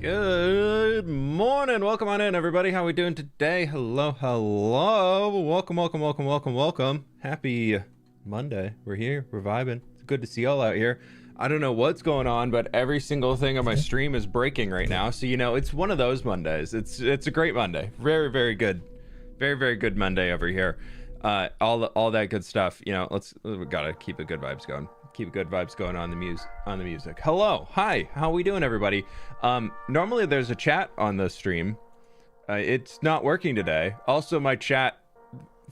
Good morning. Welcome on in, everybody. How we doing today? Hello. Welcome. Happy Monday. We're here. We're vibing. It's good to see y'all out here. I don't know what's going on, but every single thing on my stream is breaking right now. So, you know, it's one of those Mondays. It's a great Monday. Very, very good. Very, very good Monday over here. All that good stuff. You know, we gotta keep the good vibes going. Keep good vibes going on the music. Hello, hi, how we doing, everybody? Normally there's a chat on the stream. It's not working today. Also, my chat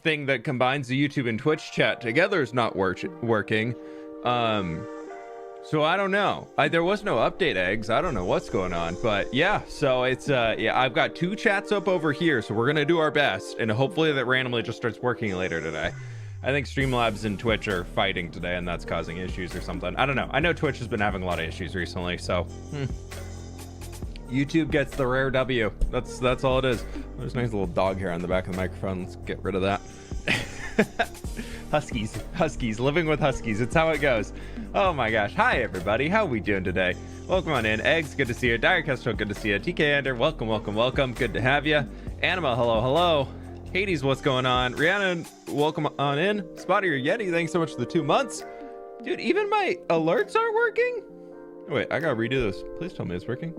thing that combines the YouTube and Twitch chat together is not working. So I don't know. There was no update, eggs. I don't know what's going on, but yeah. So it's yeah, I've got two chats up over here, so we're gonna do our best, and hopefully that randomly just starts working later today. I think Streamlabs and Twitch are fighting today, and that's causing issues or something. I don't know. I know Twitch has been having a lot of issues recently, so YouTube gets the rare W. That's all it is. There's a nice little dog hair on the back of the microphone. Let's get rid of that. Huskies, living with Huskies. It's how it goes. Oh my gosh. Hi, everybody. How we doing today? Welcome on in. Eggs, good to see you. Dire Kestrel, good to see you. TK Ender, welcome. Good to have you. Anima, hello. Hades, what's going on? Rhiannon, welcome on in. Spotty or Yeti, thanks so much for the 2 months. Dude, even my alerts aren't working? Wait, I gotta redo this. Please tell me it's working.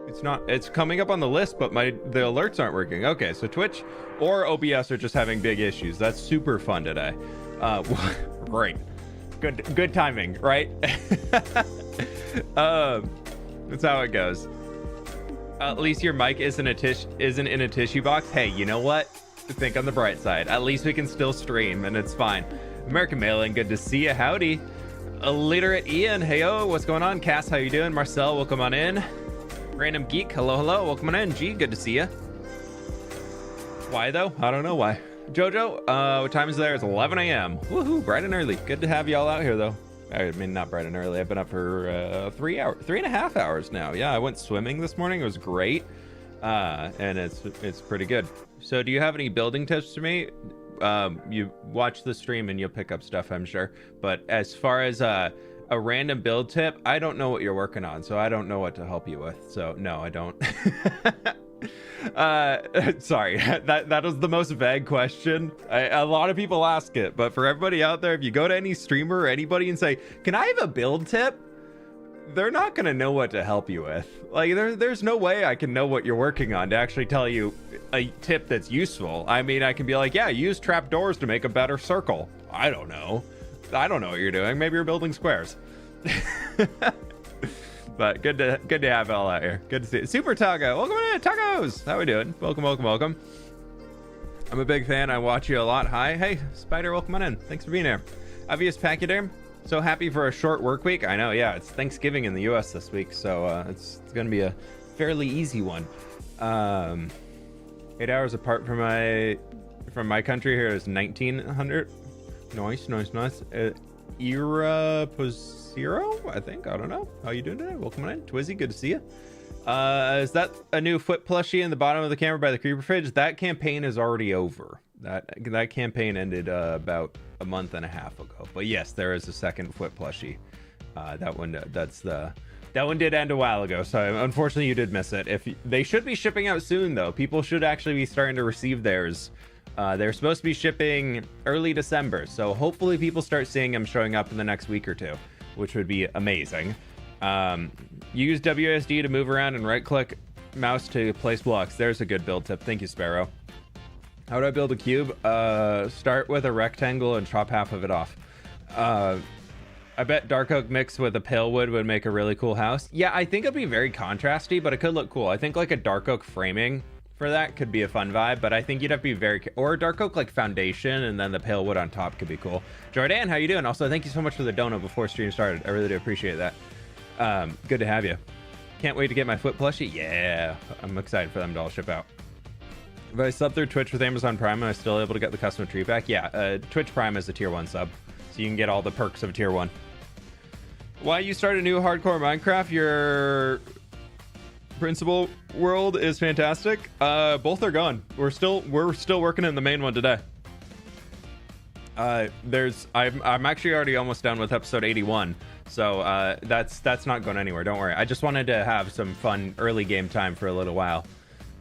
It's not. It's coming up on the list, but the alerts aren't working. Okay, so Twitch or OBS are just having big issues. That's super fun today. Great. Good timing, right? That's how it goes. At least your mic isn't in a tissue box. Hey, you know what? Think on the bright side. At least we can still stream, and it's fine. American Mailing, good to see you. Howdy. Illiterate Ian, heyo, what's going on? Cass, how you doing? Marcel, welcome on in. Random Geek, hello, welcome on in. G, good to see you. Why though? I don't know why. Jojo, what time is there? It's 11 a.m. Woohoo, bright and early. Good to have y'all out here though. I mean, not bright and early. I've been up for 3.5 hours now. Yeah, I went swimming this morning. It was great, and it's pretty good. So, do you have any building tips for me? You watch the stream and you'll pick up stuff, I'm sure. But as far as a random build tip, I don't know what you're working on, so I don't know what to help you with. So, no, I don't. Sorry, that was the most vague question. A lot of people ask it, but for everybody out there, if you go to any streamer or anybody and say, can I have a build tip? They're not gonna know what to help you with. Like, there's no way I can know what you're working on to actually tell you a tip that's useful. I mean, I can be like, yeah, use trapdoors to make a better circle. I don't know what you're doing. Maybe you're building squares. But good to have y'all out here. Good to see you. Super Taco, welcome in, tacos. How we doing? Welcome. I'm a big fan. I watch you a lot. Hi, hey, Spider, welcome on in. Thanks for being here. Obvious Pachyderm, so happy for a short work week. I know, yeah, it's Thanksgiving in the U.S. this week, so it's gonna be a fairly easy one. 8 hours apart from my country here is 1900. Nice. Era Zero, I think. I don't know. How you doing today? Welcome on in. Twizzy, good to see you. Is that a new fWhip plushie in the bottom of the camera by the creeper fridge? That campaign is already over. That campaign ended about a month and a half ago. But yes, there is a second fWhip plushie. That one did end a while ago, so unfortunately you did miss it. They should be shipping out soon though. People should actually be starting to receive theirs. They're supposed to be shipping early December, so hopefully people start seeing them showing up in the next week or two, which would be amazing. Use WSD to move around and right-click mouse to place blocks. There's a good build tip. Thank you, Sparrow. How do I build a cube? Start with a rectangle and chop half of it off. I bet dark oak mixed with a pale wood would make a really cool house. Yeah, I think it'd be very contrasty, but it could look cool. I think like a dark oak framing for that could be a fun vibe, but I think you'd have to be very, or dark oak like foundation, and then the pale wood on top could be cool. Jordan, how you doing? Also, thank you so much for the donut before stream started. I really do appreciate that. Good to have you. Can't wait to get my fWhip plushie. Yeah, I'm excited for them to all ship out. If I sub through Twitch with Amazon Prime, am I still able to get the custom tree pack? Yeah, Twitch Prime is a tier 1 sub, so you can get all the perks of tier 1. Why you start a new hardcore Minecraft? Your principal world is fantastic. Both are gone. We're still working in the main one today. I'm actually already almost done with episode 81, so that's not going anywhere. Don't worry. I just wanted to have some fun early game time for a little while.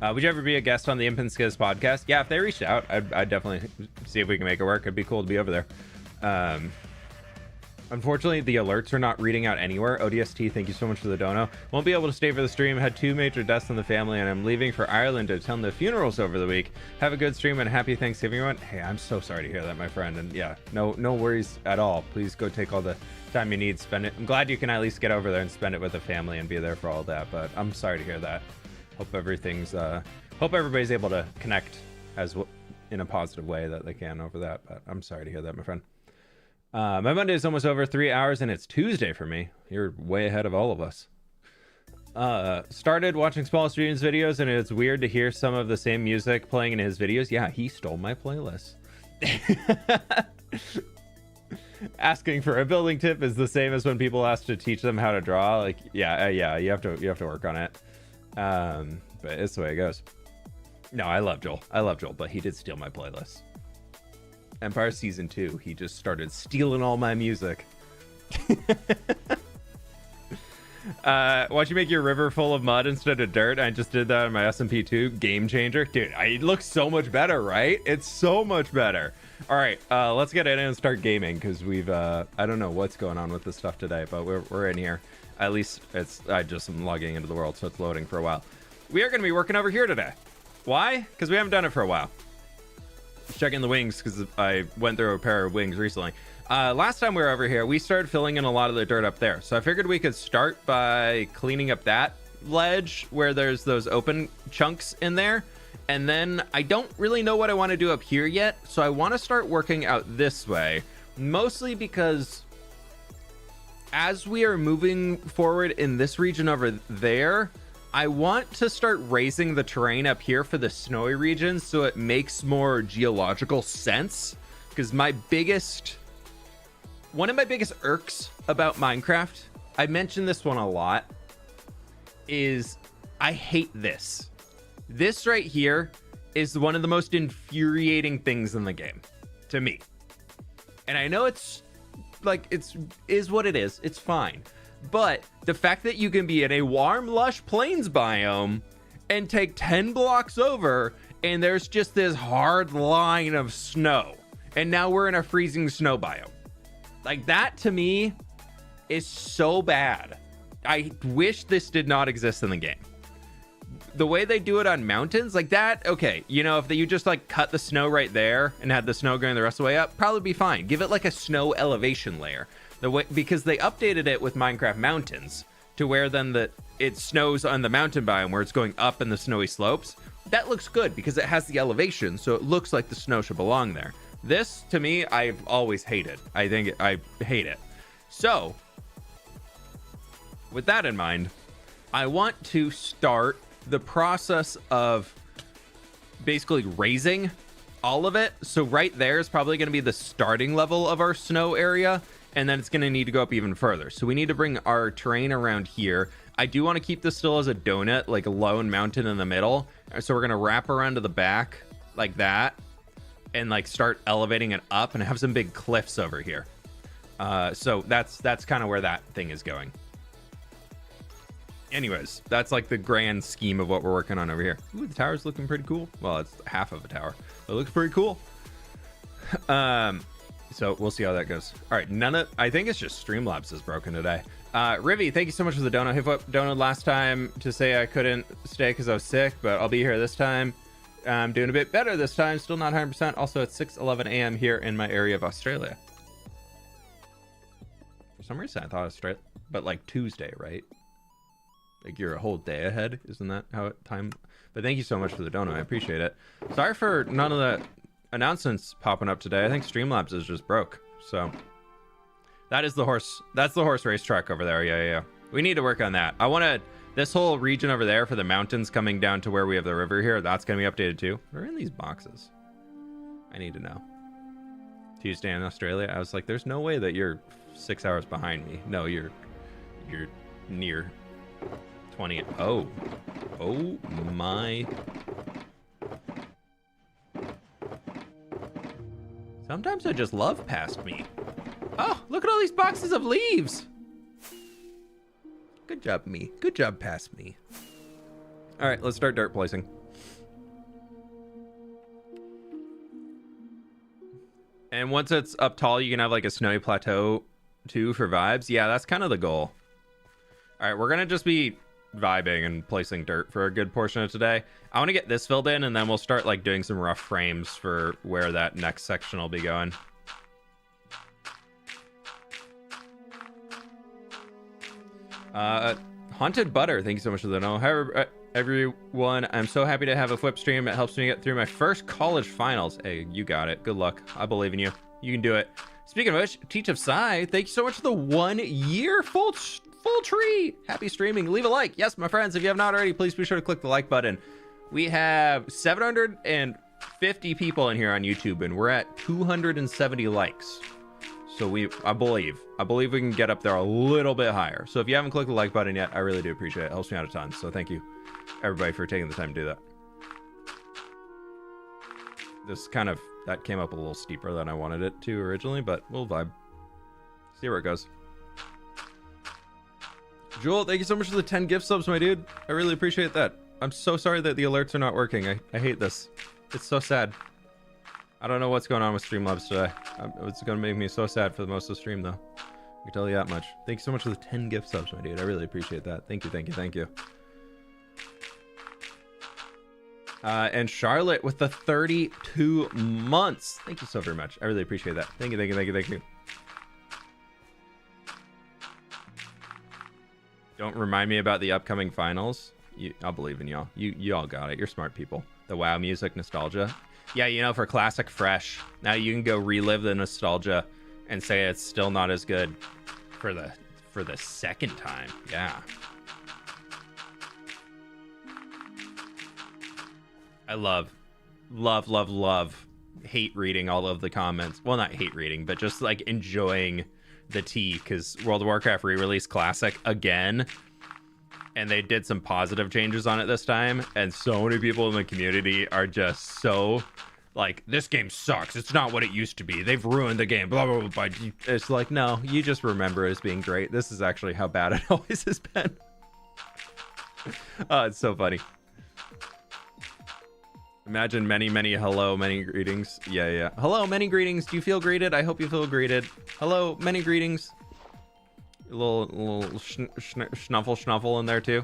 Would you ever be a guest on the Imp and Skiz podcast? Yeah, if they reached out, I'd definitely see if we can make it work. It'd be cool to be over there. Unfortunately, the alerts are not reading out anywhere. ODST, thank you so much for the dono. Won't be able to stay for the stream. Had 2 major deaths in the family, and I'm leaving for Ireland to attend the funerals over the week. Have a good stream and happy Thanksgiving, everyone. Hey, I'm so sorry to hear that, my friend. And yeah, no worries at all. Please go take all the time you need. Spend it. I'm glad you can at least get over there and spend it with the family and be there for all that. But I'm sorry to hear that. Hope everybody's able to connect in a positive way that they can over that. But I'm sorry to hear that, my friend. My Monday is almost over, 3 hours, and it's Tuesday for me. You're way ahead of all of us. Started watching Small Streams videos, and it's weird to hear some of the same music playing in his videos. Yeah, he stole my playlist. Asking for a building tip is the same as when people ask to teach them how to draw. Like, yeah, you have to work on it. But it's the way it goes. No, I love Joel, but he did steal my playlist. Empire Season 2, he just started stealing all my music. Why'd you make your river full of mud instead of dirt? I just did that on my SMP2. Game changer. Dude, it looks so much better, right? It's so much better. All right, let's get in and start gaming, because we've, I don't know what's going on with this stuff today, but we're in here. At least I just am logging into the world, so it's loading for a while. We are going to be working over here today. Why? Because we haven't done it for a while. Checking the wings, because I went through a pair of wings recently. Last time we were over here, we started filling in a lot of the dirt up there. So I figured we could start by cleaning up that ledge where there's those open chunks in there. And then I don't really know what I want to do up here yet. So I want to start working out this way. Mostly because as we are moving forward in this region over there, I want to start raising the terrain up here for the snowy regions so it makes more geological sense. Because one of my biggest irks about Minecraft, I mentioned this one a lot, is I hate this. This right here is one of the most infuriating things in the game to me. And I know it's like, is what it is. It's fine. But the fact that you can be in a warm, lush plains biome and take 10 blocks over and there's just this hard line of snow, and now we're in a freezing snow biome. Like, that to me is so bad. I wish this did not exist in the game. The way they do it on mountains like that, okay, you know, if you just like cut the snow right there and had the snow going the rest of the way up, probably be fine. Give it like a snow elevation layer. Because they updated it with Minecraft Mountains to where then it snows on the mountain biome where it's going up in the snowy slopes. That looks good because it has the elevation, so it looks like the snow should belong there. This, to me, I've always hated. I hate it. So, with that in mind, I want to start the process of basically raising all of it. So right there is probably going to be the starting level of our snow area. And then it's going to need to go up even further. So we need to bring our terrain around here. I do want to keep this still as a donut, like a lone mountain in the middle. So we're going to wrap around to the back like that and like start elevating it up and have some big cliffs over here. So that's kind of where that thing is going. Anyways, that's like the grand scheme of what we're working on over here. Ooh, the tower's looking pretty cool. Well, it's half of a tower, but it looks pretty cool. So we'll see how that goes. All right, I think it's just Streamlabs is broken today. Rivy, thank you so much for the donut. fWhip donut last time to say I couldn't stay because I was sick, but I'll be here this time. I'm doing a bit better this time, still not 100%. Also, it's 6:11 a.m. here in my area of Australia. For some reason, I thought Australia, but like Tuesday, right? Like you're a whole day ahead, isn't that how time? But thank you so much for the donut. I appreciate it. Sorry for none of the announcements popping up today. I think Streamlabs is just broke. So that is the horse. That's the horse racetrack over there. Yeah. We need to work on that. I want to, this whole region over there for the mountains coming down to where we have the river here, that's going to be updated too. Where are in these boxes? I need to know. Tuesday in Australia. I was like, there's no way that you're 6 hours behind me. No, you're near 20. Oh my. Sometimes I just love past me. Oh, look at all these boxes of leaves. Good job, me. Good job, past me. All right, let's start dirt placing. And once it's up tall, you can have like a snowy plateau too for vibes. Yeah, that's kind of the goal. All right, we're going to just be vibing and placing dirt for a good portion of today. I want to get this filled in, and then we'll start like doing some rough frames for where that next section will be going. Haunted Butter, thank you so much for the no. Hi, everyone. I'm so happy to have a fWhip stream. It helps me get through my first college finals. Hey, you got it. Good luck. I believe in you. You can do it. Speaking of which, Teach of Psy, thank you so much for the 1 year full tree. Happy streaming. Leave a like. Yes, my friends, if you have not already, please be sure to click the like button. We have 750 people in here on YouTube, and we're at 270 likes. So I believe we can get up there a little bit higher. So if you haven't clicked the like button yet, I really do appreciate it. It helps me out a ton. So thank you, everybody, for taking the time to do that. That came up a little steeper than I wanted it to originally, but we'll vibe. See where it goes. Jewel, thank you so much for the 10 gift subs, my dude. I really appreciate that. I'm so sorry that the alerts are not working. I hate this. It's so sad. I don't know what's going on with Streamlabs today. It's going to make me so sad for the most of the stream, though. I can tell you that much. Thank you so much for the 10 gift subs, my dude. I really appreciate that. Thank you, thank you, thank you. And Charlotte with the 32 months. Thank you so very much. I really appreciate that. Thank you, thank you, thank you, thank you. Don't remind me about the upcoming finals. I'll believe in y'all. You all got it. You're smart people. The WoW music nostalgia. Yeah, you know, for Classic Fresh, now you can go relive the nostalgia and say it's still not as good for the second time. Yeah. I love hate reading all of the comments. Well, not hate reading, but just like enjoying the tea, because World of Warcraft re-released Classic again, and they did some positive changes on it this time, and so many people in the community are just so like, this game sucks, it's not what it used to be, they've ruined the game, blah blah blah. It's like, no, you just remember it as being great. This is actually how bad it always has been. Oh, it's so funny. Imagine many hello, many greetings. Yeah. Hello, many greetings. Do you feel greeted? I hope you feel greeted. Hello, many greetings. A little schnuffle in there too.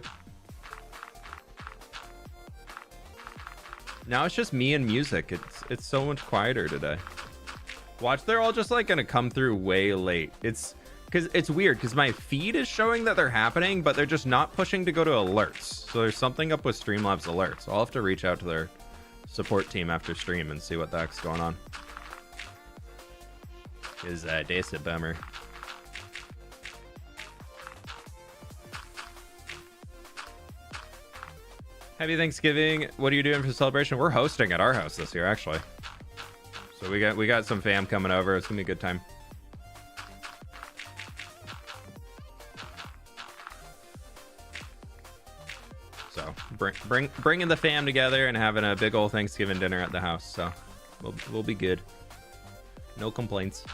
Now it's just me and music. It's so much quieter today. Watch, they're all just like gonna come through way late. It's weird because my feed is showing that they're happening, but they're just not pushing to go to alerts. So there's something up with Streamlabs alerts. I'll have to reach out to their support team after stream and see what the heck's going on. That's a bummer. Happy Thanksgiving. What are you doing for the celebration? We're hosting at our house this year, actually. So we got some fam coming over. It's gonna be a good time. So bringing the fam together and having a big old Thanksgiving dinner at the house. So we'll be good. No complaints.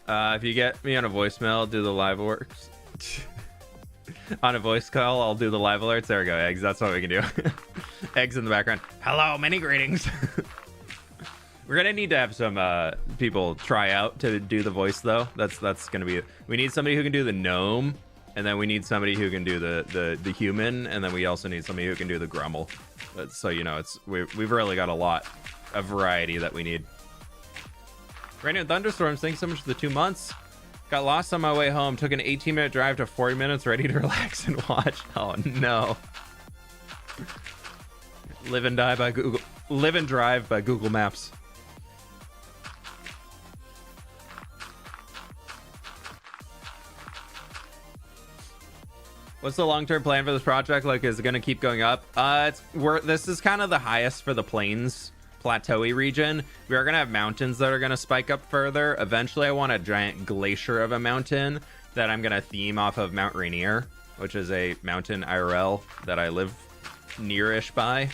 If you get me on a voicemail, do the live alerts. On a voice call, I'll do the live alerts. There we go, eggs. That's what we can do. Eggs in the background. Hello, many greetings. We're gonna need to have some people try out to do the voice, though. That's gonna be. We need somebody who can do the gnome, and then we need somebody who can do the human, and then we also need somebody who can do the grumble. So you know, we've really got a lot of variety that we need. Rain and thunderstorms. Thanks so much for the 2 months. Got lost on my way home. Took an 18-minute drive to 40 minutes. Ready to relax and watch. Oh no. Live and drive by Google Maps. What's the long-term plan for this project? Like, is it going to keep going up? This is kind of the highest for the plains plateau-y region. We are going to have mountains that are going to spike up further. Eventually, I want a giant glacier of a mountain that I'm going to theme off of Mount Rainier, which is a mountain IRL that I live nearish by,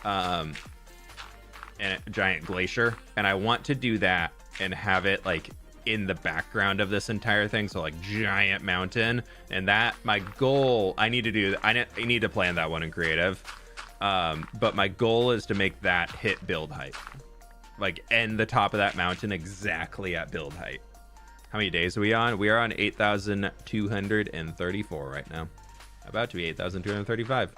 and a giant glacier, and I want to do that and have it like in the background of this entire thing, so like giant mountain. And that my goal, I need to plan that one in creative, but my goal is to make that hit build height, like end the top of that mountain exactly at build height. How many days are we on? We are on 8,234 right now, about to be 8,235.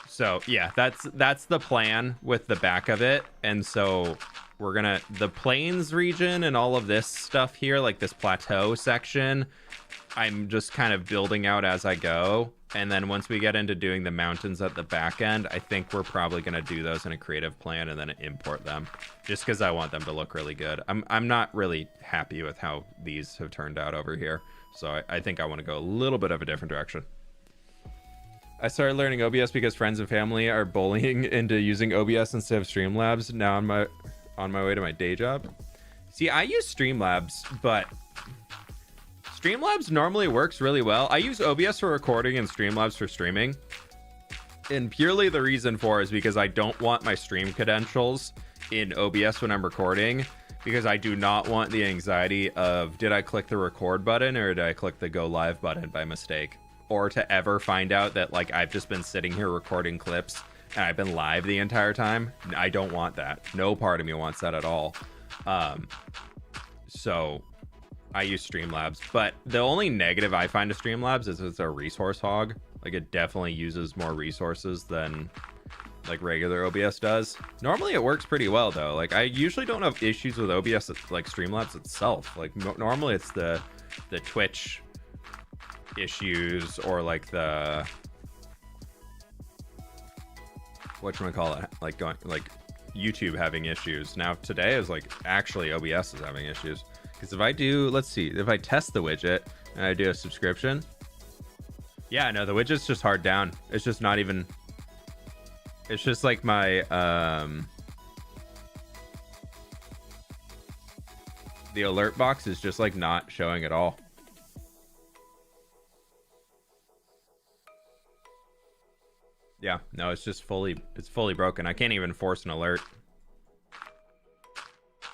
So yeah, that's the plan with the back of it. And so we're gonna, the plains region and all of this stuff here, like this plateau section, I'm just kind of building out as I go. And then once we get into doing the mountains at the back end, I think we're probably gonna do those in a creative plan and then import them, just because I want them to look really good. I'm not really happy with how these have turned out over here, so I think I want to go a little bit of a different direction. I started learning OBS because friends and family are bullying into using OBS instead of Streamlabs. Now I'm on my way to my day job. See, I use Streamlabs, but Streamlabs normally works really well. I use OBS for recording and Streamlabs for streaming. And purely the reason for is because I don't want my stream credentials in OBS when I'm recording, because I do not want the anxiety of, did I click the record button or did I click the go live button by mistake? Or to ever find out that like I've just been sitting here recording clips and I've been live the entire time. I don't want that. No part of me wants that at all. So I use Streamlabs, but the only negative I find to Streamlabs is it's a resource hog. Like it definitely uses more resources than like regular OBS does. Normally it works pretty well though. Like I usually don't have issues with OBS like Streamlabs itself. Like normally it's the Twitch issues or like the whatchamacallit, like going like YouTube having issues. Now today is like actually OBS is having issues, because if I do, let's see, if I test the widget and I do a subscription, yeah, no, the widget's just hard down. It's just not even, it's just like my the alert box is just like not showing at all. Yeah, no, it's just fully broken. I can't even force an alert.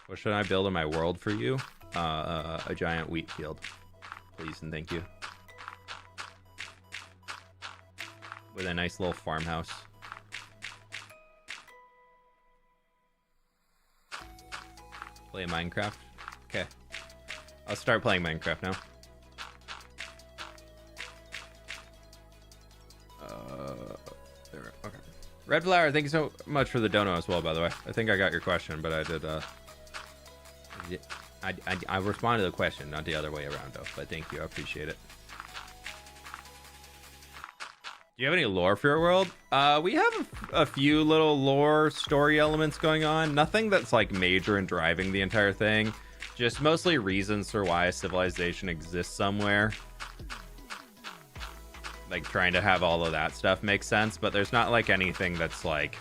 What should I build in my world for you? A giant wheat field, please and thank you. With a nice little farmhouse. Play Minecraft? Okay. I'll start playing Minecraft now. Okay. Red Flower, thank you so much for the dono as well, by the way. I think I got your question, but I did I responded to the question, not the other way around though, but thank you, I appreciate it. Do you have any lore for your world? We have a few little lore story elements going on. Nothing that's like major and driving the entire thing. Just mostly reasons for why a civilization exists somewhere. Like trying to have all of that stuff make sense, but there's not like anything that's like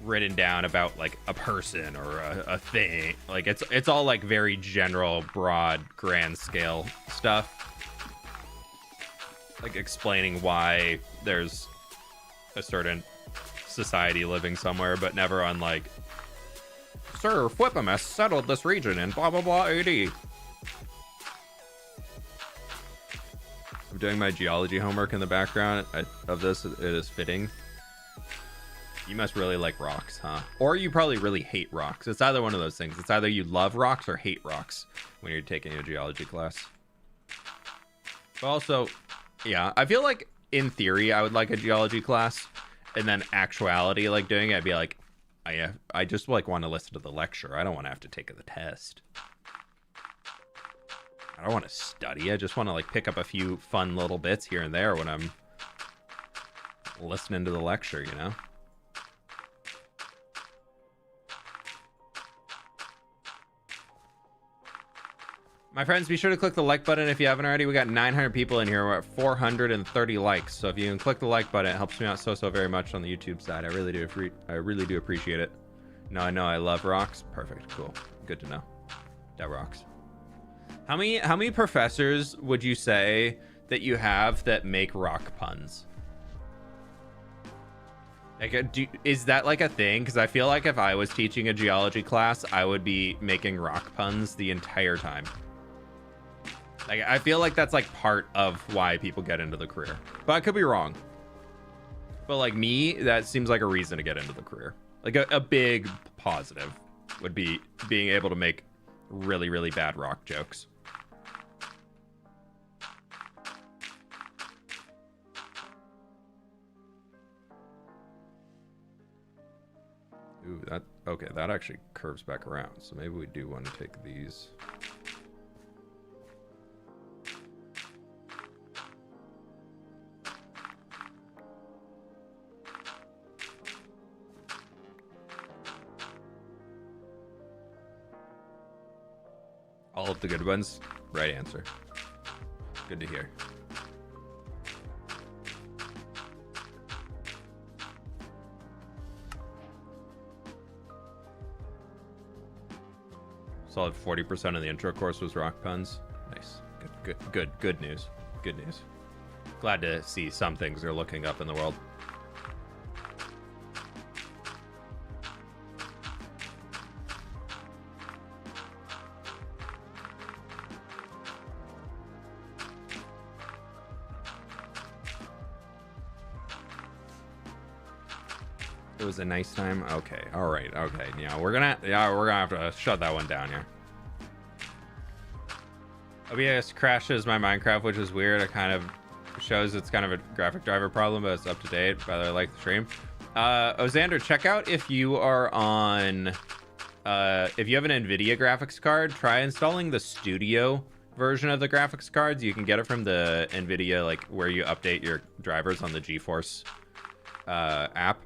written down about like a person or a thing. Like it's all like very general, broad, grand scale stuff. Like explaining why there's a certain society living somewhere, but never on like, Sir fWhip has settled this region in blah blah blah AD. I'm doing my geology homework in the background of this. It is fitting. You must really like rocks, huh? Or you probably really hate rocks. It's either one of those things. It's either you love rocks or hate rocks when you're taking a geology class. But also, yeah, I feel like in theory I would like a geology class, and then actuality, like doing it, I'd be like, I just like want to listen to the lecture. I don't want to have to take the test. I don't want to study. I just want to like pick up a few fun little bits here and there when I'm listening to the lecture, you know? My friends, be sure to click the like button if you haven't already. We got 900 people in here. We're at 430 likes. So if you can click the like button, it helps me out so very much on the YouTube side. I really do appreciate it. Now I know I love rocks. Perfect. Cool. Good to know. That rocks. How many professors would you say that you have that make rock puns? Like, is that like a thing? Because I feel like if I was teaching a geology class, I would be making rock puns the entire time. Like, I feel like that's like part of why people get into the career, but I could be wrong. But like me, that seems like a reason to get into the career. Like a big positive would be being able to make really, really bad rock jokes. Ooh, okay, that actually curves back around. So maybe we do want to take these. All of the good ones. Right answer. Good to hear. Solid 40% of the intro course was rock puns. Nice. Good news. Good news. Glad to see some things are looking up in the world. It was a nice time. Okay. All right. Okay. Yeah, we're gonna have to shut that one down here. OBS crashes my Minecraft, which is weird. It kind of shows it's kind of a graphic driver problem, but it's up to date. By the way, I like the stream. Ozander, check out if you are on if you have an NVIDIA graphics card, try installing the studio version of the graphics cards. You can get it from the NVIDIA, like where you update your drivers on the GeForce app.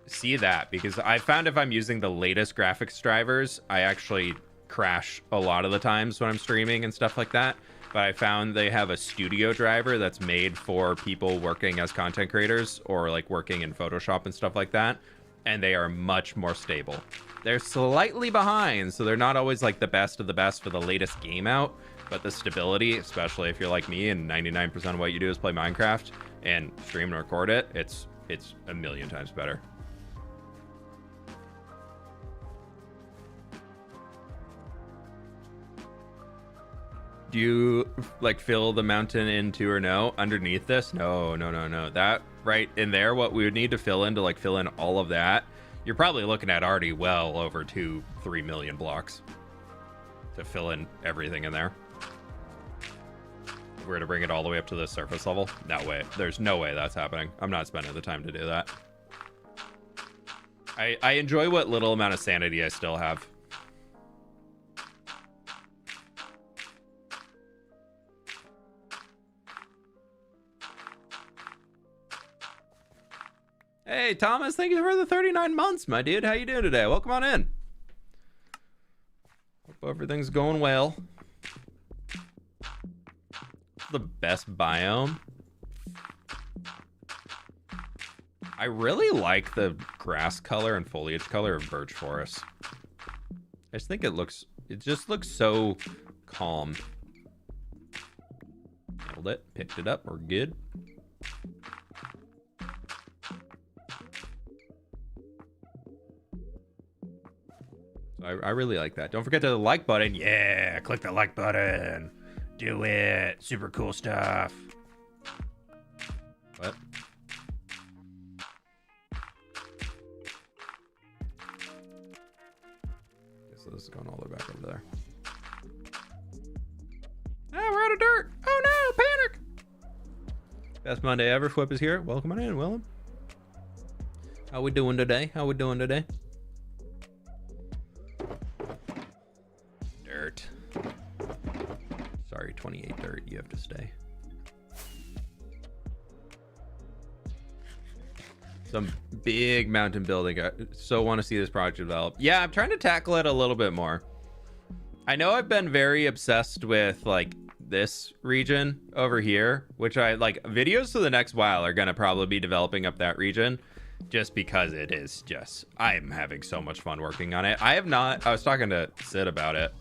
See that, because I found if I'm using the latest graphics drivers, I actually crash a lot of the times when I'm streaming and stuff like that. But I found they have a studio driver that's made for people working as content creators or like working in Photoshop and stuff like that, and they are much more stable. They're slightly behind, so they're not always like the best of the best for the latest game out, but the stability, especially if you're like me and 99% of what you do is play Minecraft and stream and record it, it's a million times better. Do you like fill the mountain in too or no? Underneath this? No. That right in there, what we would need to fill in to like fill in all of that, you're probably looking at already well over 2-3 million blocks to fill in everything in there. If we're to bring it all the way up to the surface level, no way. There's no way that's happening. I'm not spending the time to do that. I enjoy what little amount of sanity I still have. Hey, Thomas, thank you for the 39 months, my dude. How you doing today? Welcome on in. Hope everything's going well. The best biome. I really like the grass color and foliage color of birch forest. I just think it just looks so calm. Nailed it. Picked it up. We're good. I really like that. Don't forget the like button. Yeah, click the like button. Do it. Super cool stuff. What? Okay, so this is going all the way back over there. Ah, we're out of dirt. Oh no, panic. Best Monday ever. fWhip is here. Welcome on in, Willem. How we doing today? Sorry, 28 dirt, you have to stay. Some big mountain building. I so want to see this project develop. Yeah, I'm trying to tackle it a little bit more. I know I've been very obsessed with like this region over here, which I like. Videos for the next while are going to probably be developing up that region just because it is just, I'm having so much fun working on it. I was talking to Sid about it.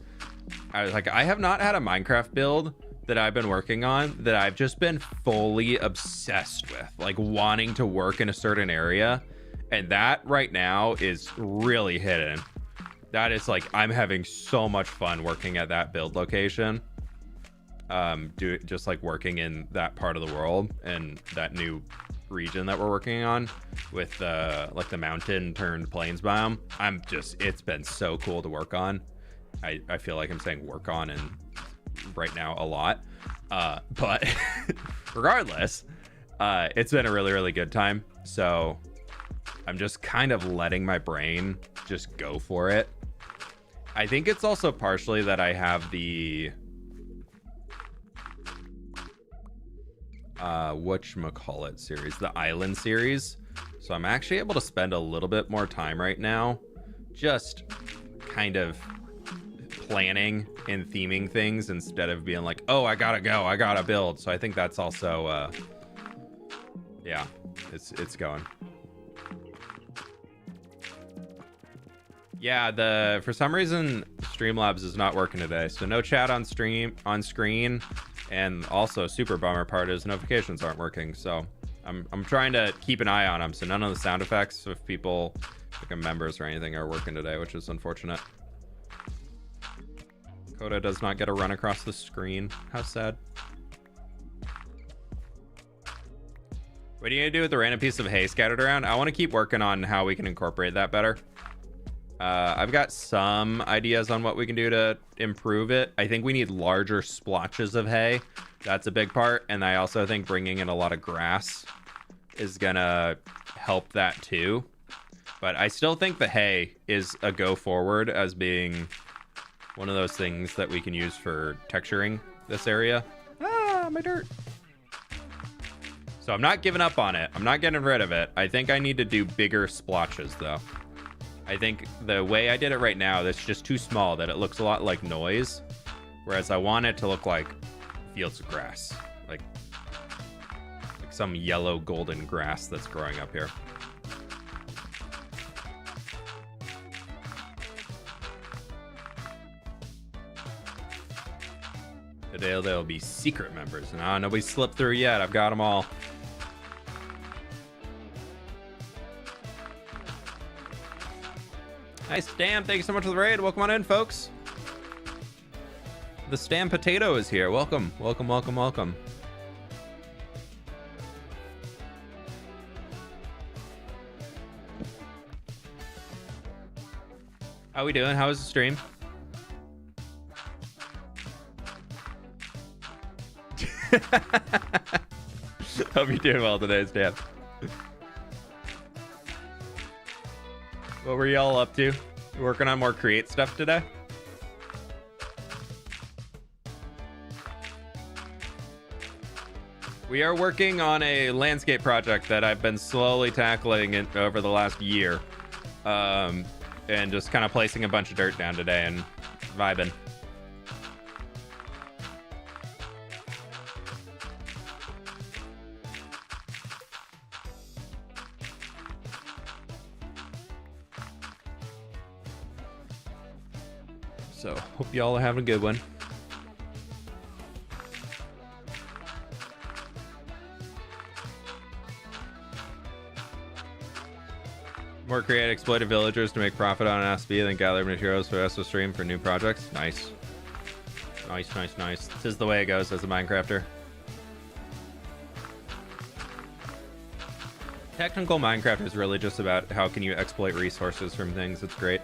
I was like, I have not had a Minecraft build that I've been working on that I've just been fully obsessed with, like wanting to work in a certain area. And that right now is really hidden. That is like, I'm having so much fun working at that build location. Just like working in that part of the world and that new region that we're working on with like the mountain turned plains biome. It's been so cool to work on. I feel like I'm saying work on and right now a lot. But regardless, it's been a really, really good time. So I'm just kind of letting my brain just go for it. I think it's also partially that I have the whatchamacallit series, the island series. So I'm actually able to spend a little bit more time right now just kind of planning and theming things instead of being like, oh, I gotta go, I gotta build. So I think that's also yeah, it's going. Yeah, for some reason Streamlabs is not working today, so no chat on screen, and also super bummer part is notifications aren't working. So I'm trying to keep an eye on them, so none of the sound effects if people like members or anything are working today, which is unfortunate. Coda does not get a run across the screen. How sad. What are you gonna do with the random piece of hay scattered around? I want to keep working on how we can incorporate that better. I've got some ideas on what we can do to improve it. I think we need larger splotches of hay. That's a big part. And I also think bringing in a lot of grass is gonna help that too. But I still think the hay is a go forward as being one of those things that we can use for texturing this area. Ah, my dirt. So I'm not giving up on it. I'm not getting rid of it. I think I need to do bigger splotches though. I think the way I did it right now, that's just too small that it looks a lot like noise. Whereas I want it to look like fields of grass. Like some yellow golden grass that's growing up here. Today there'll be secret members. Nah, nobody slipped through yet. I've got them all. Hi, Stam. Thank you so much for the raid. Welcome on in, folks. The Stam Potato is here. Welcome, welcome, welcome, welcome. How we doing? How was the stream? Hope you're doing well today, Stan. What were y'all up to? You working on more create stuff today? We are working on a landscape project that I've been slowly tackling over the last year. And just kind of placing a bunch of dirt down today and vibing. So, hope y'all are having a good one. More create exploited villagers to make profit on an SB, then gather materials for SO stream for new projects. Nice. Nice, nice, nice. This is the way it goes as a Minecrafter. Technical Minecraft is really just about how can you exploit resources from things. It's great.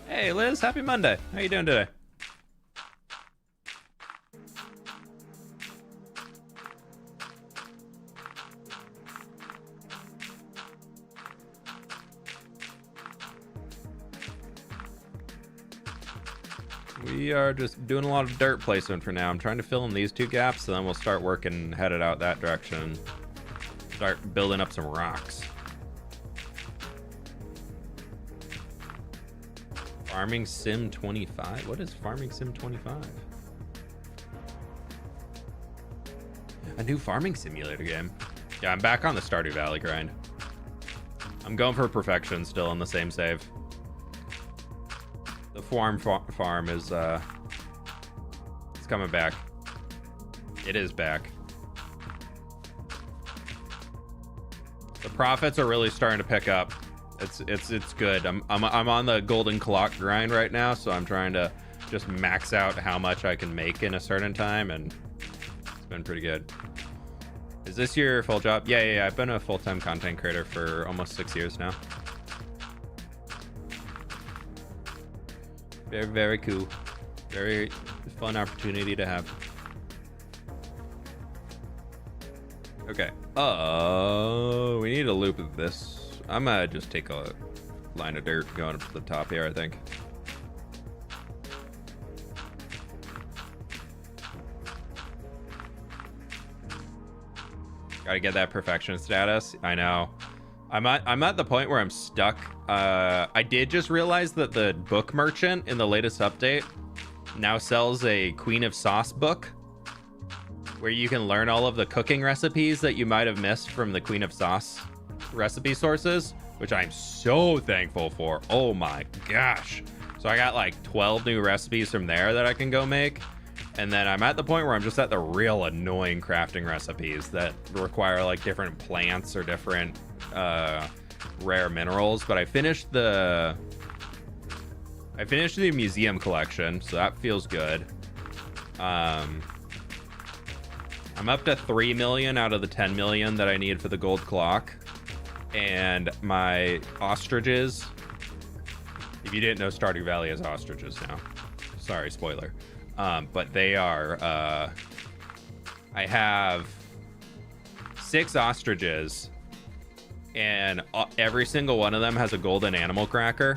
Hey Liz, happy Monday. How you doing today? We are just doing a lot of dirt placement for now. I'm trying to fill in these two gaps, and then we'll start working, headed out that direction. Start building up some rocks. Farming Sim 25? What is Farming Sim 25? A new farming simulator game. Yeah, I'm back on the Stardew Valley grind. I'm going for perfection still on the same save. The farm is it's coming back. It is back. The profits are really starting to pick up. It's good. I'm on the golden clock grind right now, so I'm trying to just max out how much I can make in a certain time, and it's been pretty good. Is this your full job? Yeah. I've been a full-time content creator for almost 6 years now. Very, very cool. Very fun opportunity to have. Okay. We need to loop this. I'm gonna just take a line of dirt going up to the top here, I think. Gotta get that perfection status. I know. I'm at the point where I'm stuck. I did just realize that the book merchant in the latest update now sells a Queen of Sauce book, where you can learn all of the cooking recipes that you might have missed from the Queen of Sauce recipe sources, which I'm so thankful for. Oh my gosh. So I got like 12 new recipes from there that I can go make. And then I'm at the point where I'm just at the real annoying crafting recipes that require like different plants or different rare minerals. But I finished the museum collection, so that feels good. I'm up to 3 million out of the 10 million that I need for the gold clock. And my ostriches, if you didn't know, Stardew Valley has ostriches now. Sorry, spoiler. But they are, I have 6 ostriches, and every single one of them has a golden animal cracker.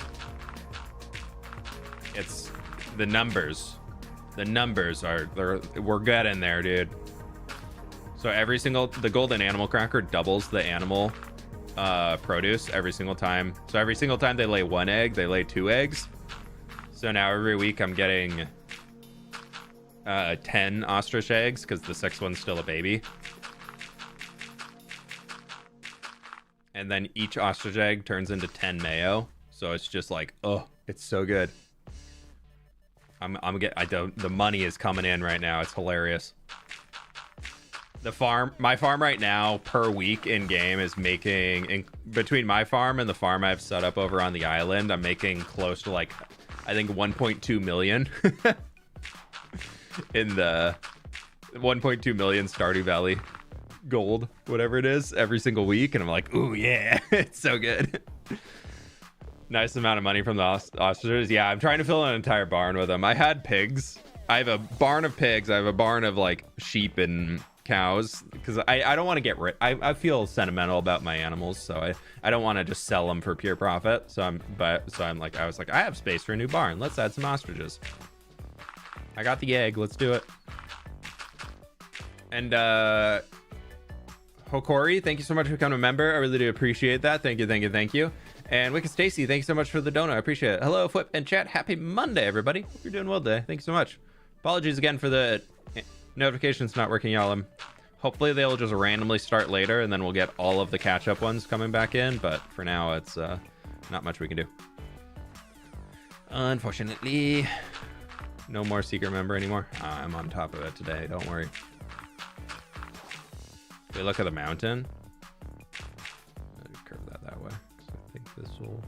It's the numbers. The numbers are, we're getting there, dude. So the golden animal cracker doubles the animal produce every single time. So every single time they lay 1 egg, they lay 2 eggs. So now every week I'm getting 10 ostrich eggs because the 6th one's still a baby. And then each ostrich egg turns into 10 mayo. So it's just like, oh, it's so good. The money is coming in right now. It's hilarious. My farm right now per week in game is making, between my farm and the farm I've set up over on the island, I'm making close to like, I think 1.2 million in the 1.2 million Stardew Valley gold, whatever it is, every single week. And I'm like, ooh, yeah, it's so good. Nice amount of money from the ostriches. Yeah, I'm trying to fill an entire barn with them. I had pigs. I have a barn of pigs. I have a barn of like sheep and cows, because I don't want to get rid. I feel sentimental about my animals, so I don't want to just sell them for pure profit. So I was like, I have space for a new barn. Let's add some ostriches. I got the egg. Let's do it. And Hokori, thank you so much for becoming a member. I really do appreciate that. Thank you. And Wicked Stacy, thank you so much for the donut. I appreciate it. Hello, fWhip and chat. Happy Monday, everybody. Hope you're doing well today. Thank you so much. Apologies again for the notifications not working, y'all. Hopefully they'll just randomly start later, and then we'll get all of the catch-up ones coming back in. But for now, it's not much we can do. Unfortunately, no more secret member anymore. I'm on top of it today. Don't worry. We look at the mountain. Curve that way. So I think this will.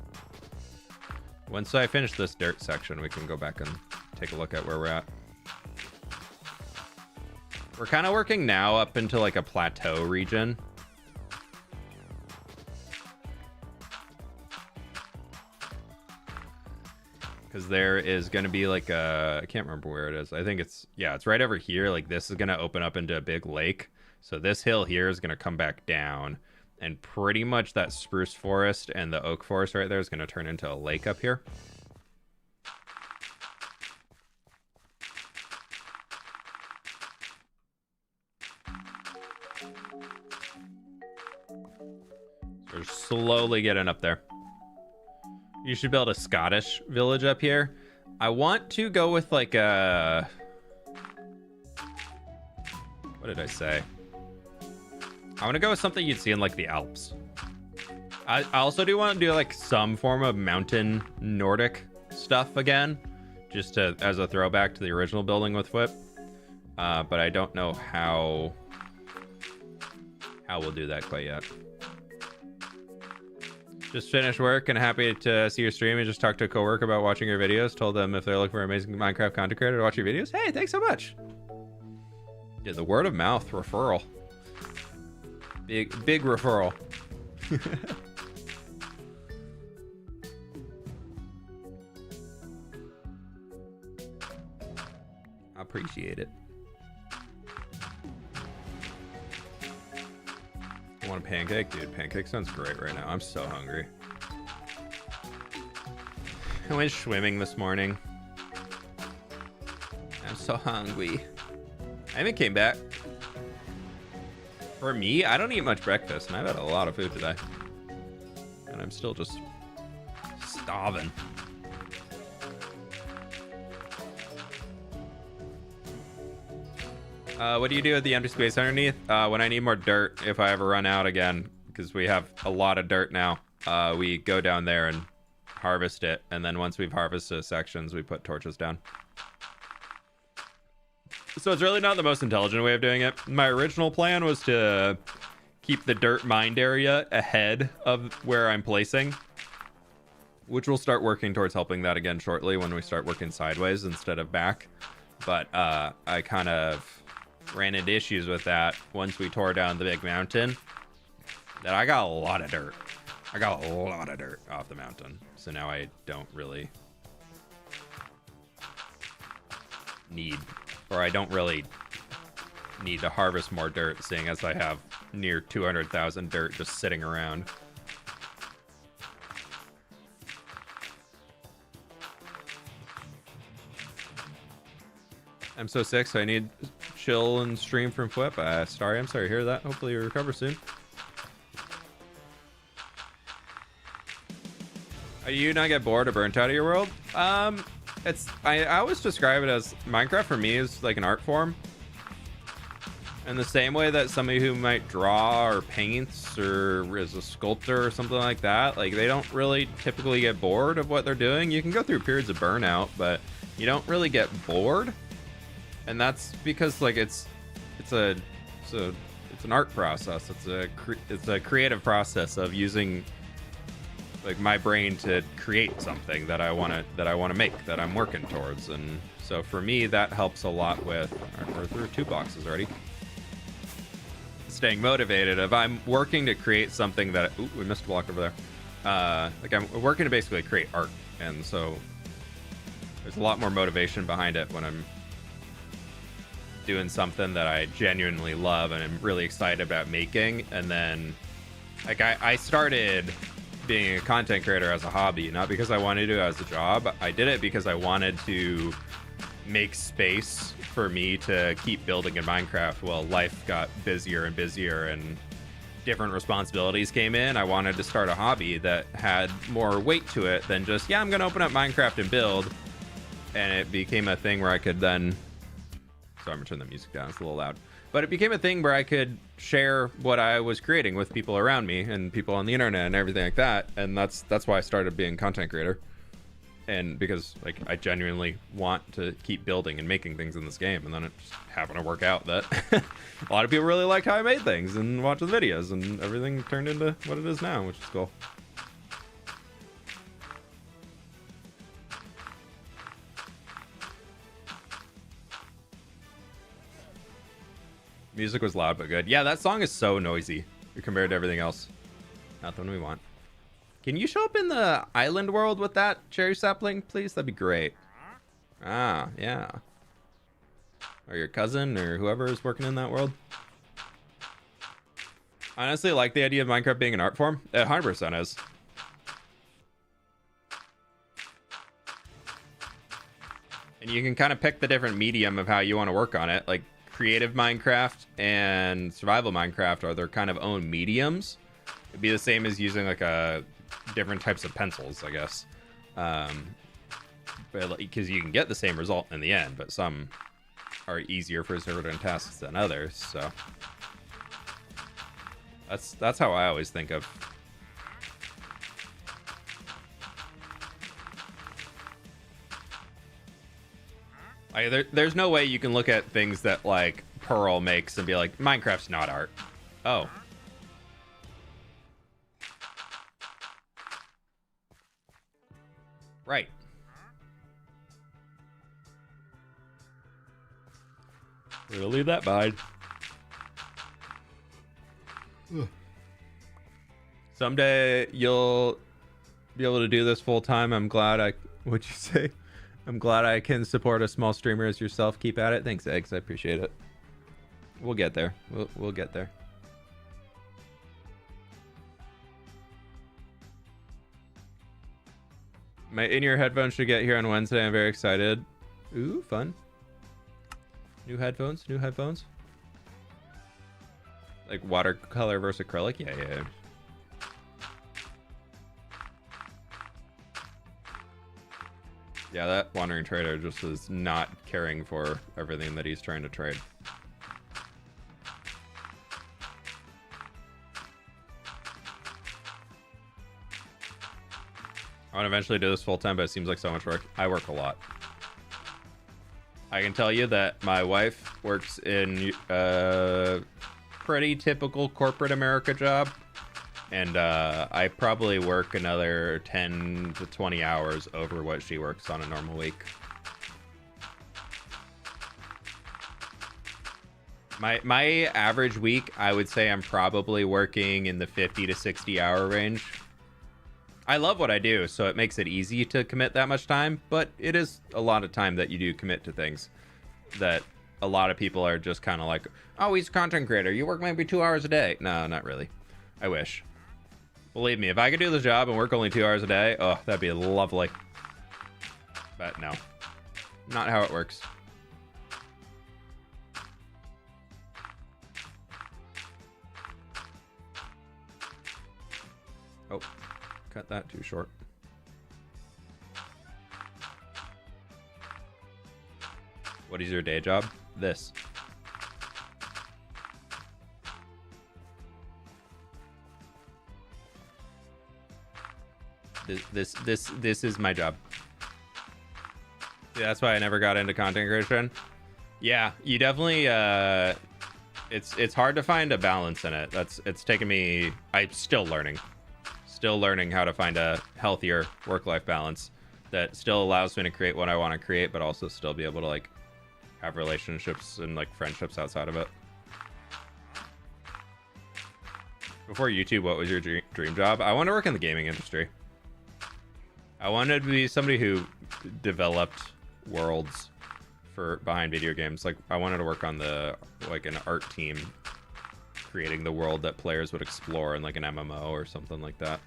Once I finish this dirt section, we can go back and take a look at where we're at. We're kind of working now up into like a plateau region. Because there is going to be like a, I can't remember where it is. I think it's right over here. Like this is going to open up into a big lake. So this hill here is going to come back down, and pretty much that spruce forest and the oak forest right there is going to turn into a lake up here. So we're slowly getting up there. You should build a Scottish village up here. I want to go with like a, what did I say? I want to go with something you'd see in like the Alps. I also do want to do like some form of mountain Nordic stuff again. just as a throwback to the original building with fWhip. But I don't know how we'll do that quite yet. Just finished work and happy to see your stream. And just talked to a coworker about watching your videos. Told them if they're looking for amazing Minecraft content creator to watch your videos. Hey, thanks so much. Yeah, the word of mouth referral. Big referral. I appreciate it. I want a pancake? Dude, pancake sounds great right now. I'm so hungry. I went swimming this morning. I'm so hungry. I haven't came back. For me, I don't eat much breakfast, and I've had a lot of food today. And I'm still just starving. What do you do with the empty space underneath? When I need more dirt, if I ever run out again, because we have a lot of dirt now, we go down there and harvest it. And then once we've harvested sections, we put torches down. So it's really not the most intelligent way of doing it. My original plan was to keep the dirt mined area ahead of where I'm placing, which we'll start working towards helping that again shortly when we start working sideways instead of back. But I kind of ran into issues with that once we tore down the big mountain, that I got a lot of dirt. I got a lot of dirt off the mountain. So now I don't really need to harvest more dirt, seeing as I have near 200,000 dirt just sitting around. I'm so sick, so I need chill and stream from fWhip. Starry, I'm sorry to hear that. Hopefully you recover soon. Do you not get bored or burnt out of your world? I always describe it as Minecraft for me is like an art form. In the same way that somebody who might draw or paints or is a sculptor or something like that, like they don't really typically get bored of what they're doing. You can go through periods of burnout, but you don't really get bored. And that's because like it's an art process. It's a creative process of using like my brain to create something that I want to make, that I'm working towards. And so for me, that helps a lot with, we're through 2 boxes already, staying motivated. If I'm working to create something that, ooh, we missed a block over there. Like I'm working to basically create art. And so there's a lot more motivation behind it when I'm doing something that I genuinely love and I'm really excited about making. And then like I started being a content creator as a hobby, not because I wanted to as a job. I did it because I wanted to make space for me to keep building in Minecraft while life got busier and busier and different responsibilities came in. I wanted to start a hobby that had more weight to it than just, yeah, I'm gonna open up Minecraft and build. And it became a thing where I could then, sorry, I'm gonna turn the music down, it's a little loud. But it became a thing where I could share what I was creating with people around me and people on the internet and everything like that. And that's why I started being a content creator. And because like I genuinely want to keep building and making things in this game. And then it just happened to work out that a lot of people really liked how I made things and watched the videos, and everything turned into what it is now, which is cool. Music was loud but good. Yeah, that song is so noisy compared to everything else. Not the one we want. Can you show up in the island world with that cherry sapling, please? That'd be great. Ah, yeah. Or your cousin or whoever is working in that world. Honestly, I like the idea of Minecraft being an art form. It 100% is. And you can kind of pick the different medium of how you want to work on it. Like, creative Minecraft and survival Minecraft are their kind of own mediums. It'd be the same as using like a different types of pencils, I guess. But because you can get the same result in the end, but some are easier for certain tasks than others. So that's how I always think of. There's no way you can look at things that like Pearl makes and be like, Minecraft's not art. Oh. Right. We'll leave that behind. Someday you'll be able to do this full time. I'm glad what'd you say? I'm glad I can support a small streamer as yourself. Keep at it. Thanks, Eggs. I appreciate it. We'll get there. We'll get there. My in-ear headphones should get here on Wednesday. I'm very excited. Ooh, fun. New headphones. Like watercolor versus acrylic. Yeah. Yeah, that wandering trader just is not caring for everything that he's trying to trade. I want to eventually do this full time, but it seems like so much work. I work a lot. I can tell you that my wife works in a pretty typical corporate America job. And I probably work another 10 to 20 hours over what she works on a normal week. My average week, I would say I'm probably working in the 50 to 60 hour range. I love what I do, so it makes it easy to commit that much time, but it is a lot of time that you do commit to things that a lot of people are just kind of like, oh, he's a content creator. You work maybe 2 hours a day. No, not really. I wish. Believe me, if I could do the job and work only 2 hours a day, oh, that'd be lovely. But no, not how it works. Oh, cut that too short. What is your day job? This. This is my job. Yeah, that's why I never got into content creation. Yeah, you definitely it's hard to find a balance in it. It's taken me, I'm still learning how to find a healthier work-life balance that still allows me to create what I want to create, but also still be able to like have relationships and like friendships outside of it. Before YouTube, what was your dream job? I want to work in the gaming industry. I wanted to be somebody who developed worlds for behind video games. Like I wanted to work on an art team creating the world that players would explore in like an MMO or something like that.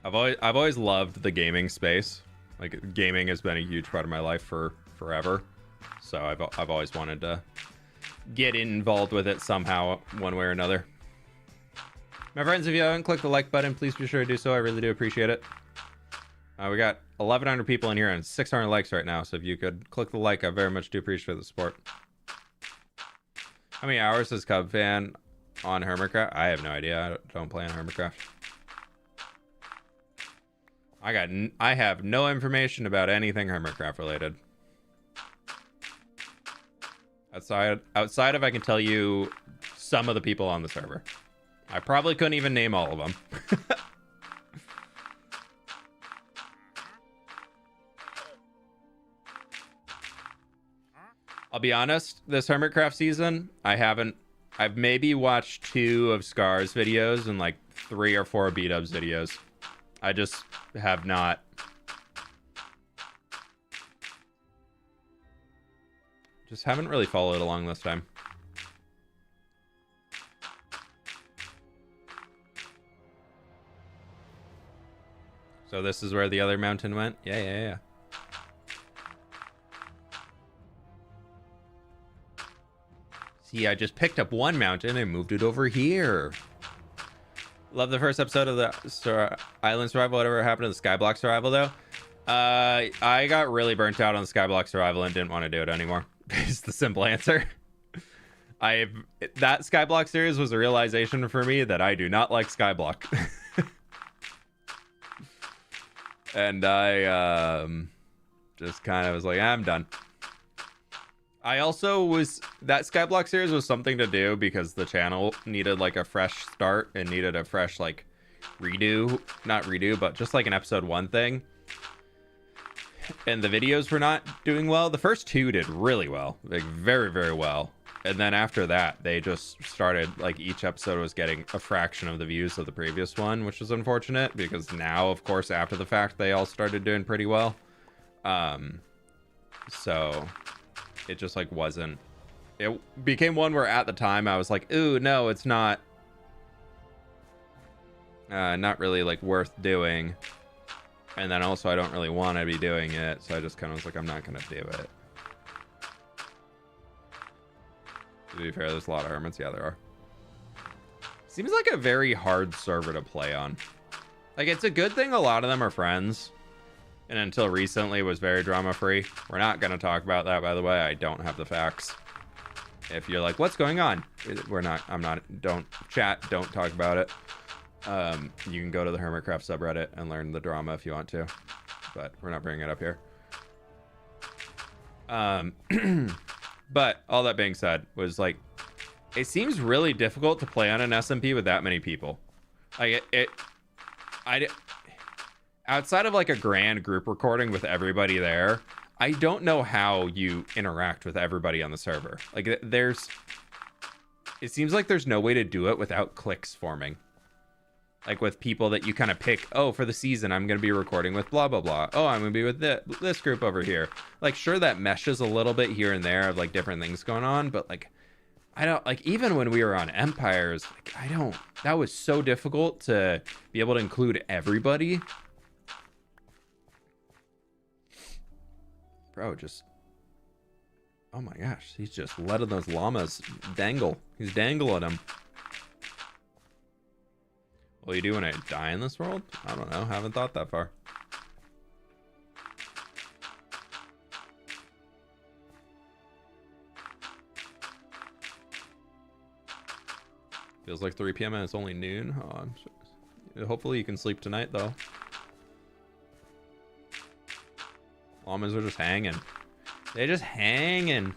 I've always loved the gaming space. Like gaming has been a huge part of my life for forever. So I've always wanted to get involved with it somehow, one way or another. My friends, if you haven't clicked the like button, please be sure to do so. I really do appreciate it. We got 1,100 people in here and 600 likes right now. So if you could click the like, I very much do appreciate the support. How many hours does Cub Fan on Hermitcraft? I have no idea. I don't play on Hermitcraft. I have no information about anything Hermitcraft related. Outside of I can tell you some of the people on the server. I probably couldn't even name all of them. I'll be honest, this Hermitcraft season, I've maybe watched 2 of Scar's videos and like 3 or 4 B-Dubs videos. I just have not. Just haven't really followed along this time. So this is where the other mountain went? Yeah. See, I just picked up one mountain and moved it over here. Love the first episode of the Island Survival, whatever happened to the Skyblock Survival, though. I got really burnt out on Skyblock Survival and didn't want to do it anymore. Is the simple answer. That Skyblock series was a realization for me that I do not like Skyblock. And I just kind of was like, I'm done. I also was, that Skyblock series was something to do because the channel needed like a fresh start and needed a fresh like redo, not redo, but just like an episode 1 thing. And the videos were not doing well. The first 2 did really well, like very, very well. And then after that, they just started, like, each episode was getting a fraction of the views of the previous one, which was unfortunate because now, of course, after the fact, they all started doing pretty well. So it just, like, wasn't, it became one where at the time I was like, ooh, no, it's not really, like, worth doing. And then also I don't really want to be doing it, so I just kind of was like, I'm not going to do it. To be fair, there's a lot of hermits. Yeah, there are. Seems like a very hard server to play on. Like, it's a good thing a lot of them are friends. And until recently was very drama-free. We're not going to talk about that, by the way. I don't have the facts. If you're like, what's going on? We're not, I'm not, don't chat, don't talk about it. You can go to the Hermitcraft subreddit and learn the drama if you want to. But we're not bringing it up here. But all that being said, was like, it seems really difficult to play on an SMP with that many people. Like outside of like a grand group recording with everybody there, I don't know how you interact with everybody on the server. Like it seems like there's no way to do it without cliques forming. Like with people that you kind of pick, oh, for the season, I'm going to be recording with blah, blah, blah. Oh, I'm going to be with this group over here. Like, sure, that meshes a little bit here and there of like different things going on. But like, I don't, like, even when we were on Empires, like, that was so difficult to be able to include everybody. Bro, just, oh my gosh, he's just letting those llamas dangle. He's dangling them. Will you do when I die in this world? I don't know. Haven't thought that far. Feels like 3 p.m. and it's only noon. Oh, hopefully you can sleep tonight, though. Llamas are just hanging. They're just hanging.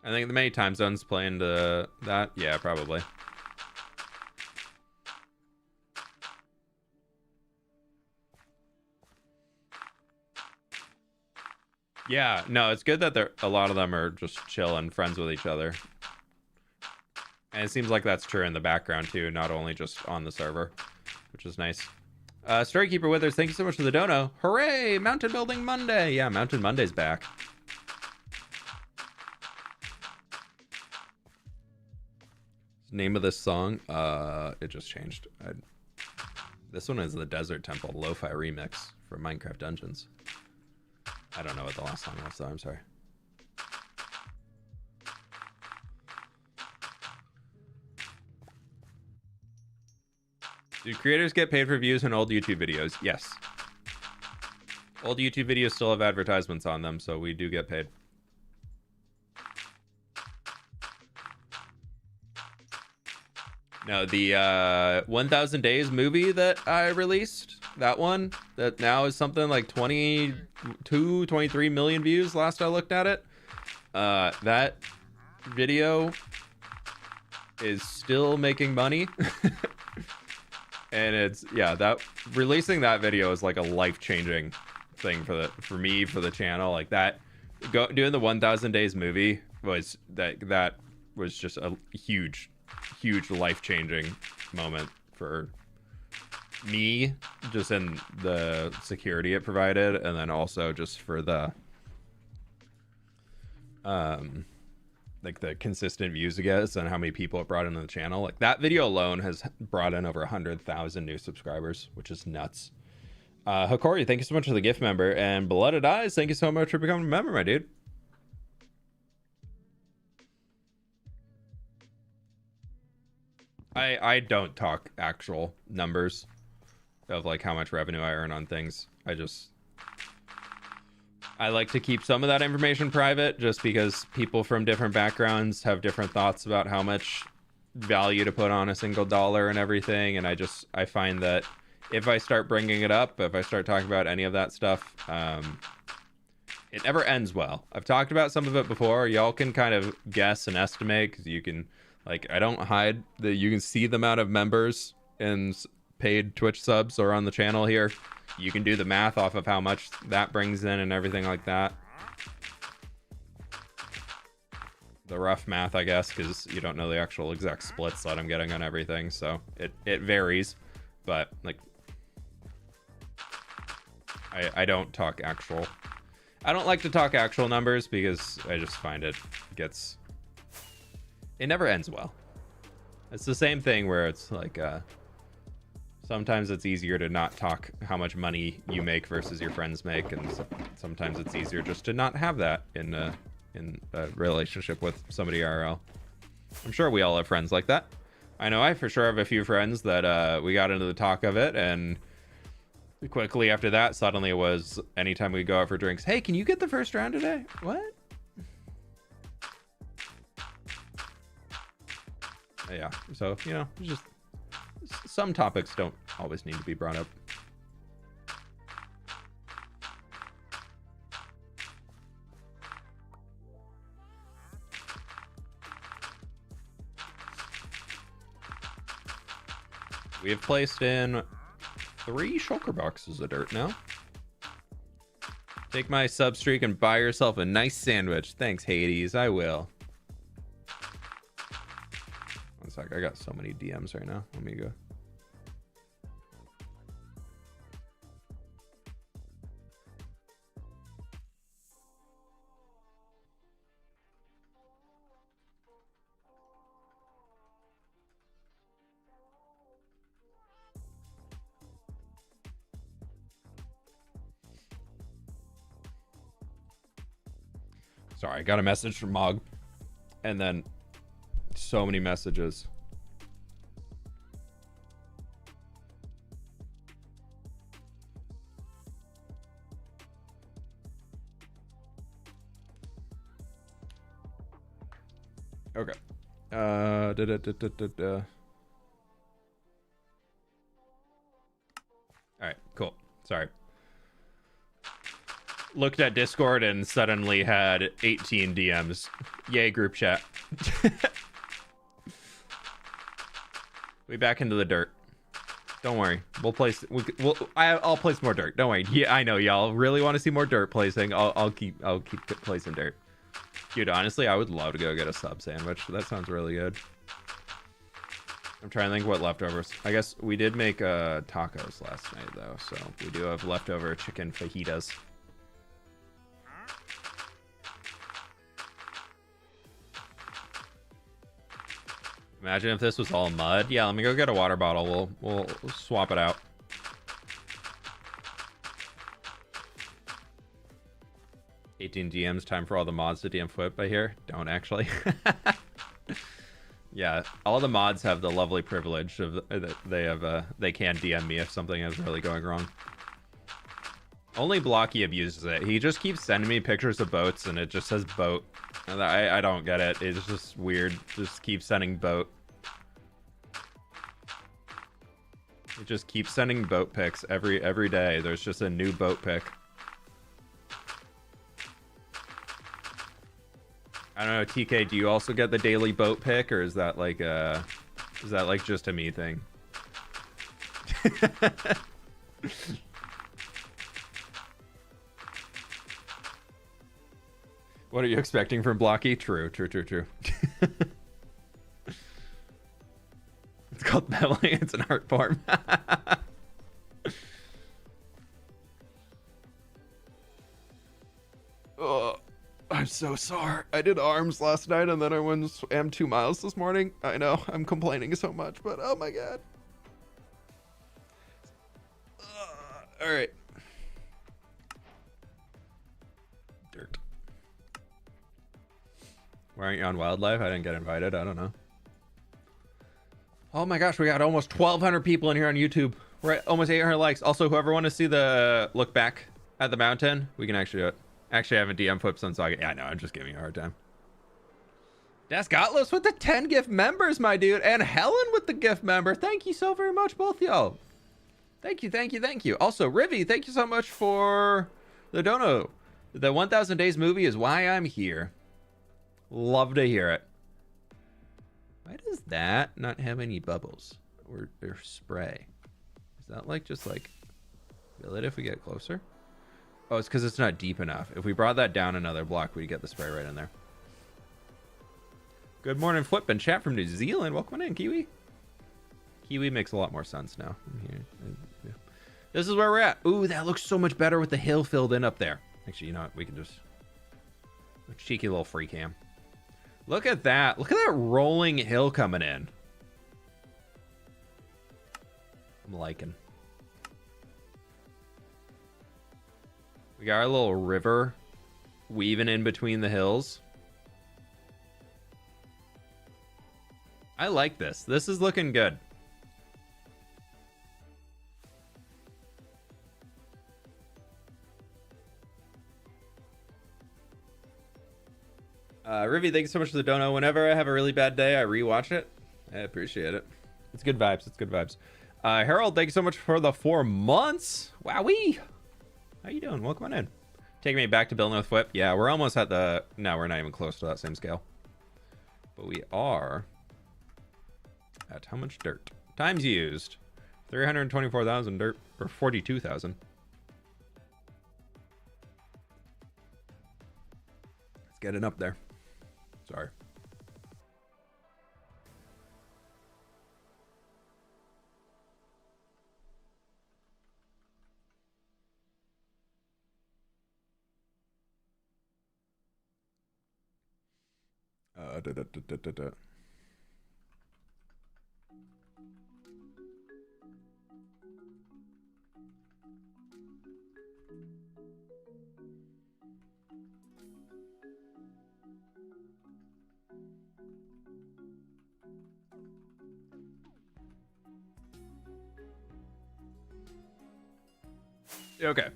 I think the many time zones play into that. Yeah, probably. Yeah, no, it's good that a lot of them are just chill and friends with each other. And it seems like that's true in the background too, not only just on the server, which is nice. Storykeeper Withers, thank you so much for the dono. Hooray! Mountain Building Monday! Yeah, Mountain Monday's back. Name of this song, it just changed. This one is the Desert Temple Lo-Fi Remix for Minecraft Dungeons. I don't know what the last song was, so I'm sorry. Do creators get paid for views on old YouTube videos? Yes. Old YouTube videos still have advertisements on them, so we do get paid. No, the 1000 Days movie that I released, that one, that now is something like 22, 23 million views last I looked at it. That video is still making money. And it's, yeah, that releasing that video is like a life-changing thing for me, for the channel. Like that, doing the 1000 Days movie was that was just a huge life-changing moment for me, just in the security it provided, and then also just for the like the consistent views it gets and how many people it brought into the channel. Like that video alone has brought in over 100,000 new subscribers, which is nuts. Hikori, thank you so much for the gift member, and Blooded Eyes, thank you so much for becoming a member, my dude. I don't talk actual numbers of like how much revenue I earn on things. I like to keep some of that information private, just because people from different backgrounds have different thoughts about how much value to put on a single dollar and everything, and I find that if I start bringing it up, if I start talking about any of that stuff, it never ends well. I've talked about some of it before. Y'all can kind of guess and estimate, because you can, like, I don't hide that you can see the amount of members and paid Twitch subs are on the channel here. You can do the math off of how much that brings in and everything like that. The rough math, I guess, because you don't know the actual exact splits that I'm getting on everything, so it varies. But like, I don't talk actual. I don't like to talk actual numbers because I just find it never ends well. It's the same thing where it's like sometimes it's easier to not talk how much money you make versus your friends make, and sometimes it's easier just to not have that in a relationship with somebody IRL. I'm sure we all have friends like that. I know I for sure have a few friends that we got into the talk of it, and quickly after that, suddenly it was anytime we go out for drinks, hey, can you get the first round today? What? Yeah, so, you know, just some topics don't always need to be brought up. We have placed in 3 shulker boxes of dirt now. Take my sub streak and buy yourself a nice sandwich. Thanks, Hades. I will. One sec. I got so many DMs right now. Let me go. Sorry, I got a message from Mog, and then so many messages. Okay. All right, cool. Sorry. Looked at Discord and suddenly had 18 DMs. Yay, group chat. We back into the dirt. Don't worry. We'll place. I'll place more dirt. Don't worry. Yeah, I know y'all really want to see more dirt placing. I'll keep placing dirt. Dude, honestly, I would love to go get a sub sandwich. That sounds really good. I'm trying to think what leftovers. I guess we did make tacos last night though, so we do have leftover chicken fajitas. Imagine if this was all mud. Yeah, let me go get a water bottle. We'll swap it out. $18 DMs. Time for all the mods to DM fWhip. I hear. Don't actually. Yeah, all the mods have the lovely privilege of they can DM me if something is really going wrong. Only Blocky abuses it. He just keeps sending me pictures of boats and it just says boat. And I don't get it. It's just weird. Just keep sending boat. It just keeps sending boat pics every day. There's just a new boat pic. I don't know, TK, do you also get the daily boat pic, or is that like just a me thing? What are you expecting from Blocky? True. It's called pedaling. It's an art form. Oh, I'm so sore. I did arms last night and then I went and swam 2 miles this morning. I know, I'm complaining so much, but oh my god. All right. Dirt. Why aren't you on Wildlife? I didn't get invited. I don't know. Oh my gosh, we got almost 1,200 people in here on YouTube. We're at almost 800 likes. Also, whoever want to see the look back at the mountain, we can actually do it. Actually, I haven't DM flipped since August. Yeah, I know. I'm just giving you a hard time. Dasgatlos with the 10 gift members, my dude. And Helen with the gift member. Thank you so very much, both y'all. Thank you, thank you, thank you. Also, Rivy, thank you so much for the dono. The 1000 Days movie is why I'm here. Love to hear it. Why does that not have any bubbles or spray? Is that like just like feel it if we get closer? Oh, it's because it's not deep enough. If we brought that down another block, we'd get the spray right in there. Good morning, fWhip and chat from New Zealand. Welcome in, Kiwi. Kiwi makes a lot more sense now. Yeah. This is where we're at. Ooh, that looks so much better with the hill filled in up there. Actually, you know what? We can just a cheeky little free cam. Look at that. Look at that rolling hill coming in. I'm liking. We got our little river weaving in between the hills. I like this. This is looking good. Rivy, thank you so much for the dono. Whenever I have a really bad day, I rewatch it. I appreciate it. It's good vibes. It's good vibes. Harold, thank you so much for the 4 months. Wowee. How you doing? Welcome on in. Taking me back to building with fWhip. Yeah, we're almost at the... No, we're not even close to that same scale. But we are at how much dirt? Times used. 324,000 dirt. Or 42,000. Let's get it up there. Sorry. Okay.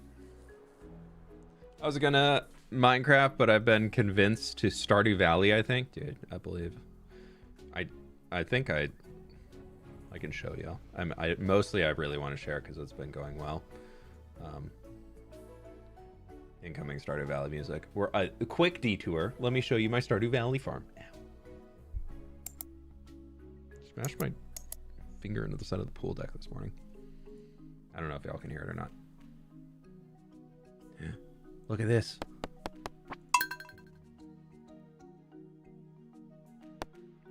I was gonna Minecraft, but I've been convinced to Stardew Valley, I think. Dude, I believe. I think I can show you. Mostly I really want to share because it's been going well. Incoming Stardew Valley music. We're a quick detour. Let me show you my Stardew Valley farm. Smashed my finger into the side of the pool deck this morning. I don't know if y'all can hear it or not. Yeah. Look at this.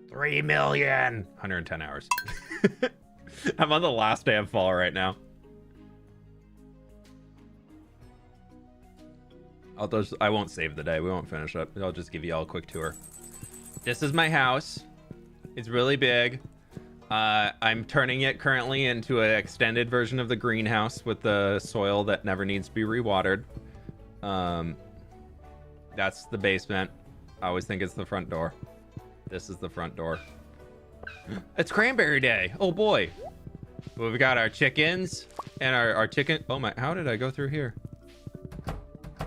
$3 million. 110 hours. I'm on the last day of fall right now. I won't save the day. We won't finish it. I'll just give you all a quick tour. This is my house. It's really big. I'm turning it currently into an extended version of the greenhouse with the soil that never needs to be rewatered. That's the basement. I always think it's the front door. This is the front door. It's cranberry day. Oh boy. We've got our chickens and our chicken. Oh my, how did I go through here?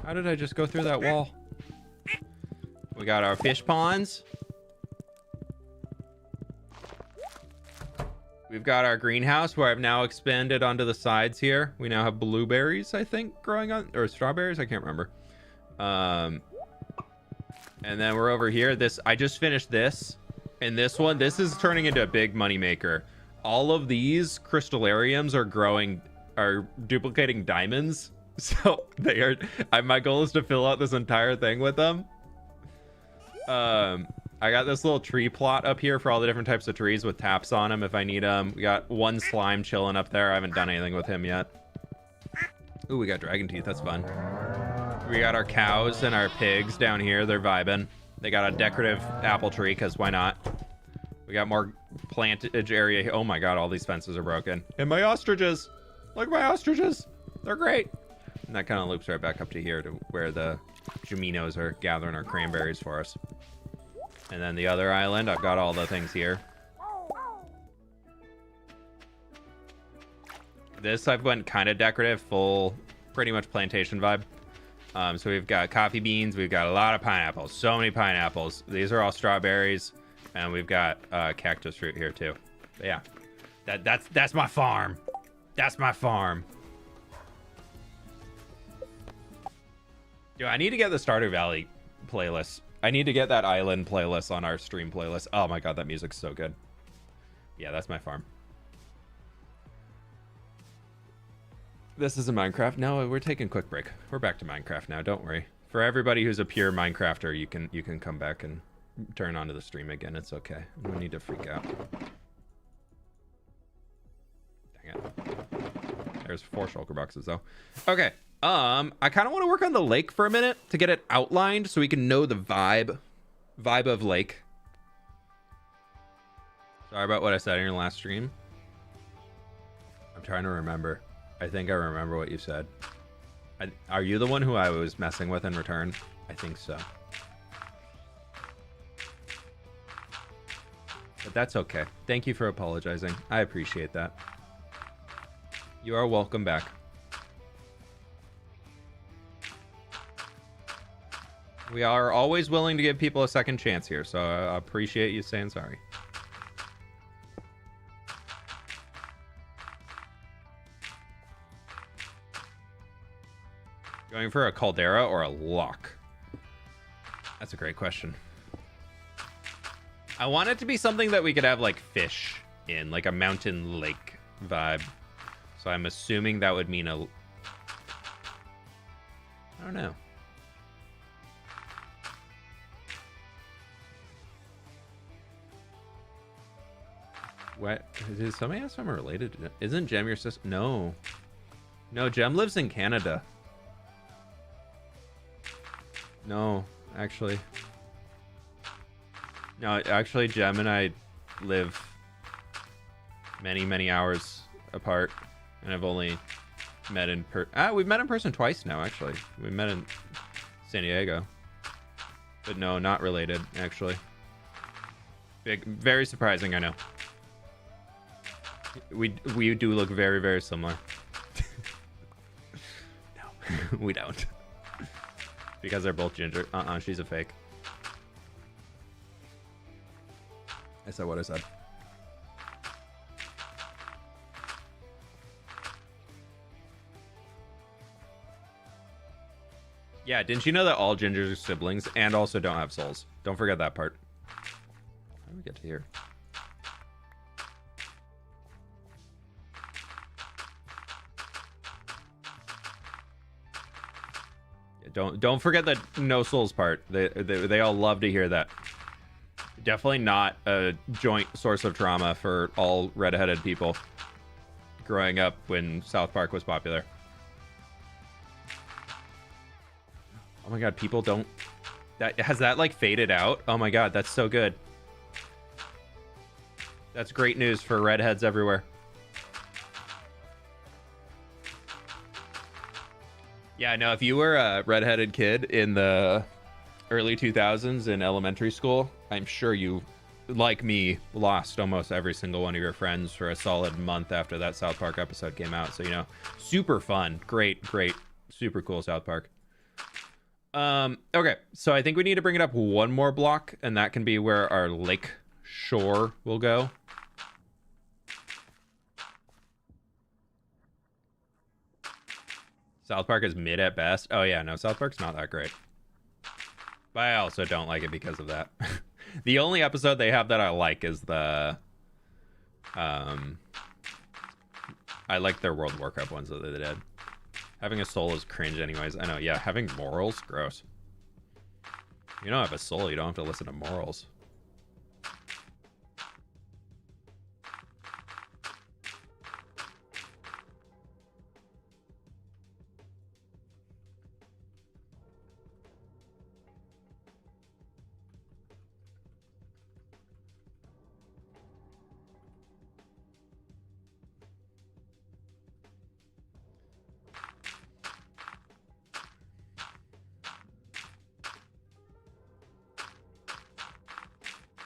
How did I just go through that wall? We got our fish ponds. We've got our greenhouse where I've now expanded onto the sides here. We now have blueberries, I think, growing on, or strawberries. I can't remember. And then we're over here. I just finished this. And this one, this is turning into a big money maker. All of these crystallariums are duplicating diamonds. So they are, my goal is to fill out this entire thing with them. I got this little tree plot up here for all the different types of trees with taps on them if I need them. We got one slime chilling up there. I haven't done anything with him yet. Ooh, we got dragon teeth. That's fun. We got our cows and our pigs down here. They're vibing. They got a decorative apple tree because why not? We got more plantage area. Oh my god, all these fences are broken. And my ostriches. Look at my ostriches. They're great. And that kind of loops right back up to here to where the Jaminos are gathering our cranberries for us. And then the other island, I've got all the things here. This I've went kind of decorative, full, pretty much plantation vibe. So we've got coffee beans. We've got a lot of pineapples. So many pineapples. These are all strawberries. And we've got cactus fruit here too. But yeah, that's my farm. That's my farm. Yo, I need to get the Stardew Valley playlist. I need to get that island playlist on our stream playlist. Oh my god, that music's so good. Yeah, that's my farm. This is a Minecraft. No, we're taking a quick break. We're back to Minecraft now. Don't worry. For everybody who's a pure Minecrafter, you can come back and turn onto the stream again. It's okay. No need to freak out. Dang it. There's 4 shulker boxes though. Okay. I kind of want to work on the lake for a minute to get it outlined so we can know the vibe of lake. Sorry about what I said in your last stream. I'm trying to remember. I think I remember what you said. Are you the one who I was messing with in return? I think so. But that's okay. Thank you for apologizing. I appreciate that. You are welcome back. We are always willing to give people a second chance here, so I appreciate you saying sorry. Going for a caldera or a lock? That's a great question. I want it to be something that we could have like fish in, like a mountain lake vibe. So I'm assuming that would mean I don't know. What? Did somebody ask if I'm related to... Isn't Jem your sister? No. No, Jem lives in Canada. No, actually. No, actually, Jem and I live many hours apart. And I've only met in we've met in person twice now, actually. We met in San Diego. But no, not related, actually. Very surprising, I know. We do look very similar. No, we don't. Because they're both ginger. She's a fake. I said what I said. Yeah, didn't you know that all gingers are siblings and also don't have souls? Don't forget that part. How do we get to here? Don't forget that no souls part. They all love to hear that. Definitely not a joint source of trauma for all redheaded people growing up when South Park was popular. Oh my god, people don't... Has that like faded out? Oh my god, that's so good. That's great news for redheads everywhere. Yeah, no, if you were a redheaded kid in the early 2000s in elementary school, I'm sure you, like me, lost almost every single one of your friends for a solid month after that South Park episode came out. So, you know, super fun. Great, super cool South Park. Okay, so I think we need to bring it up one more block, and that can be where our lake shore will go. South Park is mid at best. Oh yeah, no, South Park's not that great. But I also don't like it because of that. The only episode they have that I like is the... I like their World of Warcraft ones that they did. Having a soul is cringe anyways. I know, yeah, having morals? Gross. You don't have a soul, you don't have to listen to morals.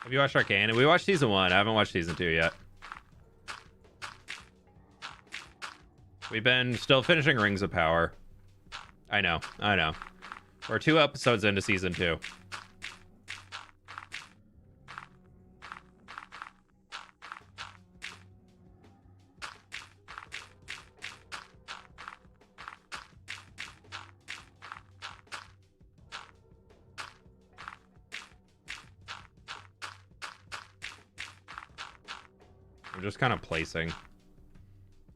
Have you watched Arcane? We watched season 1. I haven't watched season 2 yet. We've been still finishing Rings of Power. I know. We're 2 episodes into season 2. I'm just kind of placing,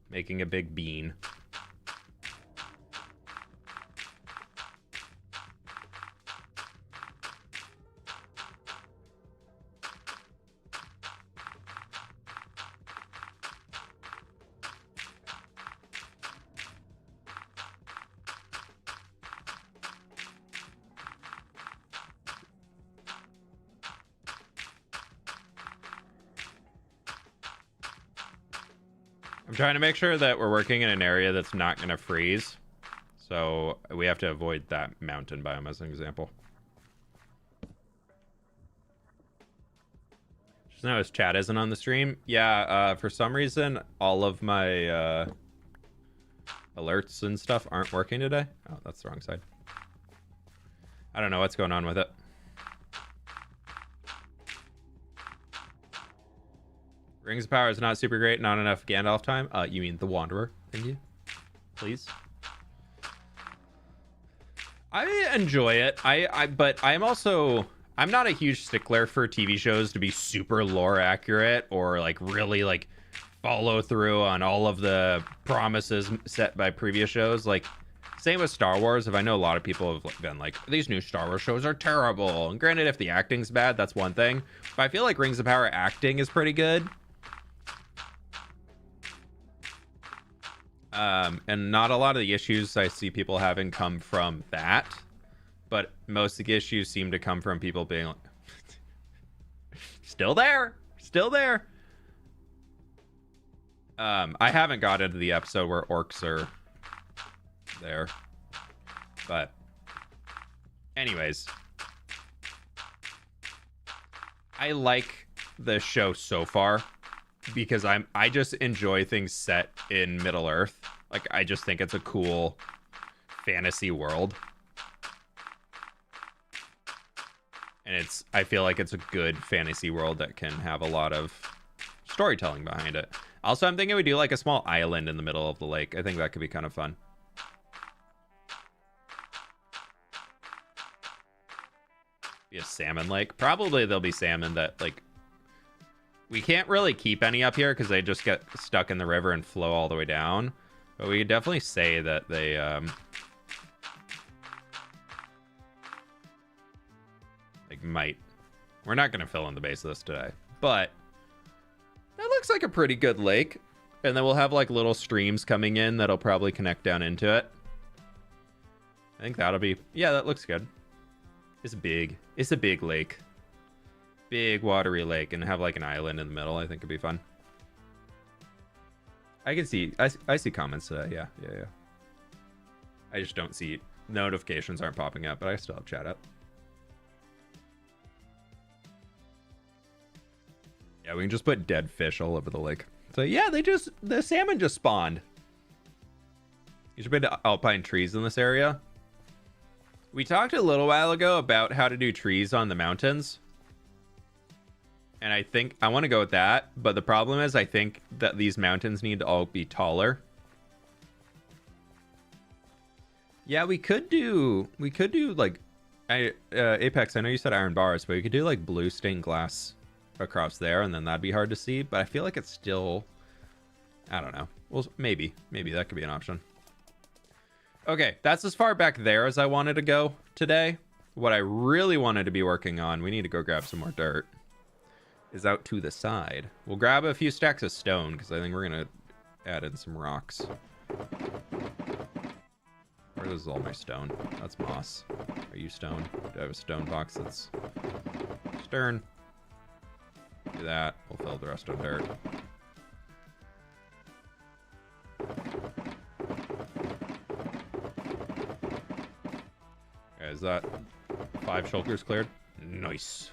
making a big bean. I'm trying to make sure that we're working in an area that's not going to freeze. So we have to avoid that mountain biome as an example. Just noticed chat isn't on the stream. Yeah, for some reason, all of my alerts and stuff aren't working today. Oh, that's the wrong side. I don't know what's going on with it. Rings of Power is not super great. Not enough Gandalf time. You mean the Wanderer? Thank you. Please. I enjoy it. But I'm not a huge stickler for TV shows to be super lore accurate or like really like follow through on all of the promises set by previous shows. Like same with Star Wars. If I know a lot of people have been like, these new Star Wars shows are terrible. And granted, if the acting's bad, that's one thing. But I feel like Rings of Power acting is pretty good. And not a lot of the issues I see people having come from that, but most of the issues seem to come from people being like, still there. I haven't got into the episode where orcs are there, but anyways, I like the show so far. Because I just enjoy things set in Middle Earth. Like, I just think it's a cool fantasy world. And I feel like it's a good fantasy world that can have a lot of storytelling behind it. Also, I'm thinking we do like a small island in the middle of the lake. I think that could be kind of fun. Be a salmon lake. Probably there'll be salmon that like we can't really keep any up here because they just get stuck in the river and flow all the way down. But we could definitely say that they like might. We're not going to fill in the base of this today, but that looks like a pretty good lake. And then we'll have like little streams coming in that'll probably connect down into it. I think that'll be, yeah, that looks good. It's big. It's a big lake. Big watery lake, and have like an island in the middle. I think it'd be fun. I can see, I see comments today. Yeah. I just don't see, notifications aren't popping up, but I still have chat up. Yeah, we can just put dead fish all over the lake. So yeah, the salmon just spawned. You should put alpine trees in this area. We talked a little while ago about how to do trees on the mountains. And I think I want to go with that. But the problem is I think that these mountains need to all be taller. Yeah, we could do like, Apex, I know you said iron bars, but we could do like blue stained glass across there, and then that'd be hard to see. But I feel like it's still, I don't know. Well, maybe that could be an option. Okay, that's as far back there as I wanted to go today. What I really wanted to be working on, we need to go grab some more dirt, is out to the side. We'll grab a few stacks of stone because I think we're gonna add in some rocks. Where is all my stone? That's moss. Are you stone? Do I have a stone box that's stern? Do that. We'll fill the rest of dirt. Okay, is that 5 shulkers cleared? Nice.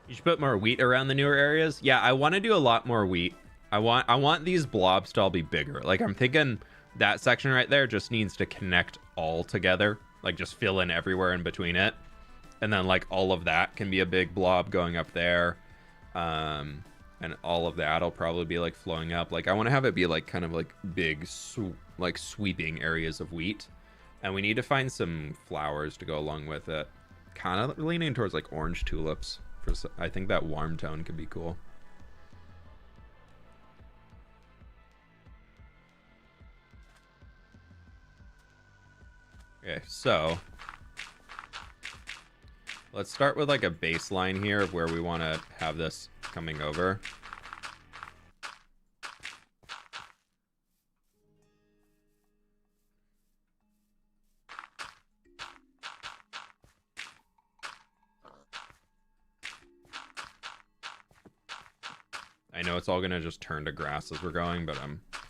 You should put more wheat around the newer areas. Yeah, I want to do a lot more wheat. I want these blobs to all be bigger. Like, I'm thinking that section right there just needs to connect all together, like just fill in everywhere in between it. And then like all of that can be a big blob going up there. And all of that'll probably be like flowing up. Like I want to have it be like kind of like big like sweeping areas of wheat. And we need to find some flowers to go along with it. Kind of leaning towards like orange tulips. I think that warm tone could be cool. Okay, so let's start with like a baseline here of where we want to have this coming over. I know it's all gonna just turn to grass as we're going, but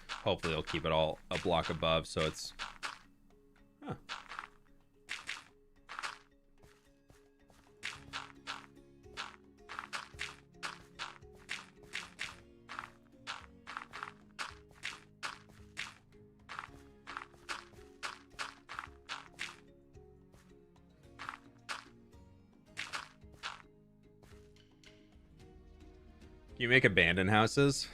hopefully it'll keep it all a block above so it's... Huh. You make abandoned houses?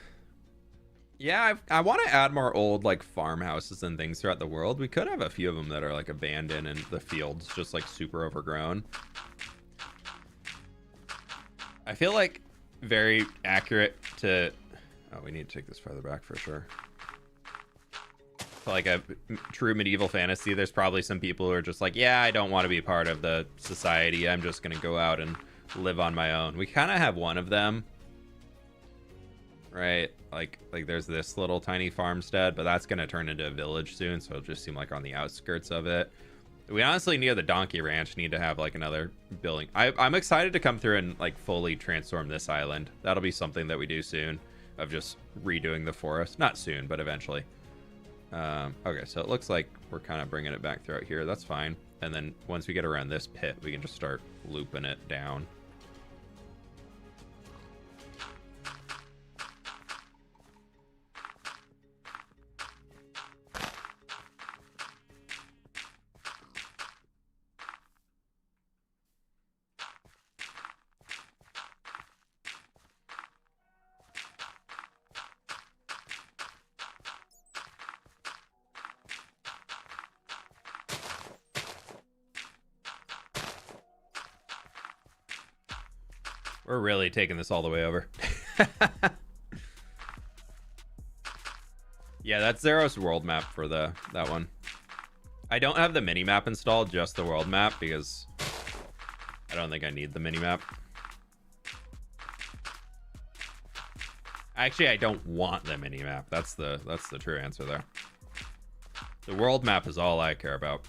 Yeah, I want to add more old like farmhouses and things throughout the world. We could have a few of them that are like abandoned and the fields just like super overgrown. I feel like very accurate to... Oh, we need to take this farther back for sure. Like a true medieval fantasy, there's probably some people who are just like, yeah, I don't want to be part of the society. I'm just going to go out and live on my own. We kind of have one of them. Right, like there's this little tiny farmstead, but that's gonna turn into a village soon, so it'll just seem like on the outskirts of it. We honestly, near the donkey ranch, need to have like another building. I'm excited to come through and like fully transform this island. That'll be something that we do soon, of just redoing the forest. Not soon, but eventually. Okay, so it looks like we're kind of bringing it back throughout here. That's fine. And then once we get around this pit, we can just start looping it down. We're really taking this all the way over. Yeah, that's Zeros world map for that one. I don't have the mini map installed, just the world map, because I don't think I need the mini map. Actually, I don't want the mini map. That's the true answer there. The world map is all I care about.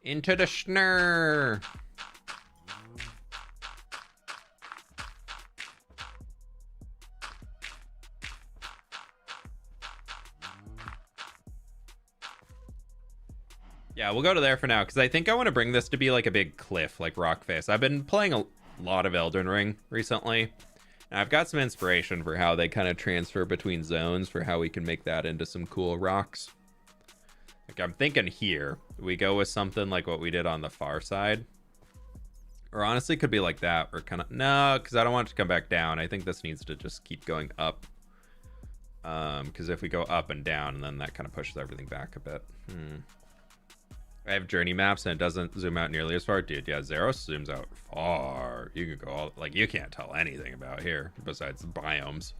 Into the schnurr. Yeah, we'll go to there for now, because I think I want to bring this to be like a big cliff, like rock face. I've been playing a lot of Elden Ring recently, and I've got some inspiration for how they kind of transfer between zones, for how we can make that into some cool rocks. Like I'm thinking here, we go with something like what we did on the far side. Or honestly, could be like that, or kind of... No, because I don't want it to come back down. I think this needs to just keep going up. Because if we go up and down, then that kind of pushes everything back a bit. I have journey maps, and it doesn't zoom out nearly as far. Dude, yeah, Zeros zooms out far. You can go all... Like, you can't tell anything about here, besides the biomes.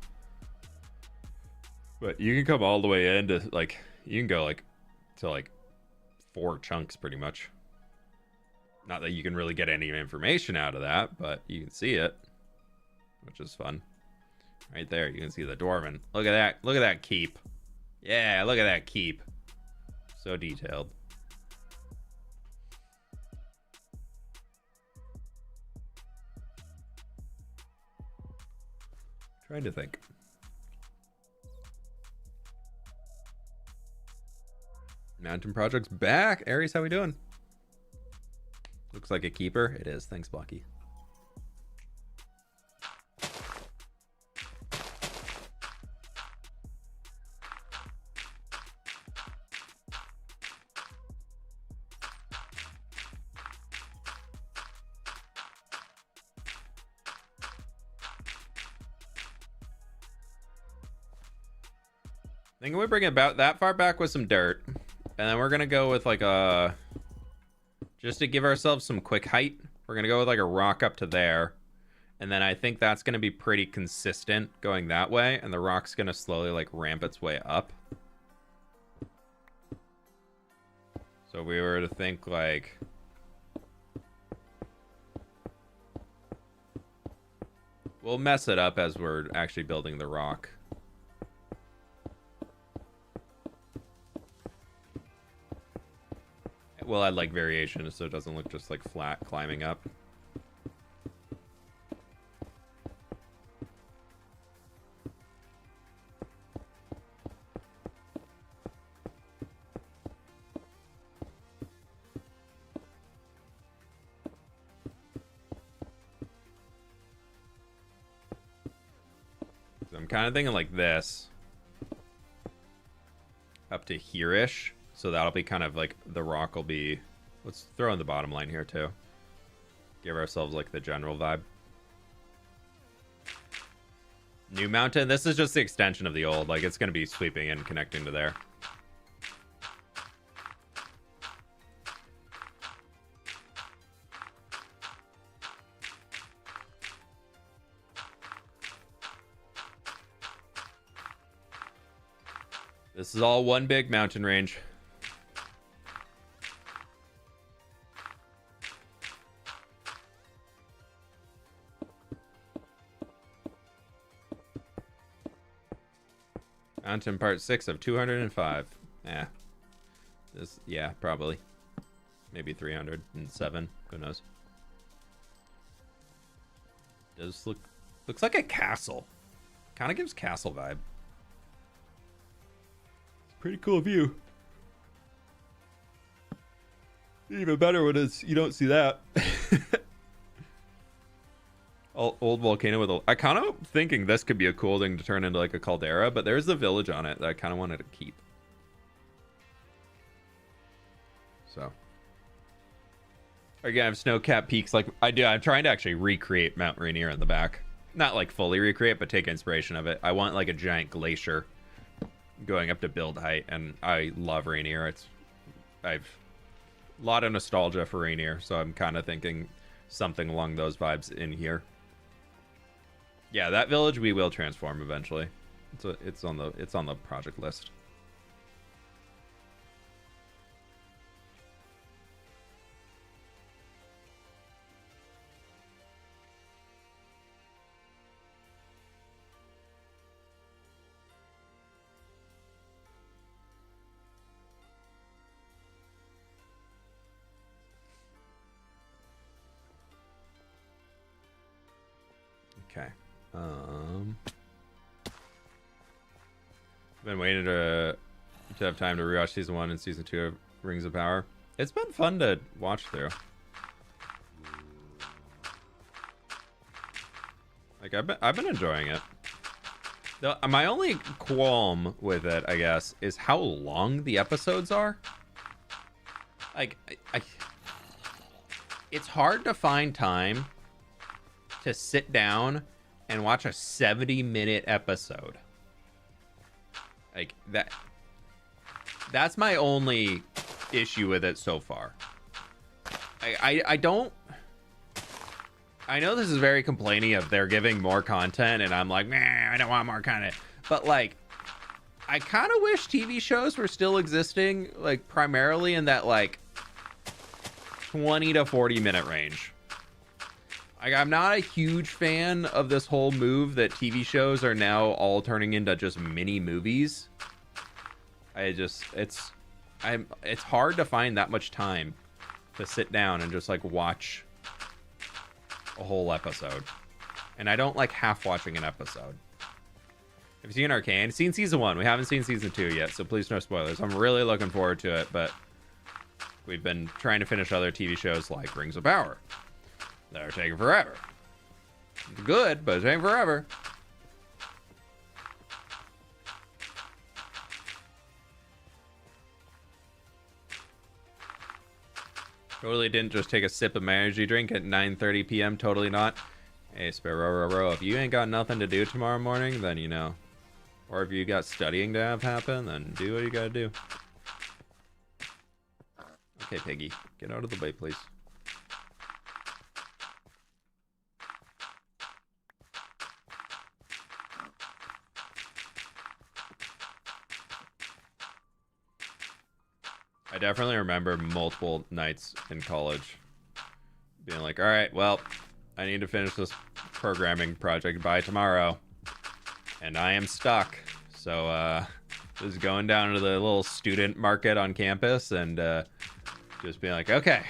But you can come all the way into, like... You can go, like... to like 4 chunks pretty much. Not that you can really get any information out of that, but you can see it, which is fun. Right there, you can see the dwarven. Look at that. Look at that keep. Yeah, look at that keep. So detailed. Trying to think. Mountain project's back. Aries, how we doing? Looks like a keeper. It is. Thanks, Blocky. I think we bring it about that far back with some dirt. And then we're going to go with like a... Just to give ourselves some quick height, we're going to go with like a rock up to there. And then I think that's going to be pretty consistent going that way. And the rock's going to slowly like ramp its way up. So if we were to think like... We'll mess it up as we're actually building the rock. We'll add like variation so it doesn't look just like flat climbing up. So I'm kind of thinking like this up to here-ish. So that'll be kind of like the rock will be... Let's throw in the bottom line here too. Give ourselves like the general vibe. New mountain. This is just the extension of the old. Like it's going to be sweeping and connecting to there. This is all one big mountain range. Mountain part 6 of 205. Yeah. This, yeah, probably. Maybe 307. Who knows? Does looks like a castle. Kind of gives castle vibe. Pretty cool view. Even better when it's you don't see that. Old volcano with a... I kind of thinking this could be a cool thing to turn into like a caldera, but there's a village on it that I kind of wanted to keep. So. Again, I have snow-capped peaks like I do. I'm trying to actually recreate Mount Rainier in the back. Not like fully recreate, but take inspiration of it. I want like a giant glacier going up to build height, and I love Rainier. I've a lot of nostalgia for Rainier, so I'm kind of thinking something along those vibes in here. Yeah, that village we will transform eventually. It's on the project list. Okay. Been waiting to have time to rewatch season 1 and season 2 of Rings of Power. It's been fun to watch through. Like I've been enjoying it. My only qualm with it, I guess, is how long the episodes are. Like it's hard to find time to sit down and watch a 70-minute episode. Like that's my only issue with it so far. I don't... I know this is very complaining of they're giving more content, and I'm like, man, I don't want more content. But like, I kind of wish TV shows were still existing, like primarily in that like 20 to 40 minute range. Like, I'm not a huge fan of this whole move that TV shows are now all turning into just mini movies. It's hard to find that much time to sit down and just like watch a whole episode. And I don't like half watching an episode. Have you seen Arcane? Seen season 1. We haven't seen season 2 yet, so please no spoilers. I'm really looking forward to it, but We've been trying to finish other TV shows like Rings of Power that are taking forever. It's good, but it's taking forever. Totally didn't just take a sip of my energy drink at 9:30 p.m. Totally not. Hey, Sparrow, if you ain't got nothing to do tomorrow morning, then you know. Or if you got studying to have happen, then do what you gotta do. Okay, Piggy, get out of the way, please. I definitely remember multiple nights in college being like, all right, well, I need to finish this programming project by tomorrow. And I am stuck. So, just going down to the little student market on campus and just being like, okay,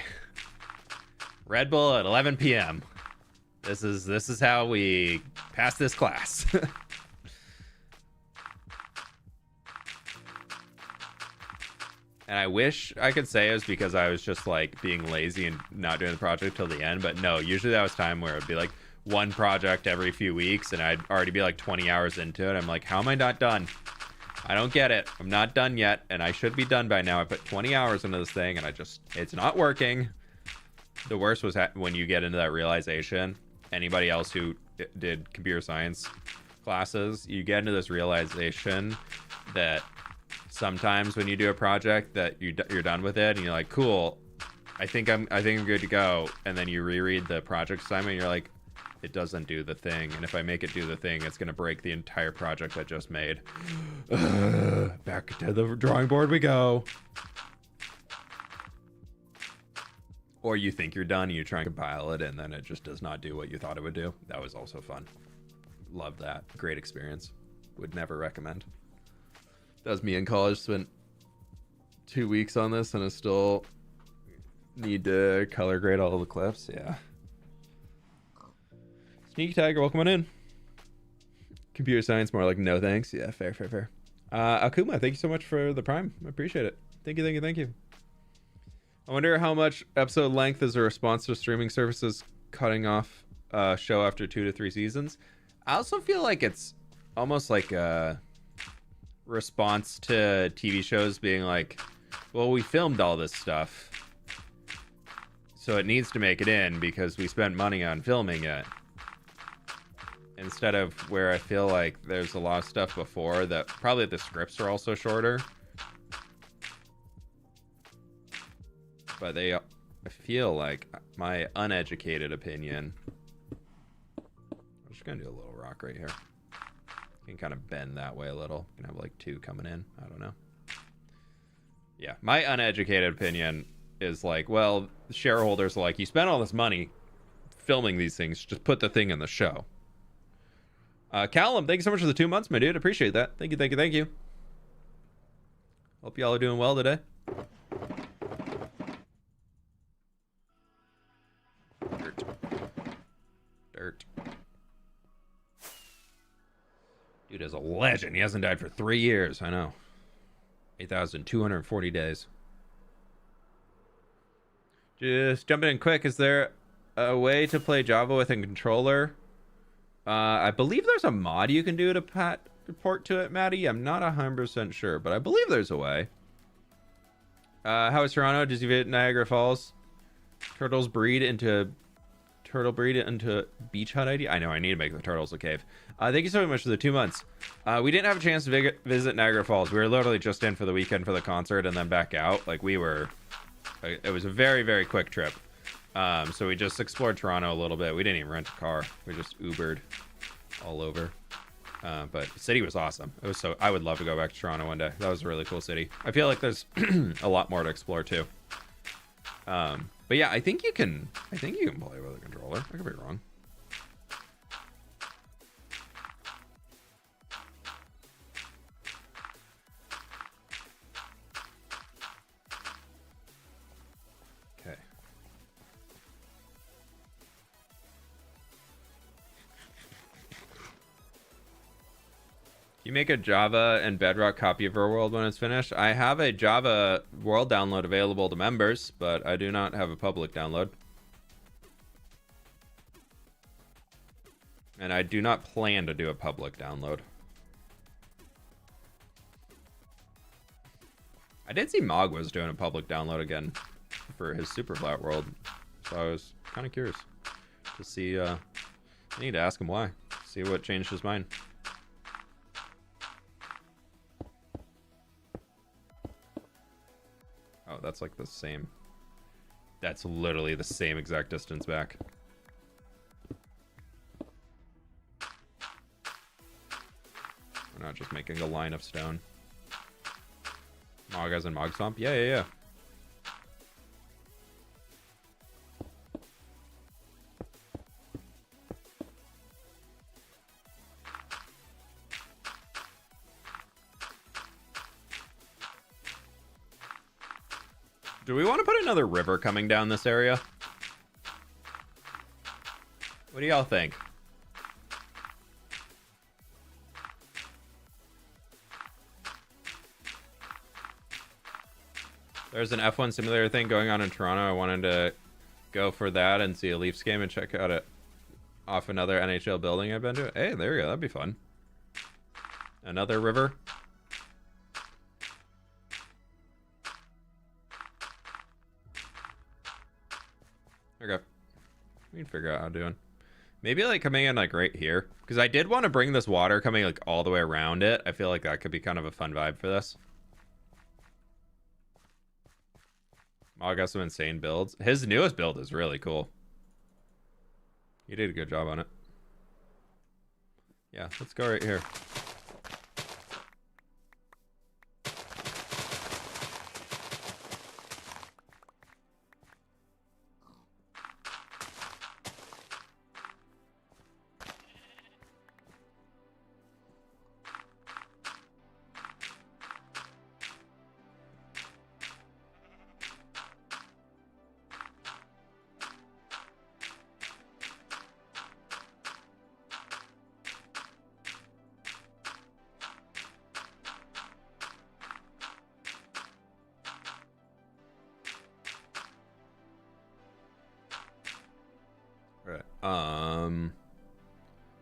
Red Bull at 11 p.m. This is how we pass this class. And I wish I could say it was because I was just like being lazy and not doing the project till the end, but no, usually that was time where it'd be like one project every few weeks and I'd already be like 20 hours into it. I'm like, how am I not done? I don't get it. I'm not done yet, and I should be done by now. I put 20 hours into this thing and it's not working. The worst was when you get into that realization. Anybody else who did computer science classes, you get into this realization that sometimes when you do a project that you're done with it and you're like, cool, I think I'm good to go, and then you reread the project assignment and you're like, it doesn't do the thing, and if I make it do the thing, it's gonna break the entire project I just made. Back to the drawing board we go. Or you think you're done and you try and compile it and then it just does not do what you thought it would do. That was also fun. Loved that. Great experience. Would never recommend. That was me in college. Spent 2 weeks on this and I still need to color grade all the clips. Yeah. Sneaky Tiger, welcome on in. Computer science, more like no thanks. Yeah, fair. Akuma, thank you so much for the prime. I appreciate it. Thank you. I wonder how much episode length is a response to streaming services cutting off show after 2 to 3 seasons. I also feel like it's almost like a response to TV shows being like, well, we filmed all this stuff, so it needs to make it in because we spent money on filming it. Instead of where I feel like there's a lot of stuff before that probably the scripts are also shorter. But I feel like, my uneducated opinion, I'm just gonna do a little rock right here. You can kind of bend that way a little. You can have like 2 coming in. I don't know. Yeah, my uneducated opinion is like, well, shareholders are like, you spent all this money filming these things, just put the thing in the show. Callum, thank you so much for the 2 months, my dude. Appreciate that. Thank you. Hope y'all are doing well today. Dirt. Dude is a legend. He hasn't died for 3 years. I know. 8,240 days. Just jumping in quick. Is there a way to play Java with a controller? I believe there's a mod you can do to port to it, Maddie. I'm not 100% sure, but I believe there's a way. How is Toronto? Does you visit Niagara Falls? Turtles breed into beach hut idea. I know I need to make the turtles a cave. Thank you so much for the 2 months. We didn't have a chance to visit Niagara Falls. We were literally just in for the weekend for the concert and then back out. Like it was a very, very quick trip. So we just explored Toronto a little bit. We didn't even rent a car. We just Ubered all over. But the city was awesome. I would love to go back to Toronto one day. That was a really cool city. I feel like there's a lot more to explore too. But yeah, I think you can play with a controller. I could be wrong. Okay. You make a Java and Bedrock copy of our world when it's finished. I have a Java world download available to members, but I do not have a public download. And I do not plan to do a public download. I did see Mog was doing a public download again for his Super Flat world. So I was kind of curious to see. I need to ask him why. See what changed his mind. Oh, that's like the same. That's literally the same exact distance back. We're not just making a line of stone. Mog as in Mog Swamp? Yeah. Do we want to put another river coming down this area? What do y'all think? There's an F1 simulator thing going on in Toronto. I wanted to go for that and see a Leafs game and check out it off another NHL building I've been to. Hey, there you go. That'd be fun. Another river. Okay. We can figure out how to do it. Maybe like coming in like right here. Because I did want to bring this water coming like all the way around it. I feel like that could be kind of a fun vibe for this. Mog got some insane builds. His newest build is really cool. He did a good job on it. Yeah, let's go right here.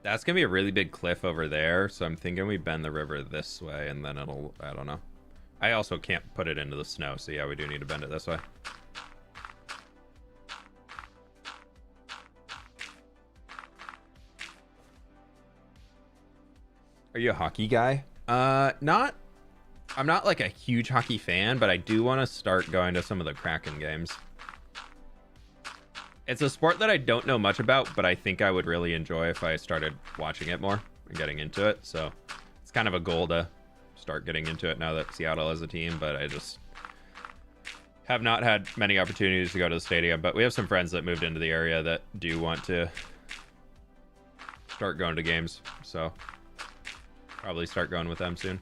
That's gonna be a really big cliff over there, so I'm thinking we bend the river this way and then it'll, I don't know. I also can't put it into the snow, so yeah, we do need to bend it this way. Are you a hockey guy? I'm not like a huge hockey fan, but I do want to start going to some of the Kraken games. It's a sport that I don't know much about, but I think I would really enjoy if I started watching it more and getting into it. So it's kind of a goal to start getting into it now that Seattle is a team, but I just have not had many opportunities to go to the stadium. But we have some friends that moved into the area that do want to start going to games. So probably start going with them soon.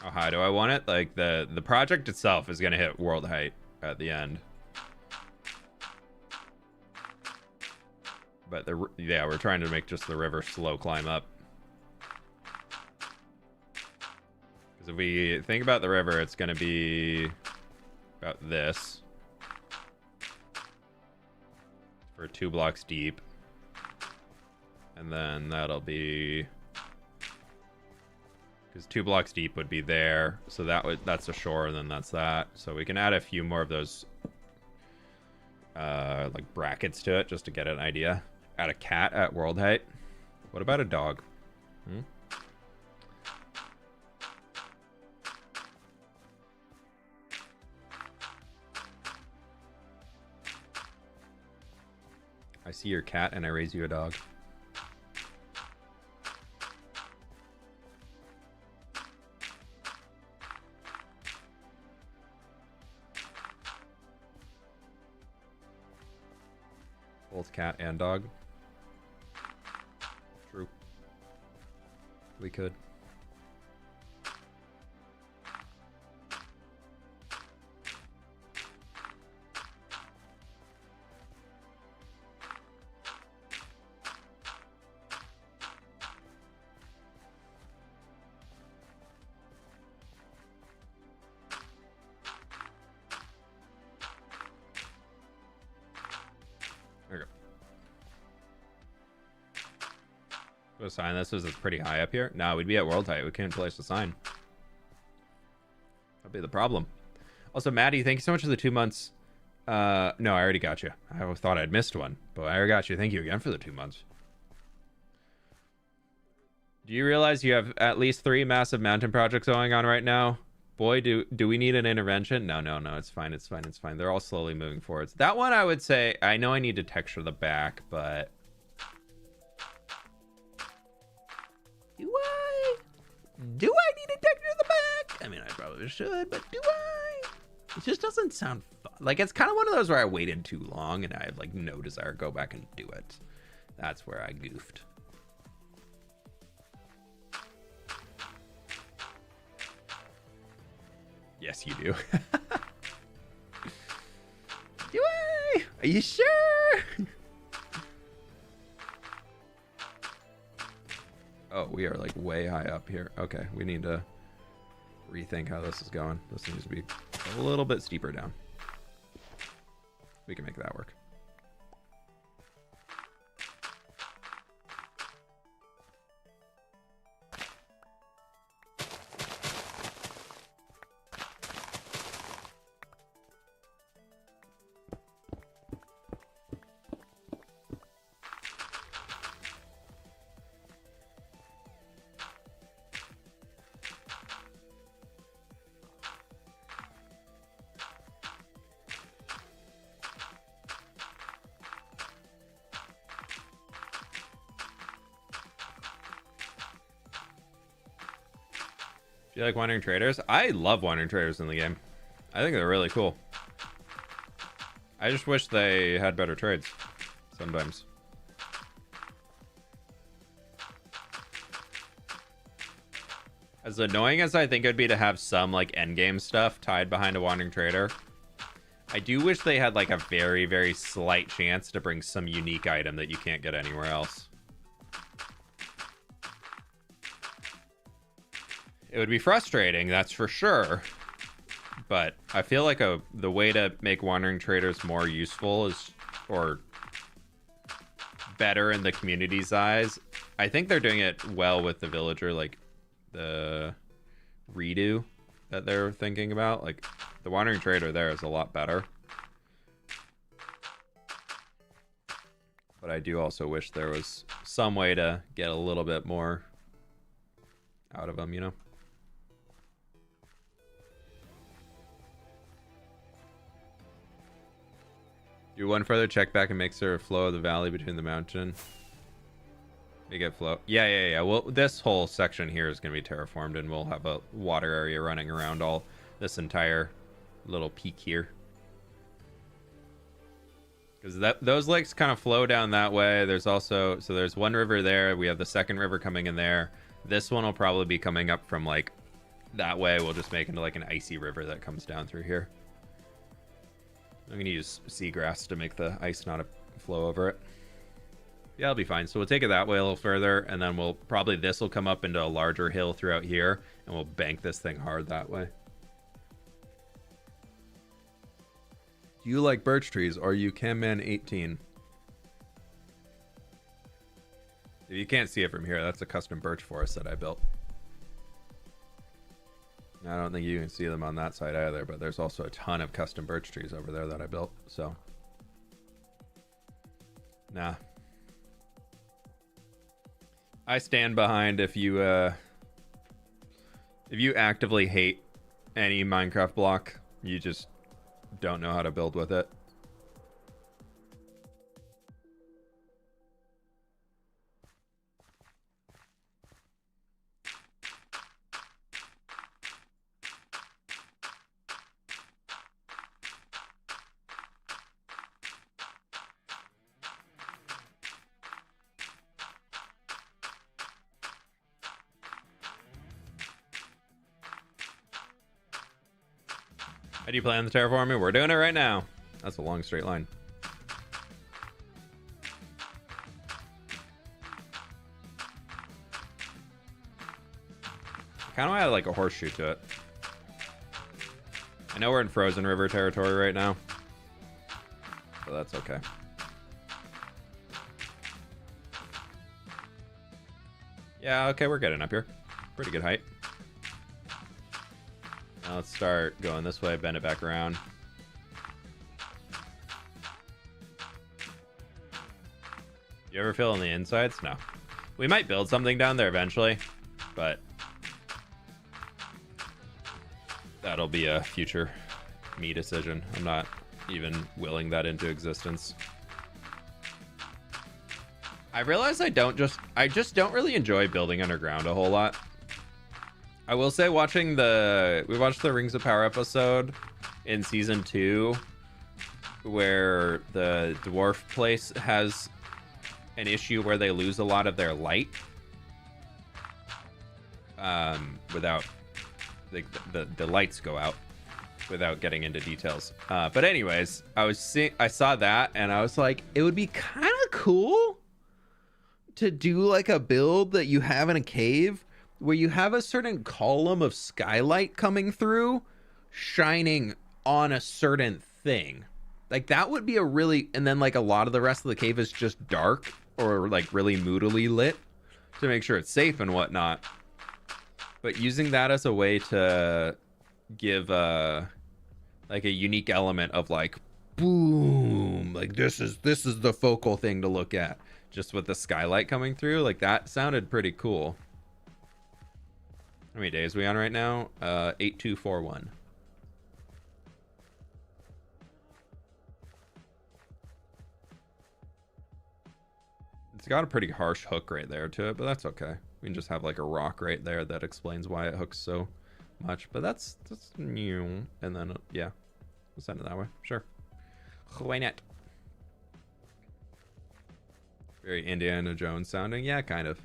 How high do I want it? Like the project itself is gonna hit world height at the end. But yeah, we're trying to make just the river slow climb up. Because if we think about the river, it's gonna be about this. For 2 blocks deep. And then that'll be, because 2 blocks deep would be there, so that's a shore, and then that's that. So we can add a few more of those like brackets to it just to get an idea. Add a cat at world height. What about a dog? I see your cat and I raise you a dog. Both cat and dog. True. We could. There we go. Put a sign. This is pretty high up here. No, we'd be at world height. We couldn't place a sign. That'd be the problem. Also, Maddie, thank you so much for the 2 months. No, I already got you. I thought I'd missed one, but I already got you. Thank you again for the 2 months. Do you realize you have at least 3 massive mountain projects going on right now? Boy, do we need an intervention? No, it's fine. It's fine. It's fine. They're all slowly moving forwards. That one, I would say, I know I need to texture the back, but... Do I need to texture the back? I mean, I probably should, but do I? It just doesn't sound fun. Like, it's kind of one of those where I waited too long and I have, like, no desire to go back and do it. That's where I goofed. Yes, you do. Do I? Are you sure? Oh, we are like way high up here. Okay, we need to rethink how this is going. This needs to be a little bit steeper down. We can make that work. Do you like wandering traders? I love wandering traders in the game. I think they're really cool. I just wish they had better trades sometimes. As annoying as I think it would be to have some like endgame stuff tied behind a wandering trader, I do wish they had like a very, very slight chance to bring some unique item that you can't get anywhere else. It would be frustrating, that's for sure. But I feel like the way to make wandering traders more useful is, or better in the community's eyes. I think they're doing it well with the villager, like the redo that they're thinking about. Like the wandering trader there is a lot better. But I do also wish there was some way to get a little bit more out of them, you know? Do one further check back and make sure a flow of the valley between the mountain. Make it flow. Yeah. Well, this whole section here is going to be terraformed, and we'll have a water area running around all this entire little peak here. Because those lakes kind of flow down that way. There's also, so there's one river there. We have the second river coming in there. This one will probably be coming up from like that way. We'll just make into like an icy river that comes down through here. I'm going to use seagrass to make the ice not flow over it. Yeah, it'll be fine. So we'll take it that way a little further, and then we'll probably, this will come up into a larger hill throughout here, and we'll bank this thing hard that way. Do you like birch trees? Or are you Camman18? If you can't see it from here, that's a custom birch forest that I built. I don't think you can see them on that side either, but there's also a ton of custom birch trees over there that I built, so. Nah. I stand behind if you actively hate any Minecraft block, you just don't know how to build with it. How do you plan the terraforming? We're doing it right now. That's a long straight line. Kind of add like a horseshoe to it. I know we're in Frozen River territory right now, but that's okay. Yeah, okay, we're getting up here. Pretty good height. Now let's start going this way, bend it back around. You ever fill in the insides? No. We might build something down there eventually, but that'll be a future me decision. I'm not even willing that into existence. I realize I just don't really enjoy building underground a whole lot. I will say, we watched the Rings of Power episode in season 2, where the dwarf place has an issue where they lose a lot of their light. Without the lights go out, without getting into details. But anyways, I saw that and I was like, it would be kind of cool to do like a build that you have in a cave where you have a certain column of skylight coming through, shining on a certain thing. Like that would be and then like a lot of the rest of the cave is just dark or like really moodily lit to make sure it's safe and whatnot. But using that as a way to give like a unique element of like, boom, like this is the focal thing to look at, just with the skylight coming through, like that sounded pretty cool. How many days are we on right now? 8241. It's got a pretty harsh hook right there to it, but that's okay. We can just have like a rock right there that explains why it hooks so much, but that's new. And then yeah, we'll send it that way. Sure, why not? Very Indiana Jones sounding. Yeah, kind of.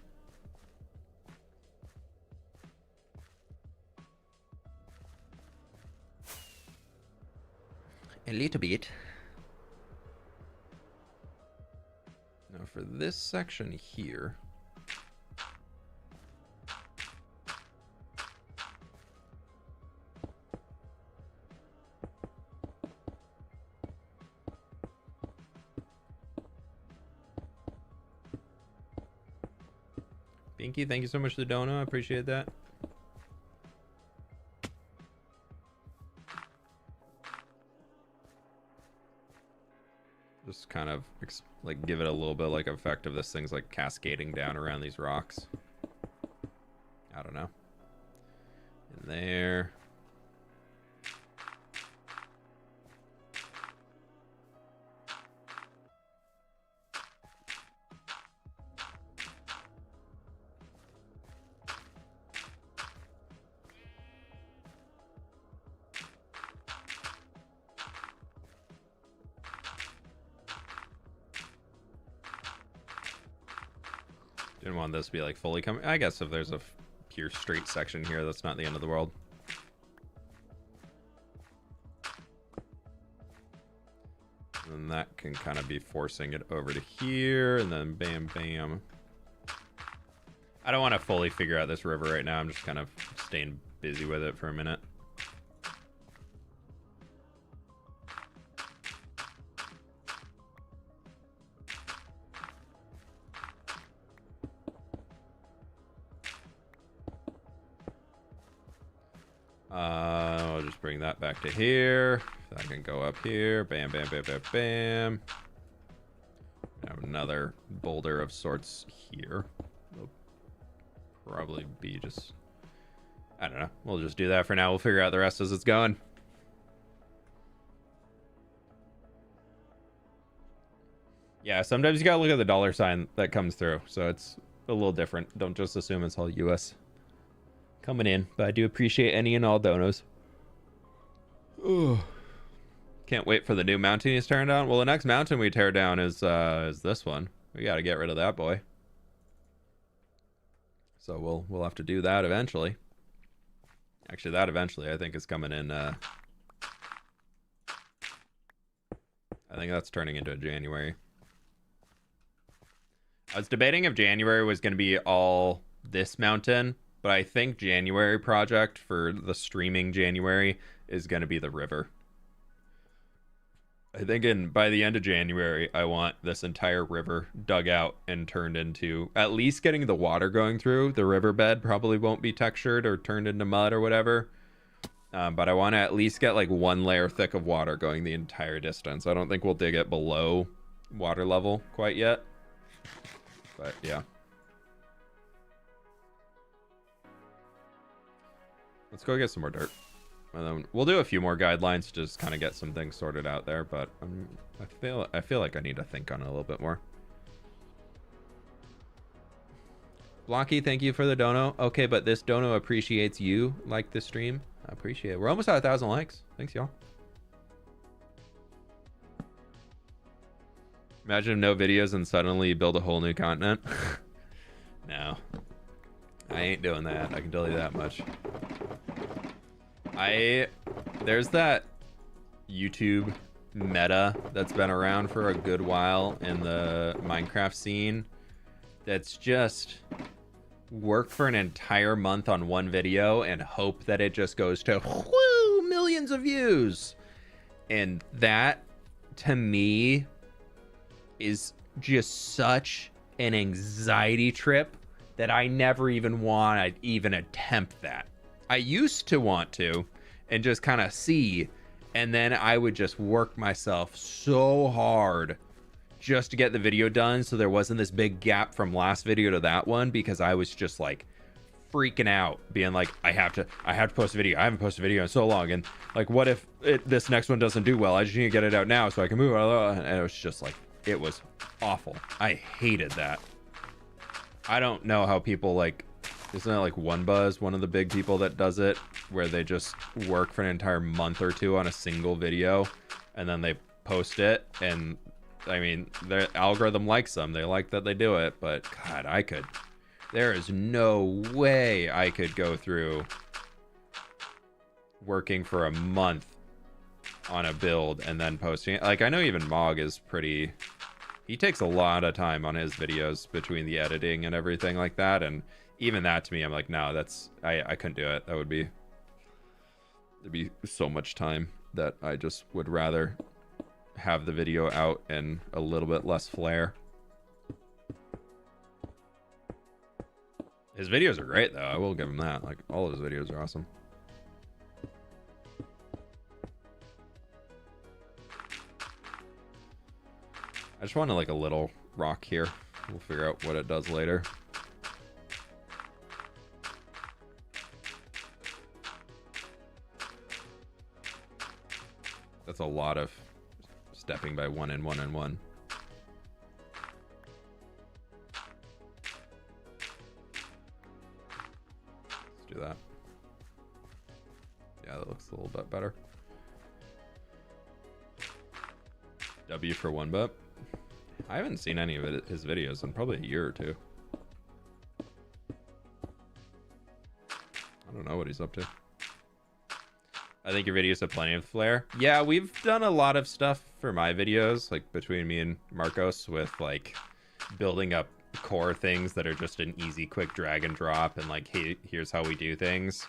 A little bit. Now for this section here, Binky, thank you so much for the dono. I appreciate that. Just kind of like give it a little bit like effect of this thing's like cascading down around these rocks. I don't know. In there. Didn't want this to be like fully coming. I guess if there's a pure straight section here, that's not the end of the world. And that can kind of be forcing it over to here, and then bam, bam. I don't want to fully figure out this river right now. I'm just kind of staying busy with it for a minute. I'll just bring that back to here. That can go up here. Bam, bam, bam, bam, bam. Have another boulder of sorts here. It'll probably be just, I don't know. We'll just do that for now. We'll figure out the rest as it's going. Yeah, sometimes you gotta look at the dollar sign that comes through. So it's a little different. Don't just assume it's all US coming in, but I do appreciate any and all donos. Ugh. Can't wait for the new mountain he's tearing down. Well, the next mountain we tear down is this one. We got to get rid of that boy. So we'll have to do that eventually. Actually, that eventually I think is coming in. I think that's turning into January. I was debating if January was going to be all this mountain, but I think January project for the streaming January is going to be the river. I think by the end of January, I want this entire river dug out and turned into at least getting the water going through. The riverbed probably won't be textured or turned into mud or whatever. But I want to at least get like one layer thick of water going the entire distance. I don't think we'll dig it below water level quite yet. But yeah. Let's go get some more dirt. And then we'll do a few more guidelines to just kind of get some things sorted out there, but I feel like I need to think on it a little bit more. Blocky, thank you for the dono. Okay, but this dono appreciates you like the stream. I appreciate it. We're almost at 1,000 likes. Thanks, y'all. Imagine no videos and suddenly you build a whole new continent. No. I ain't doing that. I can tell you that much. There's that YouTube meta that's been around for a good while in the Minecraft scene. That's just work for an entire month on one video and hope that it just goes to whoo, millions of views. And that, to me, is just such an anxiety trip that I never even want to even attempt that. I used to want to and just kind of see, and then I would just work myself so hard just to get the video done so there wasn't this big gap from last video to that one, because I was just like freaking out, being like, I have to post a video. I haven't posted a video in so long, and like, what if this next one doesn't do well? I just need to get it out now so I can move. And it was just like, it was awful. I hated that. I don't know how people like, isn't it like OneBuzz, one of the big people that does it, where they just work for an entire month or two on a single video and then they post it, and I mean, their algorithm likes them. They like that they do it, but God, there is no way I could go through working for a month on a build and then posting it. Like, I know even Mog is pretty, he takes a lot of time on his videos between the editing and everything like that, and even that to me, I'm like, no, I couldn't do it. There'd be so much time that I just would rather have the video out and a little bit less flair. His videos are great though. I will give him that. Like, all of his videos are awesome. I just wanted like a little rock here. We'll figure out what it does later. That's a lot of stepping by one and one and one. Let's do that. Yeah, that looks a little bit better. W for OneBup. I haven't seen any of his videos in probably a year or two. I don't know what he's up to. I think your videos have plenty of flair. Yeah, we've done a lot of stuff for my videos, like between me and Marcos, with like building up core things that are just an easy, quick drag and drop, and like, hey, here's how we do things.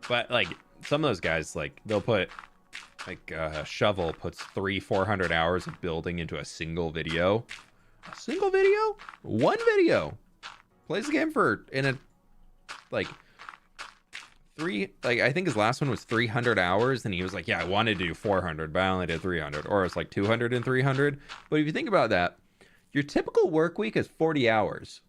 But like some of those guys, like they'll put like Shovel puts 300-400 hours of building into a single video. A single video? One video. Plays the game for like I think his last one was 300 hours, and he was like, yeah, I wanted to do 400, but I only did 300, or it's like 200 and 300. But if you think about that, your typical work week is 40 hours.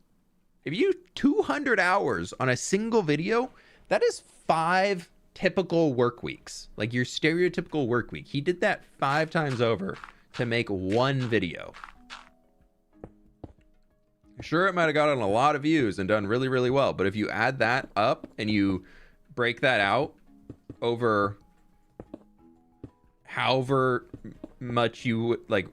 If you do 200 hours on a single video, that is 5 typical work weeks, like your stereotypical work week. He did that 5 times over to make one video. Sure, it might have gotten a lot of views and done really, really well, but if you add that up and you break that out over however much you like,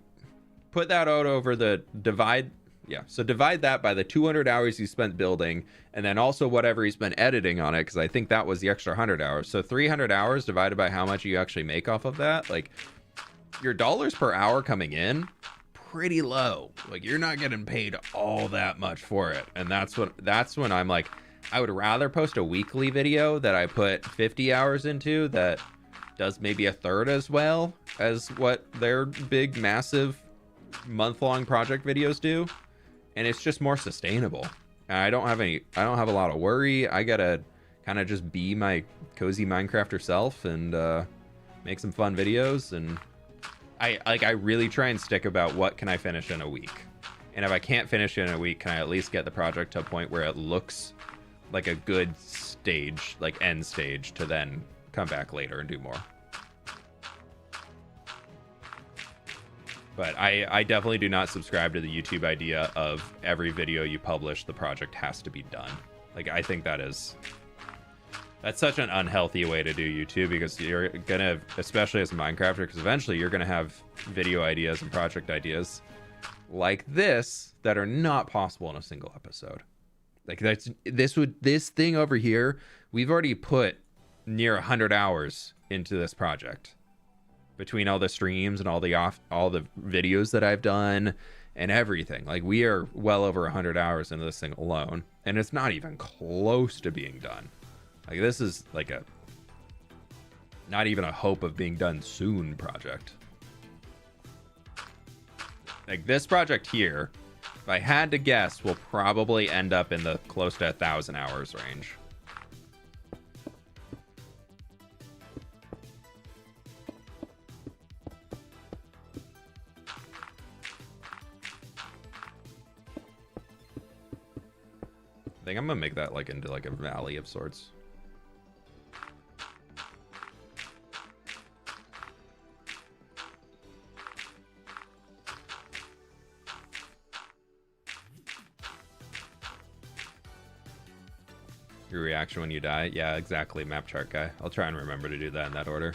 put that out over the divide. Yeah, so divide that by the 200 hours you spent building, and then also whatever you spent editing on it, because I think that was the extra 100 hours. So 300 hours divided by how much you actually make off of that, like your dollars per hour coming in, pretty low. Like, you're not getting paid all that much for it. And that's when I'm like, I would rather post a weekly video that I put 50 hours into, that does maybe a third as well as what their big, massive, month-long project videos do. And it's just more sustainable. And I don't have a lot of worry. I gotta kind of just be my cozy Minecrafter self and make some fun videos. And I really try and stick about what can I finish in a week. And if I can't finish it in a week, can I at least get the project to a point where it looks like a good stage, like end stage, to then come back later and do more. But I definitely do not subscribe to the YouTube idea of every video you publish, the project has to be done. Like, I think that's such an unhealthy way to do YouTube, because you're gonna, especially as a Minecrafter, because eventually you're gonna have video ideas and project ideas like this that are not possible in a single episode. Like, this thing over here, we've already put near 100 hours into this project, between all the streams and all the videos that I've done and everything. Like, we are well over 100 hours into this thing alone, and it's not even close to being done. Like, this is like not even a hope of being done soon project. Like, this project here, if I had to guess, will probably end up in the close to 1,000 hours range. I think I'm gonna make that like into like a valley of sorts. Your reaction when you die? Yeah, exactly, map chart guy. I'll try and remember to do that in that order.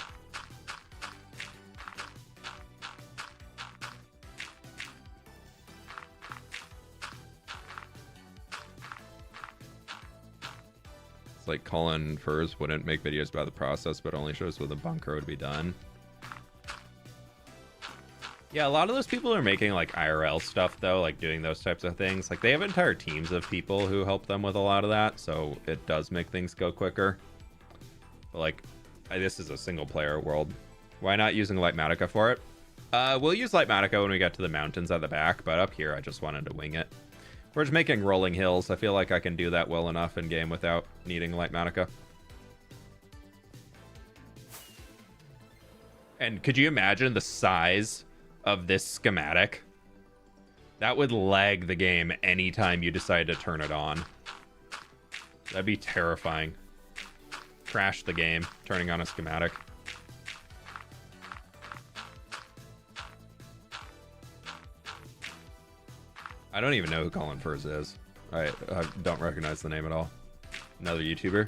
It's like Colin Furs wouldn't make videos about the process, but only shows when the bunker would be done. Yeah, a lot of those people are making like IRL stuff though, like doing those types of things. Like, they have entire teams of people who help them with a lot of that, so it does make things go quicker. But like, this is a single player world. Why not using Lightmatica for it? We'll use Lightmatica when we get to the mountains at the back, but up here I just wanted to wing it. We're just making rolling hills. I feel like I can do that well enough in game without needing Lightmatica. And could you imagine the size of this schematic? That would lag the game anytime you decide to turn it on. That'd be terrifying. Crash the game, turning on a schematic. I don't even know who Colin Furs is. I don't recognize the name at all. Another YouTuber.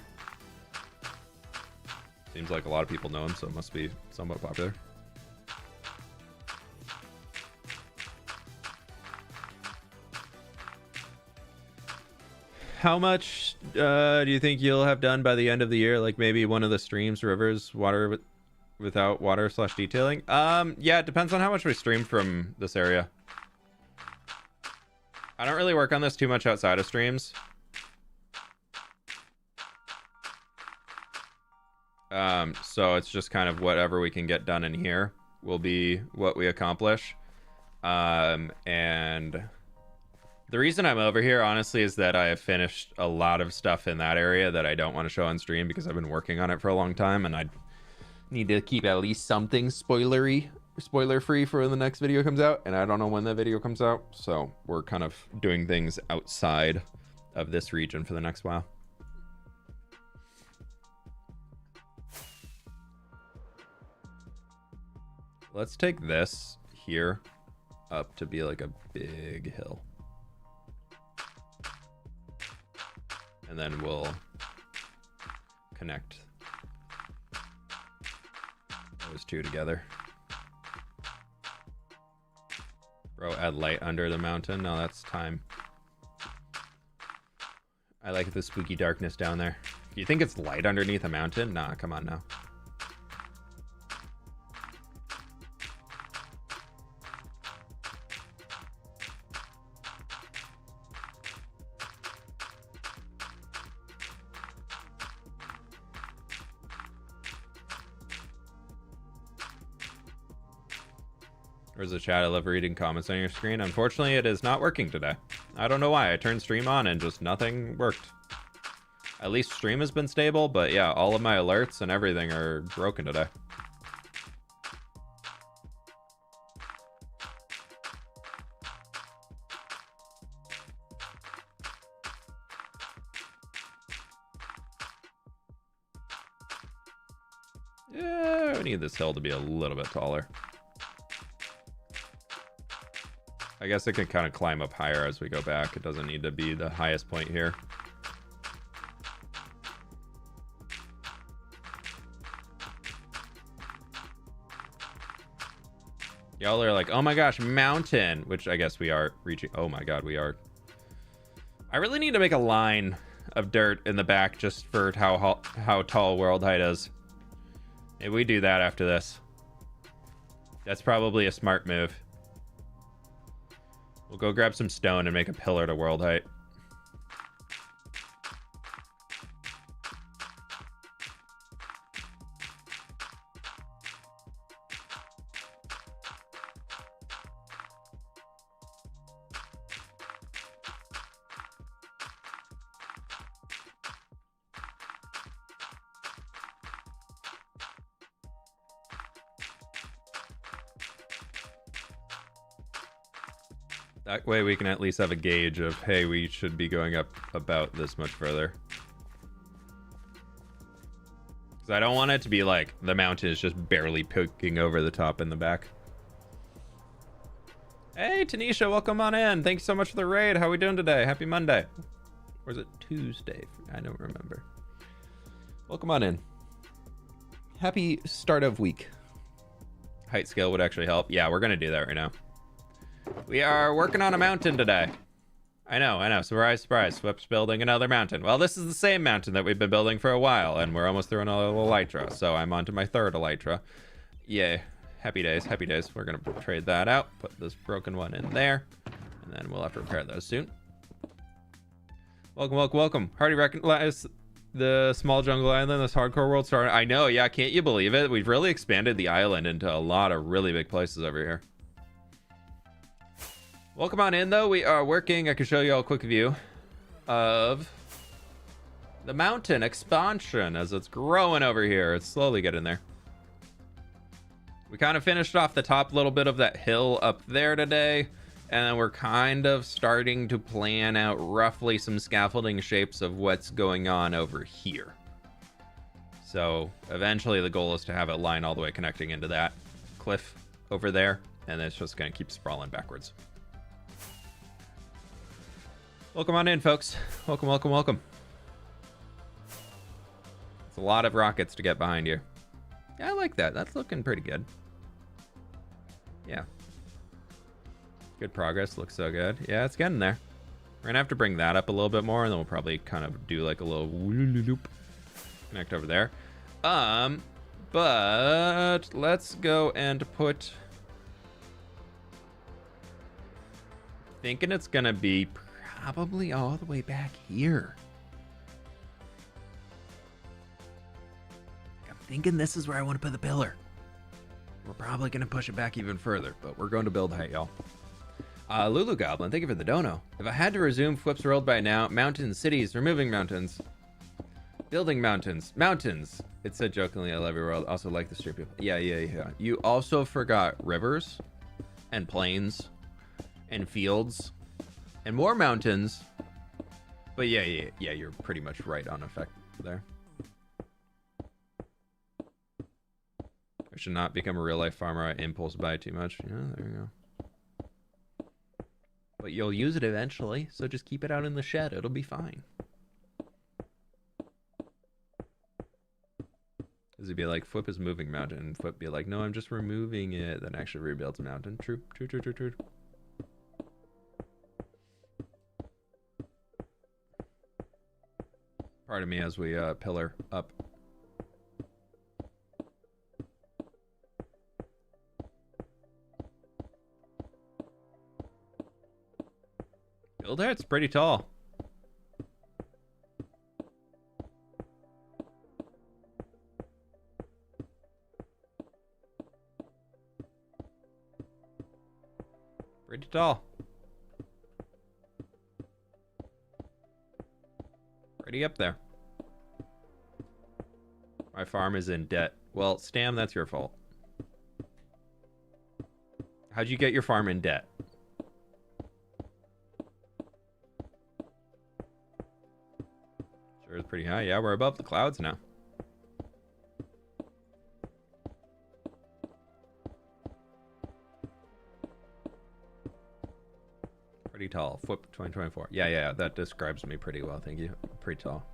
Seems like a lot of people know him, so it must be somewhat popular. How much do you think you'll have done by the end of the year? Like maybe one of the streams, rivers, water without water / detailing? Yeah, it depends on how much we stream from this area. I don't really work on this too much outside of streams. So it's just kind of whatever we can get done in here will be what we accomplish. And the reason I'm over here, honestly, is that I have finished a lot of stuff in that area that I don't want to show on stream because I've been working on it for a long time, and I need to keep at least something spoiler-free for when the next video comes out, and I don't know when that video comes out, so we're kind of doing things outside of this region for the next while. Let's take this here up to be like a big hill. And then we'll connect those two together. Bro, add light under the mountain. No, that's time. I like the spooky darkness down there. You think it's light underneath a mountain? Nah, come on now. There's a chat. I love reading comments on your screen. Unfortunately, it is not working today. I don't know why. I turned stream on and just nothing worked. At least stream has been stable, but yeah, all of my alerts and everything are broken today. Yeah, we need this hill to be a little bit taller. I guess it can kind of climb up higher as we go back. It doesn't need to be the highest point here. Y'all are like, oh my gosh, mountain, which I guess we are reaching. Oh my god, we are. I really need to make a line of dirt in the back just for how tall world height is. If we do that after this, that's probably a smart move. We'll go grab some stone and make a pillar to world height. That way we can at least have a gauge of, hey, we should be going up about this much further. Because I don't want it to be like the mountain is just barely poking over the top in the back. Hey, Tanisha, welcome on in. Thanks so much for the raid. How are we doing today? Happy Monday. Or is it Tuesday? I don't remember. Welcome on in. Happy start of week. Height scale would actually help. Yeah, we're going to do that right now. We are working on a mountain today. I know. Surprise, surprise. fWhip's building another mountain. Well, this is the same mountain that we've been building for a while, and we're almost through another elytra. So I'm on to my third elytra. Yay. Happy days, happy days. We're going to trade that out. Put this broken one in there. And then we'll have to repair those soon. Welcome, welcome, welcome. Hardy recognize the small jungle island, this hardcore world star. I know, yeah, can't you believe it? We've really expanded the island into a lot of really big places over here. Welcome on in, though. We are working. I can show you all a quick view of the mountain expansion as it's growing over here. It's slowly getting there. We kind of finished off the top little bit of that hill up there today, and then we're kind of starting to plan out roughly some scaffolding shapes of what's going on over here. So eventually the goal is to have it line all the way connecting into that cliff over there, and it's just going to keep sprawling backwards. Welcome on in, folks. Welcome, welcome, welcome. It's a lot of rockets to get behind you. Yeah, I like that. That's looking pretty good. Yeah. Good progress. Looks so good. Yeah, it's getting there. We're gonna have to bring that up a little bit more, and then we'll probably kind of do like a little loop connect over there. But let's go and put. Thinking it's gonna be probably all the way back here. I'm thinking this is where I want to put the pillar. We're probably going to push it back even further, but we're going to build height, y'all. Lulu Goblin, thank you for the dono. If I had to resume fWhip's world by now, mountains, cities, removing mountains, building mountains, mountains. It said jokingly, I love your world. Also like the street people. Yeah. You also forgot rivers and plains and fields and more mountains. But yeah, you're pretty much right on effect there. I should not become a real life farmer. I impulse buy too much. Yeah, there you go. But you'll use it eventually, so just keep it out in the shed. It'll be fine. Because it'd be like, fWhip is moving mountain. And fWhip be like, no, I'm just removing it. Then actually rebuilds a mountain. True. Pardon me as we pillar up. Build height's pretty tall. Pretty tall. Pretty up there. My farm is in debt. Well, Stam, that's your fault. How'd you get your farm in debt? Sure is pretty high. Yeah, we're above the clouds now. Pretty tall. fWhip 2024. Yeah, that describes me pretty well. Thank you. Pretty tall.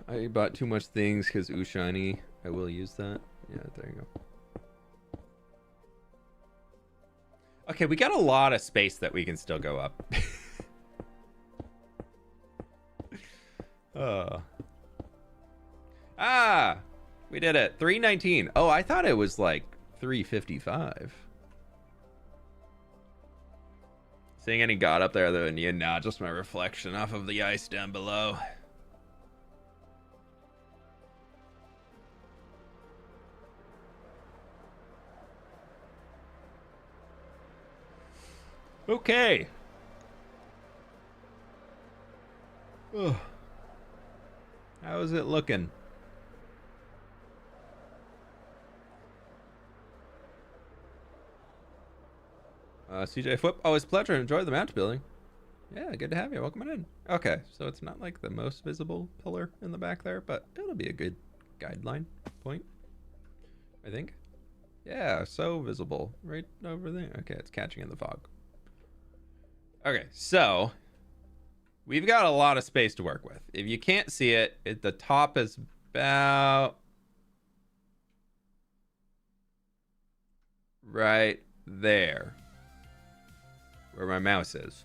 I bought too much things because ooh shiny. I will use that. Yeah, there you go. Okay, we got a lot of space that we can still go up. Ah, we did it. 319. Oh, I thought it was like 355. Seeing any god up there other than you? Nah, just my reflection off of the ice down below. Okay. Ugh. How is it looking? CJ fWhip. Oh, it's a pleasure. Enjoy the mount building. Yeah, good to have you. Welcome in. Okay, so it's not like the most visible pillar in the back there, but it'll be a good guideline point, I think. Yeah, so visible right over there. Okay, it's catching in the fog. Okay, so we've got a lot of space to work with. If you can't see it, the top is about right there where my mouse is.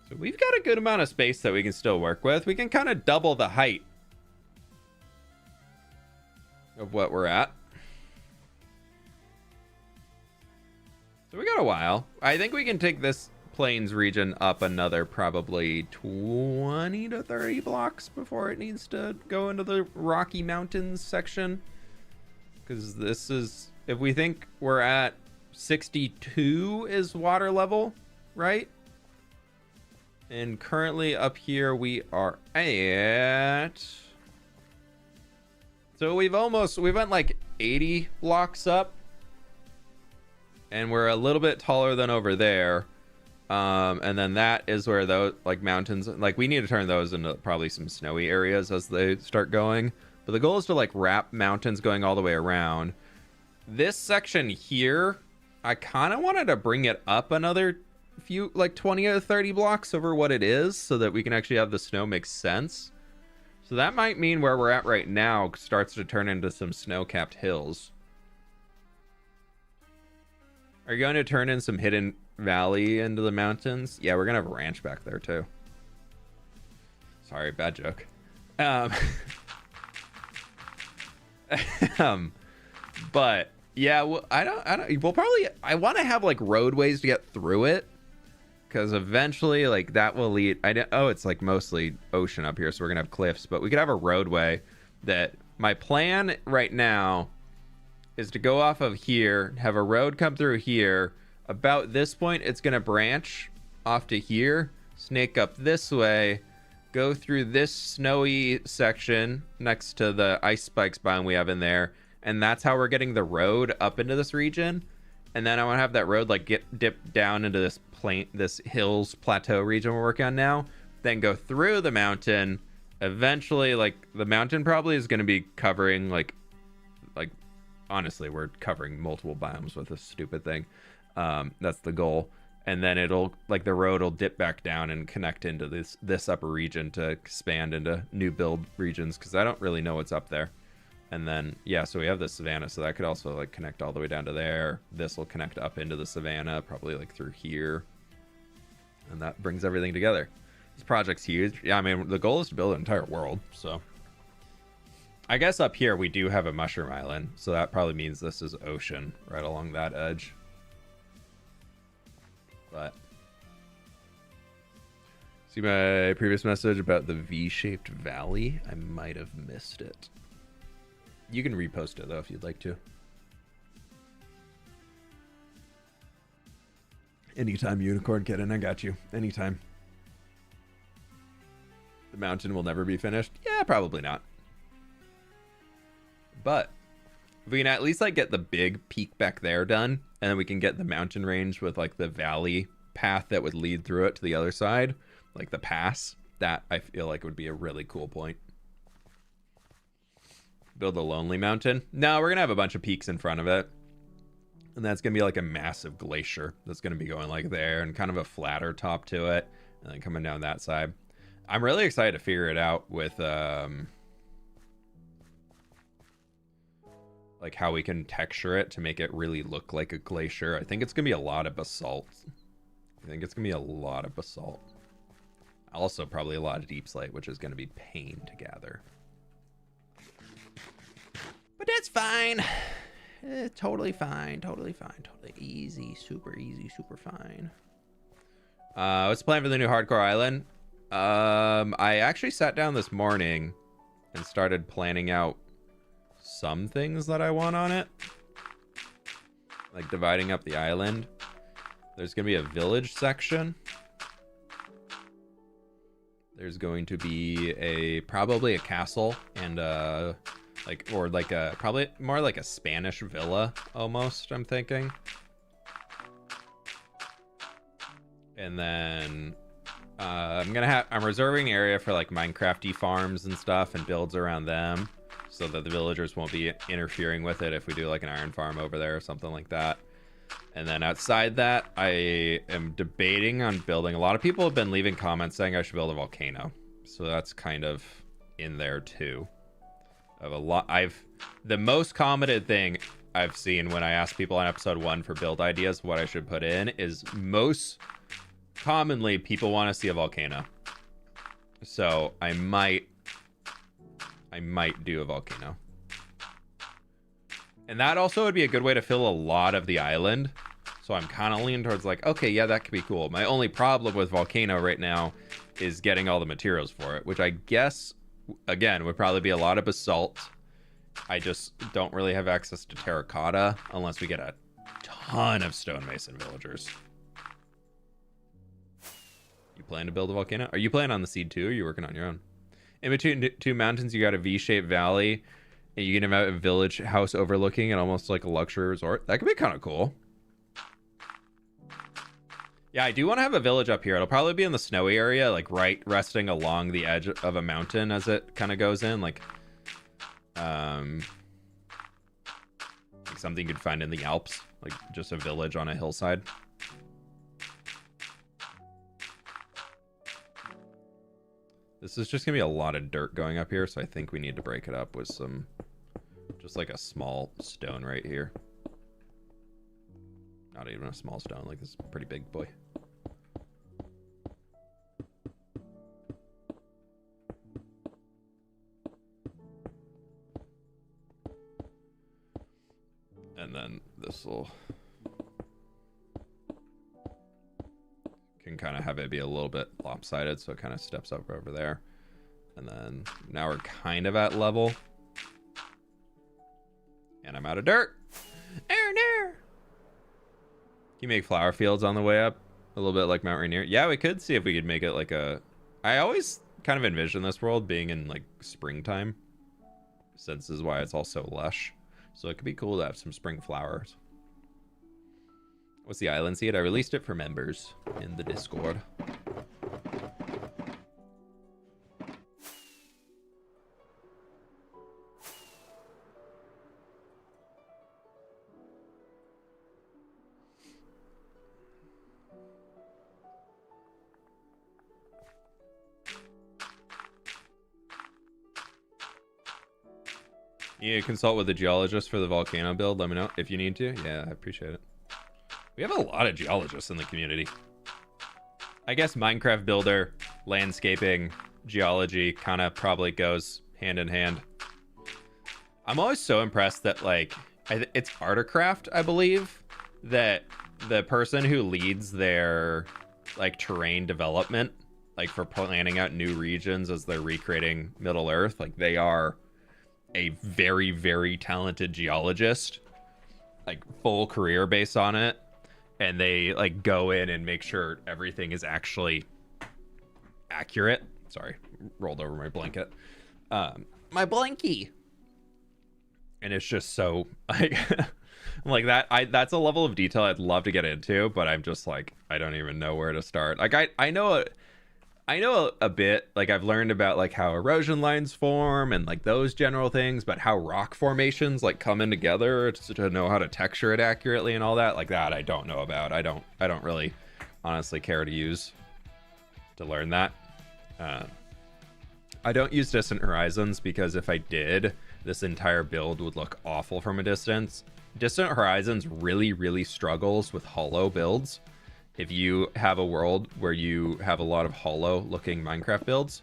So we've got a good amount of space that we can still work with. We can kind of double the height of what we're at. So we got a while. I think we can take this plains region up another probably 20 to 30 blocks before it needs to go into the Rocky Mountains section. Because this is, if we think we're at 62 is water level, right? And currently up here we are at, so we went like 80 blocks up, and we're a little bit taller than over there. And then that is where those like mountains, like we need to turn those into probably some snowy areas as they start going. But the goal is to like wrap mountains going all the way around. This section here, I kind of wanted to bring it up another few, like 20 or 30 blocks over what it is, so that we can actually have the snow make sense. So that might mean where we're at right now starts to turn into some snow-capped hills. Are you going to turn in some hidden valley into the mountains? Yeah, we're gonna have a ranch back there too. Sorry, bad joke. But yeah, well, I want to have like roadways to get through it, because eventually like that will lead. It's like mostly ocean up here, so we're gonna have cliffs, but we could have a roadway. That my plan right now is to go off of here, have a road come through here. About this point, it's gonna branch off to here, snake up this way, go through this snowy section next to the ice spikes biome we have in there, and that's how we're getting the road up into this region. And then I want to have that road like dip down into this hills plateau region we're working on now, then go through the mountain. Eventually, like the mountain probably is going to be covering like honestly, we're covering multiple biomes with this stupid thing. That's the goal. And then it'll like the road will dip back down and connect into this upper region to expand into new build regions, because I don't really know what's up there. And then yeah, so we have the savannah, so that could also like connect all the way down to there. This will connect up into the savannah, probably like through here, and that brings everything together. This project's huge. Yeah, I mean the goal is to build an entire world, so I guess up here we do have a mushroom island, so that probably means this is ocean right along that edge. But see my previous message about the V-shaped valley? I might have missed it. You can repost it though if you'd like to. Anytime, Unicorn Kitten, I got you. Anytime. The mountain will never be finished? Yeah, probably not. But if we can at least like get the big peak back there done, and then we can get the mountain range with like the valley path that would lead through it to the other side, like the pass, that I feel like would be a really cool point. Build a lonely mountain. No, we're gonna have a bunch of peaks in front of it. And that's going to be like a massive glacier that's going to be going like there and kind of a flatter top to it. And then coming down that side. I'm really excited to figure it out with like how we can texture it to make it really look like a glacier. I think it's going to be a lot of basalt. Also probably a lot of deep slate, which is going to be pain to gather. But that's fine. Totally fine. Totally easy, super fine. What's the plan for the new hardcore island? I actually sat down this morning and started planning out some things that I want on it. Like dividing up the island. There's going to be a village section. There's going to be probably a castle and probably more like a Spanish villa almost, I'm thinking. And then I'm reserving area for like Minecrafty farms and stuff and builds around them so that the villagers won't be interfering with it if we do like an iron farm over there or something like that. And then outside that, I am debating on building. A lot of people have been leaving comments saying I should build a volcano. So that's kind of in there too. The most commented thing I've seen when I ask people on episode 1 for build ideas what I should put in is most commonly people want to see a volcano. So I might do a volcano. And that also would be a good way to fill a lot of the island. So I'm kind of leaning towards like, okay, yeah, that could be cool. My only problem with volcano right now is getting all the materials for it, which I guess again would probably be a lot of basalt. I just don't really have access to terracotta unless we get a ton of stonemason villagers. You plan to build a volcano? Are you playing on the seed too, or are you working on your own? In between two mountains you got a V-shaped valley and you can have a village house overlooking it, almost like a luxury resort. That could be kind of cool. Yeah, I do want to have a village up here. It'll probably be in the snowy area, like right resting along the edge of a mountain as it kind of goes in, like something you'd find in the Alps, like just a village on a hillside. This is just gonna be a lot of dirt going up here, so I think we need to break it up with some, just like a small stone right here. Not even a small stone, like this is a pretty big boy. And then this will can kind of have it be a little bit lopsided, so it kind of steps up over there. And then now we're kind of at level. And I'm out of dirt. Can you make flower fields on the way up? A little bit like Mount Rainier? Yeah, we could see if we could make it like a... I always kind of envision this world being in like springtime, since this is why it's all so lush. So it could be cool to have some spring flowers. What's the island seed? I released it for members in the Discord. You consult with the geologist for the volcano build. Let me know if you need to. Yeah, I appreciate it. We have a lot of geologists in the community. I guess Minecraft builder, landscaping, geology kind of probably goes hand in hand. I'm always so impressed that like it's Artcraft, I believe, that the person who leads their like terrain development, like for planning out new regions as they're recreating Middle Earth, like they are a very, very talented geologist, like full career based on it, and they like go in and make sure everything is actually accurate. Sorry, rolled over my blanket. My blankie. And it's just so like like that. That's a level of detail I'd love to get into, but I'm just like, I don't even know where to start. Like I know a bit, like I've learned about like how erosion lines form and like those general things, but how rock formations like come in together to know how to texture it accurately and all that, like that I don't know about. I don't really honestly care to learn that. I don't use Distant Horizons because if I did, this entire build would look awful from a distance. Distant Horizons really, really struggles with hollow builds. If you have a world where you have a lot of hollow looking Minecraft builds,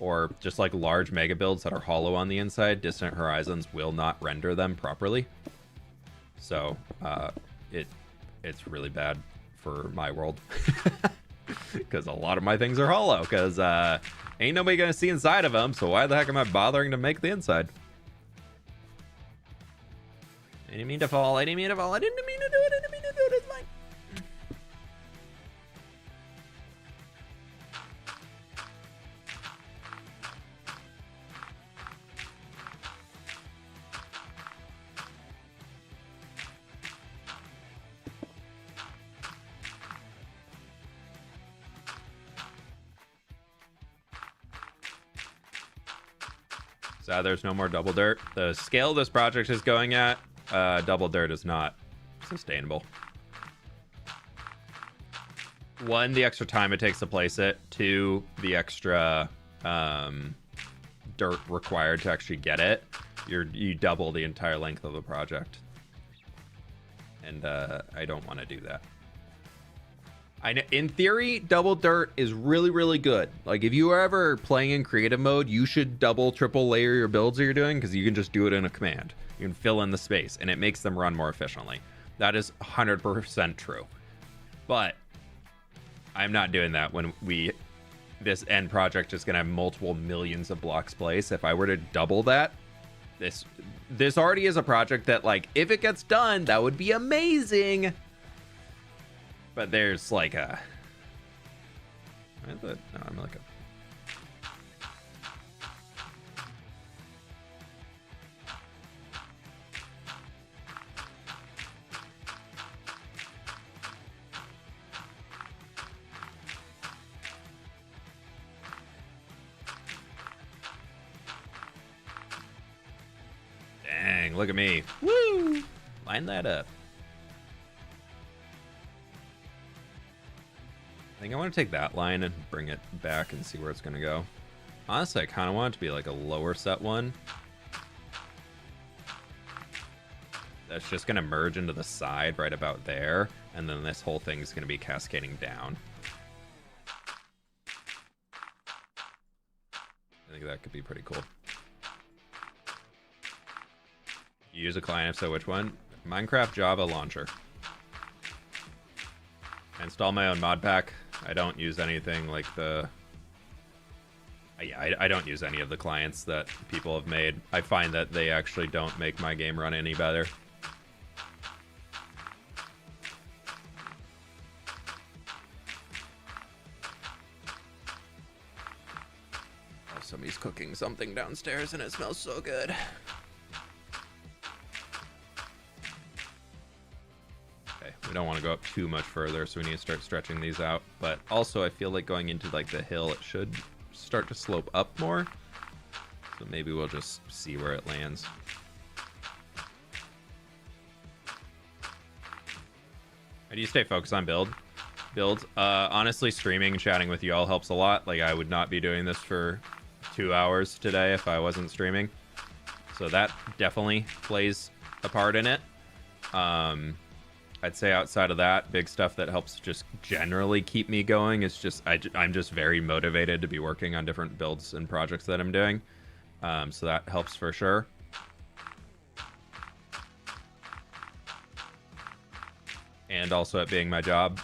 or just like large mega builds that are hollow on the inside, Distant Horizons will not render them properly. So it's really bad for my world. Because a lot of my things are hollow, because ain't nobody gonna see inside of them, so why the heck am I bothering to make the inside? I didn't mean to fall, I didn't mean to fall, I didn't mean to do it, I didn't mean to do it, it's fine. So there's no more double dirt. The scale this project is going at, double dirt is not sustainable. One, the extra time it takes to place it. Two, the extra dirt required to actually get it. You double the entire length of the project. And I don't want to do that. In theory, double dirt is really, really good. Like, if you are ever playing in creative mode, you should double, triple layer your builds that you're doing, because you can just do it in a command. You can fill in the space, and it makes them run more efficiently. That is 100% true. But I'm not doing that when this end project is going to have multiple millions of blocks placed. If I were to double that, this already is a project that, like, if it gets done, that would be amazing. But there's like a... No, I'm like a... Dang, look at me. Woo! Line that up. I think I want to take that line and bring it back and see where it's going to go. Honestly, I kind of want it to be like a lower set one. That's just going to merge into the side right about there. And then this whole thing is going to be cascading down. I think that could be pretty cool. You use a client, if so which one? Minecraft Java launcher. I install my own mod pack. I don't use anything like the... I don't use any of the clients that people have made. I find that they actually don't make my game run any better. Oh, somebody's cooking something downstairs and it smells so good. We don't want to go up too much further, so we need to start stretching these out. But also, I feel like going into like the hill, it should start to slope up more. So maybe we'll just see where it lands. How do you stay focused on builds? Honestly, streaming and chatting with you all helps a lot. Like, I would not be doing this for 2 hours today if I wasn't streaming. So that definitely plays a part in it. I'd say outside of that, big stuff that helps just generally keep me going is just I'm just very motivated to be working on different builds and projects that I'm doing. So that helps for sure. And also it being my job